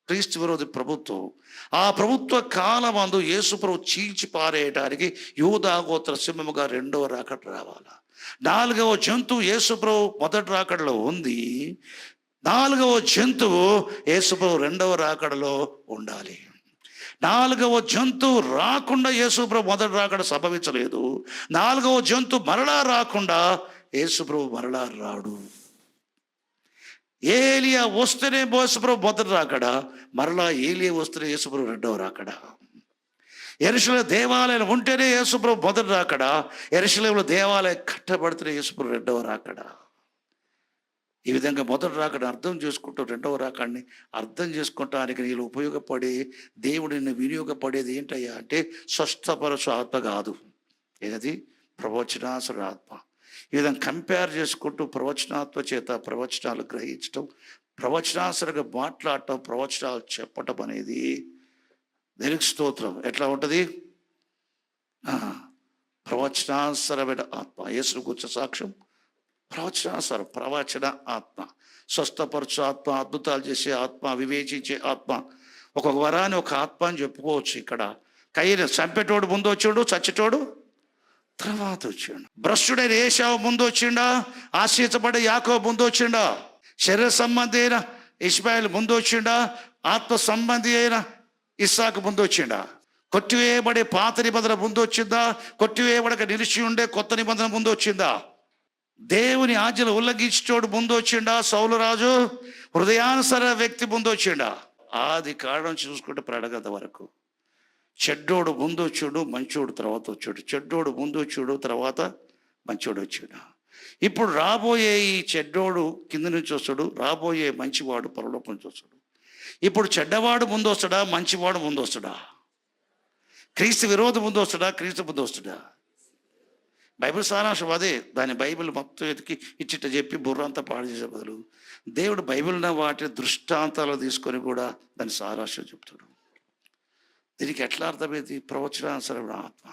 క్రీస్తు విరోధి ప్రభుత్వం. ఆ ప్రభుత్వ కాలమందు యేసు ప్రభు చీల్చి పారేయడానికి యూదా గోత్ర సింహముగా రెండవ రాకడ రావాలా. 4వ జంతువు యేసు ప్రభు మొదటి రాకడలో ఉంది, 4వ జంతువు యేసు ప్రభు రెండవ రాకడలో ఉండాలి. 4వ జంతువు రాకుండా యేసు ప్రభు మొదటి రాకడ సంభవించలేదు. 4వ జంతువు మరలా రాకుండా యేసు ప్రభు మరలా రాడు. ఏలియా వస్తేనే యేసుప్రభు మొదటి రాకడ, మరలా ఏలియా వస్తేనే యేసుప్రభు రెండవ రాకడ. యెరూషలేము దేవాలయం ఉంటేనే యేసుప్రభు మొదటి రాకడ, యెరూషలేములో దేవాలయం కట్టబడితేనే యేసుప్రభు రెండవ రాకడ. ఈ విధంగా మొదటి రాకడ అర్థం చేసుకుంటూ రెండవ రాకడిని అర్థం చేసుకోవటానికి నీళ్ళు ఉపయోగపడే దేవుడిని వినియోగపడేది ఏంటయ్యా అంటే స్వస్థపరచు ఆత్మ కాదు, ఏది ప్రవచనాసుర ఆత్మ. ఈ విధంగా కంపేర్ చేసుకుంటూ ప్రవచనాత్మ చేత ప్రవచనాలు గ్రహించటం, ప్రవచనాసరిగా మాట్లాడటం, ప్రవచనాలు చెప్పటం అనేది దేవునికి స్తోత్రం. ఎట్లా ఉంటుంది? ప్రవచనాసరమైన ఆత్మ, యేసు గురించి సాక్ష్యం ప్రవచనాసరం, ప్రవచన ఆత్మ, స్వస్థపరచు ఆత్మ, అద్భుతాలు చేసే ఆత్మ, వివేచించే ఆత్మ. ఒక్కొక్క వరాన్ని ఒక ఆత్మ అని చెప్పుకోవచ్చు. ఇక్కడ కయ్యను చంపేటోడు ముందు వచ్చాడు, చచ్చేటోడు తర్వాత వచ్చాడు. భ్రష్టుడైన ఏశావు ముందు వచ్చిండా, ఆశ్రయించబడే యాకోబు ముందు వచ్చిండా, శరీర సంబంధి అయిన ఇష్మాయిల్ ముందు వచ్చిండా, ఆత్మ సంబంధి అయిన ఇస్సాకు ముందు వచ్చిండా, కొట్టివేయబడే పాత నిబంధన ముందు వచ్చిందా, కొట్టివేయబడక నిలిచి ఉండే కొత్త నిబంధన ముందు వచ్చిందా, దేవుని ఆజ్ఞలు ఉల్లంఘించేటోడు ముందు వచ్చిండా, సౌలు రాజు హృదయానుసర వ్యక్తి ముందు వచ్చిండా. ఆది కారణం చూసుకుంటే ప్రడగత వరకు చెడ్డోడు ముందు వచ్చాడు, మంచోడు తర్వాత వచ్చాడు, చెడ్డోడు ముందు వచ్చాడు, తర్వాత మంచోడు వచ్చాడు. ఇప్పుడు రాబోయే ఈ చెడ్డోడు కింద నుంచి వస్తాడు, రాబోయే మంచివాడు పరలోకం నుంచి వస్తాడు. ఇప్పుడు చెడ్డవాడు ముందు వస్తాడా, మంచివాడు ముందు వస్తాడా? క్రీస్తు విరోధి ముందు వస్తాడా, క్రీస్తు ముందు వస్తాడా? బైబిల్ సారాంశం అదే. దాని బైబిల్ మొత్తం ఎతికి ఇచ్చిట చెప్పి బుర్రంతా పాడు చేసే బదులు దేవుడు బైబిల్న వాటి దృష్టాంతాలు తీసుకొని కూడా దాని సారాంశం చెప్తాడు. దీనికి ఎట్లా అర్థమైంది? ప్రవచనానుసరమైన ఆత్మ,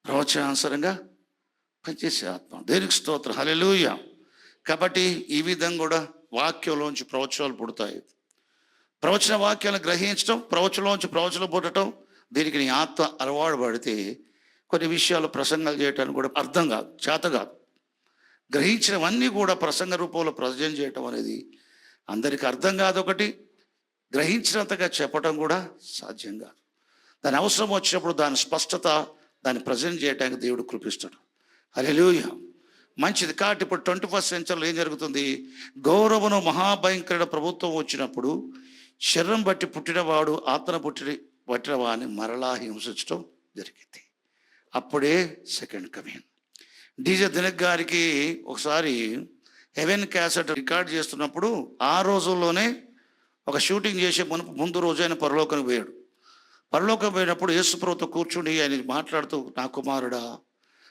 ప్రవచనానుసరంగా పనిచేసే ఆత్మ. దేవునికి స్తోత్రం, హల్లెలూయా. కాబట్టి ఈ విధంగా కూడా వాక్యంలోంచి ప్రవచనాలు పుడతాయి. ప్రవచన వాక్యాలను గ్రహించడం, ప్రవచనంలోంచి ప్రవచనం పుట్టడం, దీనికి నీ ఆత్మ అలవాటు పడితే కొన్ని విషయాలు ప్రసంగాలు చేయటానికి కూడా అర్థం కాదు, చేత కాదు. గ్రహించినవన్నీ కూడా ప్రసంగ రూపంలో ప్రజెంట్ చేయటం అనేది అందరికీ అర్థం కాదు. ఒకటి గ్రహించినంతగా చెప్పటం కూడా సాధ్యం కాదు. దాని అవసరం వచ్చినప్పుడు దాని స్పష్టత, దాన్ని ప్రజెంట్ చేయడానికి దేవుడు కృపిస్తాడు. హల్లెలూయా. మంచిది. కాబట్టి ఇప్పుడు 21st సెంచరీలో ఏం జరుగుతుంది? గౌరవను మహాభయంకర ప్రభుత్వం వచ్చినప్పుడు శరీరం బట్టి పుట్టినవాడు ఆత్మను పట్టిన వాడిని మరలా హింసించడం జరిగింది. అప్పుడే సెకండ్ కమింగ్. డీజే దినక్ గారికి ఒకసారి హెవెన్ క్యాసెట్ రికార్డ్ చేస్తున్నప్పుడు ఆ రోజుల్లోనే ఒక షూటింగ్ చేసే ముందు రోజు ఆయన పరలోకం పోయాడు. పరలోకం పోయినప్పుడు యేసు ప్రభుతో కూర్చుని ఆయన మాట్లాడుతూ, నా కుమారుడా,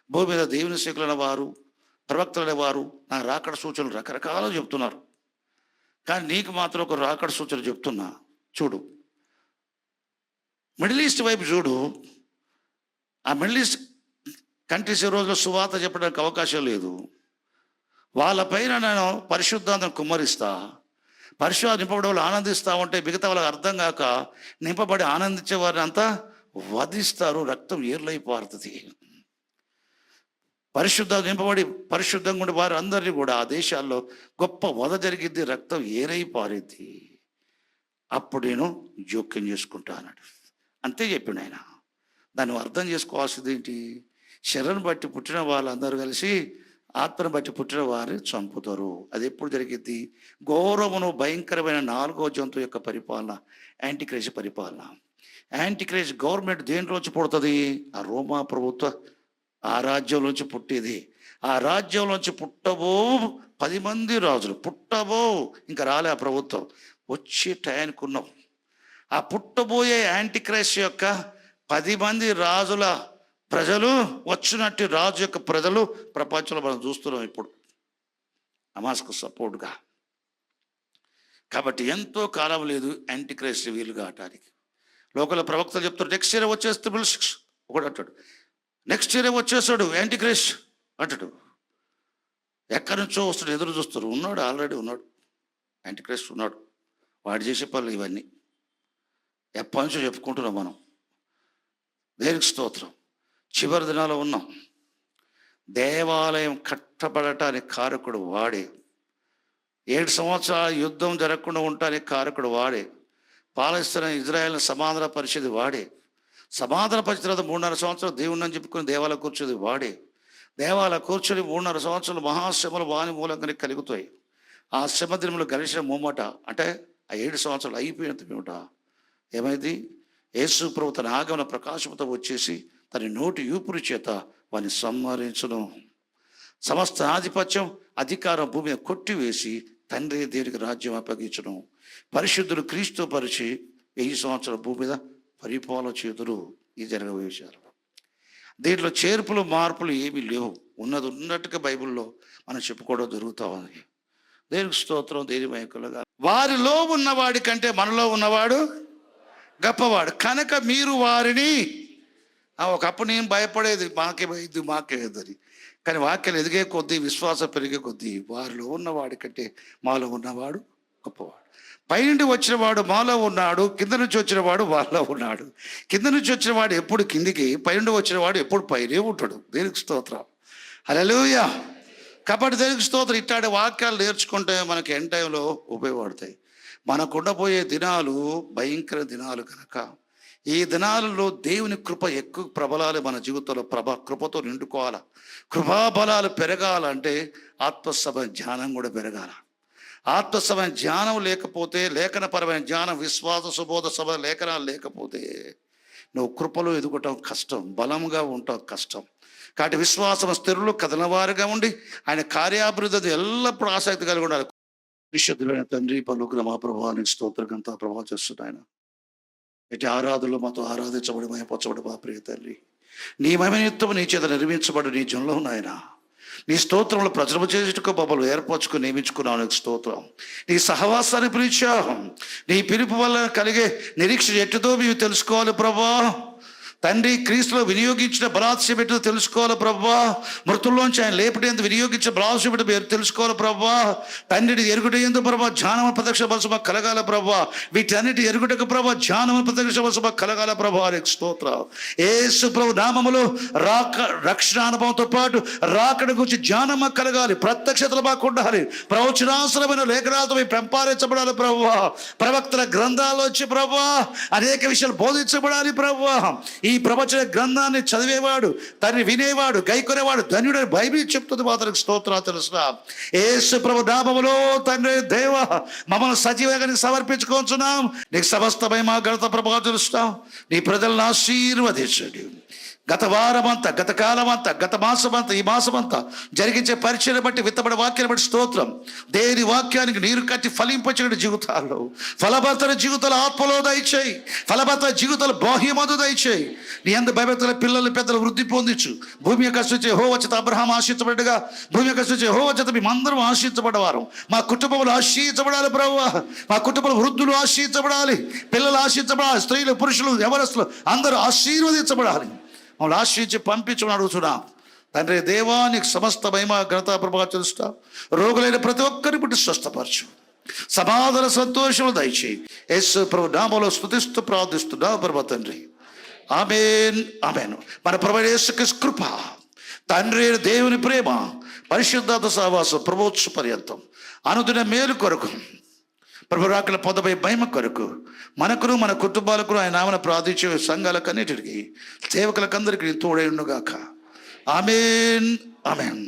భూమి మీద దేవుని శకులైన వారు, ప్రవక్తలైన వారు నా రాకడ సూచనలు రకరకాలు చెప్తున్నారు, కానీ నీకు మాత్రం ఒక రాకడ సూచన చెప్తున్నా చూడు. మిడిల్ ఈస్ట్ వైపు చూడు. ఆ మిడిల్ ఈస్ట్ కంట్రీస్ ఈ రోజులో సువార్త చెప్పడానికి అవకాశం లేదు. వాళ్ళపైన నేను పరిశుద్ధాంతం కుమ్మరిస్తా, పరిశుద్ధ నింపబడే వాళ్ళు ఆనందిస్తూ ఉంటే మిగతా వాళ్ళకి అర్థం కాక నింపబడి ఆనందించే వారిని అంతా వధిస్తారు, రక్తం ఏర్లై పారుతుంది. పరిశుద్ధ నింపబడి పరిశుద్ధంగా ఉండే వారు అందరినీ కూడా ఆ దేశాల్లో గొప్ప వధ జరిగిద్ది, రక్తం ఏరై పారిద్ది. అప్పుడు నేను జోక్యం చేసుకుంటా అన్నాడు. అంతే చెప్పిండు ఆయన. దాన్ని అర్థం చేసుకోవాల్సింది ఏంటి? శరీరం బట్టి పుట్టిన వాళ్ళందరూ కలిసి ఆత్మను బట్టి పుట్టిన వారిని చంపుతారు. అది ఎప్పుడు జరిగింది? ఘోరమును భయంకరమైన 4వ జంతువు యొక్క పరిపాలన, యాంటీక్రైస్ట్ పరిపాలన. యాంటీక్రైస్ట్ గవర్నమెంట్ దేంట్లోంచి పుడుతుంది? ఆ రోమా ప్రభుత్వ ఆ రాజ్యంలోంచి పుట్టేది. ఆ రాజ్యంలోంచి పుట్టబో 10 మంది రాజులు పుట్టబో, ఇంకా రాలే ఆ ప్రభుత్వం. వచ్చే టయానికి ఉన్నాం. ఆ పుట్టబోయే యాంటీ క్రైస్ట్ యొక్క 10 మంది రాజుల ప్రజలు వచ్చినట్టు రాజు యొక్క ప్రజలు ప్రపంచంలో మనం చూస్తున్నాం ఇప్పుడు హమాస్కు సపోర్ట్గా. కాబట్టి ఎంతో కాలం లేదు యాంటీ క్రైస్ట్ వీలు కావటానికి. లోకల్ ప్రవక్తలు చెప్తారు నెక్స్ట్ ఇయర్ వచ్చేస్తే 6 ఒకడు అంటాడు, నెక్స్ట్ ఇయర్ వచ్చేస్తాడు యాంటీ క్రైస్ట్ అంటాడు. ఎక్కడి నుంచో వస్తాడు, ఎదురు చూస్తారు. ఉన్నాడు, ఆల్రెడీ ఉన్నాడు, యాంటీ క్రైస్ట్ ఉన్నాడు. వాడు చేసే పనులు ఇవన్నీ ఎప్పటి నుంచో చెప్పుకుంటున్నాం మనం. దేనికి స్తోత్రం. చివరి దినాల్లో ఉన్నాం. దేవాలయం కట్టబడటానికి కారకుడు వాడే. 7 సంవత్సరాల యుద్ధం జరగకుండా ఉండటానికి కారకుడు వాడే. పాలస్తీనా ఇజ్రాయెల్ని సమాధాన పరిచేది వాడే. సమాధాన పరిచిన తర్వాత 3.5 సంవత్సరాలు దేవుణ్ణి అని చెప్పుకుని దేవాలయం కూర్చోది వాడే. దేవాలయం కూర్చొని 3.5 సంవత్సరాలు మహాశ్రమలు వాని మూలంగానే కలుగుతాయి. ఆ శ్రమ దినములు గడిచిన మూమట అంటే ఆ 7 సంవత్సరాలు అయిపోయినంత మేమట ఏమైంది? యేసు ప్రభు తన ఆగమన ప్రకాశంతో వచ్చేసి తన నోటి యూపురి చేత వాని సంహరించును. సమస్త ఆధిపత్యం అధికారం భూమి మీద కొట్టివేసి తండ్రి దేవునికి రాజ్యం అప్పగించును. పరిశుద్ధులు క్రీస్తు పరిచి 1000 సంవత్సరాల భూమి మీద పరిపాలన చేతులు. ఈ జరగబోయే విషయాలు. దీంట్లో చేర్పులు మార్పులు ఏమీ లేవు. ఉన్నది ఉన్నట్టుగా బైబిల్లో మనం చెప్పుకోవడం జరుగుతూ ఉంది. దేవునికి స్తోత్రం. దేని మహిమకలుగా. వారిలో ఉన్నవాడి కంటే మనలో ఉన్నవాడు గొప్పవాడు కనుక మీరు వారిని. ఒకప్పుడు నేను భయపడేది మాకేదని, కానీ వాక్యాలు ఎదిగే కొద్దీ విశ్వాసం పెరిగే కొద్దీ వారిలో ఉన్నవాడి కంటే మాలో ఉన్నవాడు గొప్పవాడు. పైనుండి వచ్చిన వాడు మాలో ఉన్నాడు, కింద నుంచి వచ్చిన వాడు వాళ్ళలో ఉన్నాడు. కింద నుంచి వచ్చిన వాడు ఎప్పుడు కిందికి, పైనుండి వచ్చిన వాడు ఎప్పుడు పైనే ఉంటాడు. దేనికి స్తోత్రం. హల్లెలూయా. కాబట్టి దేనికి స్తోత్రం. ఇట్లాంటి వాక్యాలు నేర్చుకుంటే మనకి ఎండ్ టైంలో ఉపయోగపడతాయి. మనకుండబోయే దినాలు భయంకర దినాలు కనుక ఈ దినాలలో దేవుని కృప ఎక్కువ ప్రబలాలి. మన జీవితంలో కృపతో నిండుకోవాలా. కృపాబలాలు పెరగాలంటే ఆత్మసభ జ్ఞానం కూడా పెరగాల. ఆత్మసభమైన జ్ఞానం లేకపోతే, లేఖనపరమైన జ్ఞానం, విశ్వాస సుబోధ సభ లేఖనాలు లేకపోతే నువ్వు కృపలో ఎదుగుటం కష్టం, బలంగా ఉంటావు కష్టం. కాబట్టి విశ్వాసం స్థిరులు కథనవారుగా ఉండి ఆయన కార్యాభివృద్ధి ఎల్లప్పుడూ ఆసక్తి కలిగి ఉండాలి. విశుద్ధులైన తండ్రి పలుకుల మా ప్రభావానికి స్తోత్రకంతా ప్రభావం చేస్తున్నాయన. ఎట్టి ఆరాధనలో మాతో ఆరాధించబడి మయపరచబడి మా ప్రియ తండ్రి, నీ మహిమనిత్వం నీ చేత నిర్మించబడి నీ జనంలో ఉన్నాయన. నీ స్తోత్రంలో ప్రజలు చేసేట్టుకు బొమ్మలు ఏర్పరచుకుని నియమించుకున్నావు. నీకు స్తోత్రం. నీ సహవాసాన్ని పిలిచావు. నీ పిలుపు వల్ల కలిగే నిరీక్షణ ఎట్టుదో మేము తెలుసుకోవాలి ప్రభా. తండ్రి క్రీస్తులో వినియోగించిన బలాత్స్యం ఏంటో తెలుసుకోవాలి ప్రభా. మృతుల్లోంచి ఆయన లేపటేందుకు వినియోగించిన బలాత్స్యం ఏంటో మీరు తెలుసుకోవాలి ప్రభా. తండ్రిని ఎరుగుటేందుకు ప్రభా జ్ఞానం ప్రత్యక్ష బలసమ కలగాల ప్రభా. వీటన్నిటి ఎరుగుటకు ప్రభా జ్ఞానం ప్రత్యక్ష బలసమ కలగాల ప్రభా. స్తోత్రం. యేసు ప్రభు నామములో రక్షణ అనుభవంతో పాటు రాకడ గురించి జ్ఞానం కలగాలి, ప్రత్యక్షతలు మాకు ఉండాలి. ప్రవచనాసరమైన లేఖనాలతో మేము పెంపారించబడాలి ప్రభా. ప్రవక్తల గ్రంథాలు వచ్చి ప్రభా అనేక విషయాలు బోధించబడాలి ప్రభా. ఈ ప్రవచన గ్రంథాన్ని చదివేవాడు, దాన్ని వినేవాడు, గైకొనేవాడు ధన్యుడు. బైబిల్ చెప్తుంది మాత్రం స్తోత్రాలు తెలుసునా. యేసు ప్రభు నామములో తండ్రి దేవ మమ్మల్ని సజీవంగా సమర్పించుకుంటున్నాం. నీకు సమస్తమై మా ఘనత ప్రభావం తెలుస్తాం. నీ ప్రజలను ఆశీర్వదించండి. గత వారమంతా, గత కాలమంతా, గత మాసమంతా, ఈ మాసమంతా జరిగించే పరిచయం బట్టి, విత్తబడి వాక్యాన్ని బట్టి స్తోత్రం. దేని వాక్యానికి నీరు కట్టి ఫలింపచేయడం జీవితాల్లో, ఫలభర్తల జీవితాలు ఆత్మలో దయచేయి, ఫలభర్తల జీవితాలు బాహ్యమందు దయచేయి. నీ అందు భయభక్తుల పిల్లలు పెద్దలు వృద్ధి పొందించు. భూమి యొక్క సూచి యెహోవా అబ్రహాం ఆశించబడ్డగా, భూమి యొక్క సూచి యెహోవా మేమందరం ఆశించబడ్డవారు. మా కుటుంబంలో ఆశీర్వదించబడాలి ప్రభు. మా కుటుంబంలో వృద్ధులు ఆశీర్వదించబడాలి, పిల్లలు ఆశీర్వదించబడాలి, స్త్రీలు పురుషులు యవనస్తులు అందరూ ఆశీర్వదించబడాలి. మమ్మల్ని ఆశ్రయించి పంపించమని అడుగుతున్నా తండ్రి దేవా. నీకు సమస్త మహిమ ఘనత ప్రభావం తెలుస్తా. రోగులైన ప్రతి ఒక్కరి బట్టి స్వస్థపరచు, సమాధాన సంతోషములు దయచేయి. యేసు ప్రభు నామములో స్తుతిస్తూ ప్రార్థిస్తున్నా ప్రభు తండ్రి. ఆమేన్, ఆమేన్. మన ప్రభు యేసుక్రీస్తు కృప, తండ్రి దేవుని ప్రేమ, పరిశుద్ధాత్మ సహవాసం ప్రభుత్వ పర్యంతం అనుదిన మేలు కొరకు, ప్రభు రాకల పొందబోయే మహిమ కొరకు మనకును మన కుటుంబాలకు ఆయన నామన ప్రార్థించే సంఘాలకన్నిటికీ సేవకులకందరికీ తోడై ఉండుగాక. ఆమేన్, ఆమేన్.